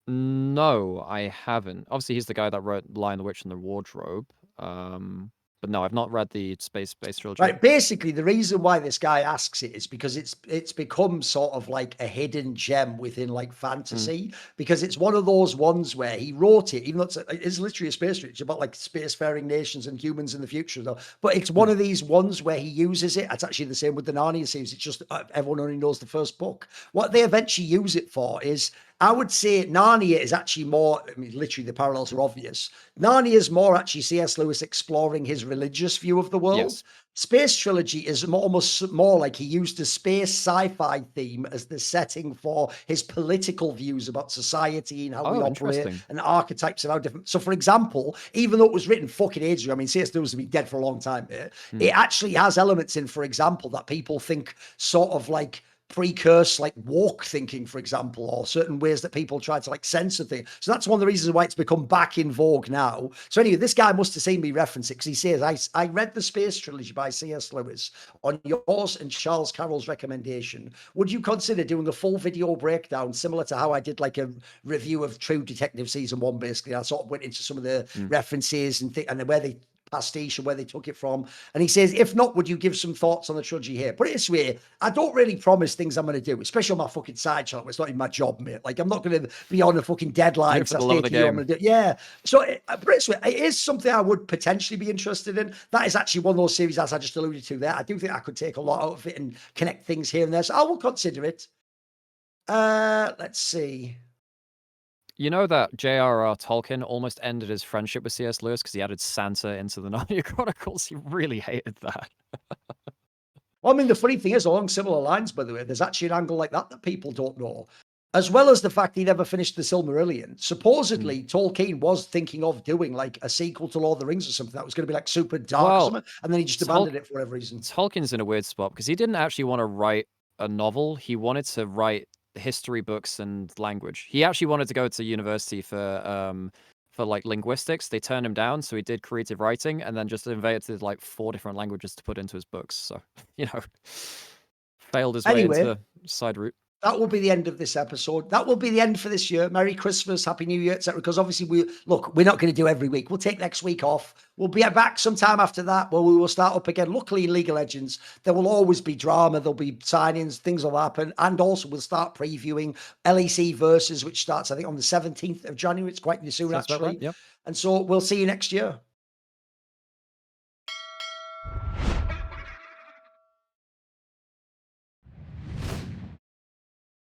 No, I haven't. Obviously, he's the guy that wrote Lion, the Witch, and the Wardrobe. But no, I've not read the Space trilogy. Right. Basically, the reason why this guy asks it is because it's become sort of like a hidden gem within like fantasy, because it's one of those ones where he wrote it, even though it's literally a space trilogy about like spacefaring nations and humans in the future, though. But it's one of these ones where he uses it. It's actually the same with the Narnia series. It's just everyone only knows the first book. What they eventually use it for is, I would say Narnia is actually more, I mean, literally the parallels are obvious. Narnia is more actually C.S. Lewis exploring his religious view of the world. Yes. Space Trilogy is almost more like he used a space sci-fi theme as the setting for his political views about society and how we operate and archetypes and how different. So, for example, even though it was written fucking ages ago, I mean, C.S. Lewis has been dead for a long time. It actually has elements in, for example, that people think sort of like precurse like woke thinking, for example, or certain ways that people try to like censor things. So that's one of the reasons why it's become back in vogue now. So anyway, this guy must have seen me reference it, because he says, I read the Space Trilogy by C.S. Lewis on yours and Charles Carroll's recommendation. Would you consider doing a full video breakdown similar to how I did like a review of True Detective season 1? Basically, I sort of went into some of the references and where they pastiche and where they took it from. And he says, if not, would you give some thoughts on the trilogy here? Put it this way, I don't really promise things I'm going to do, especially on my fucking side channel. It's not even my job, mate. Like, I'm not going to be on a fucking deadline. So I say to you, I'm going to do. Yeah. So put it this way, it is something I would potentially be interested in. That is actually one of those series, as I just alluded to there. I do think I could take a lot out of it and connect things here and there. So I will consider it. Let's see. You know that J.R.R. Tolkien almost ended his friendship with C.S. Lewis because he added Santa into the Narnia Chronicles? He really hated that. Well, I mean, the funny thing is, along similar lines, by the way, there's actually an angle like that people don't know. As well as the fact he never finished the Silmarillion. Supposedly, Tolkien was thinking of doing like a sequel to Lord of the Rings or something that was going to be like super dark or something, and then he just abandoned it for whatever reason. Tolkien's in a weird spot because he didn't actually want to write a novel. He wanted to write history books and language. He actually wanted to go to university for like linguistics. They turned him down, so he did creative writing and then just invented like 4 different languages to put into his books. So, failed his way into side route. that will be the end of this episode. That will be the end for this year. Merry Christmas, Happy New Year, etc. Because obviously we're not going to do every week. We'll take next week off. We'll be back sometime after that where we will start up again. Luckily in League of Legends, there will always be drama. There'll be signings, things will happen. And also we'll start previewing LEC Versus, which starts, I think, on the 17th of January. It's quite soon, Sounds about actually. right, yep. And so we'll see you next year.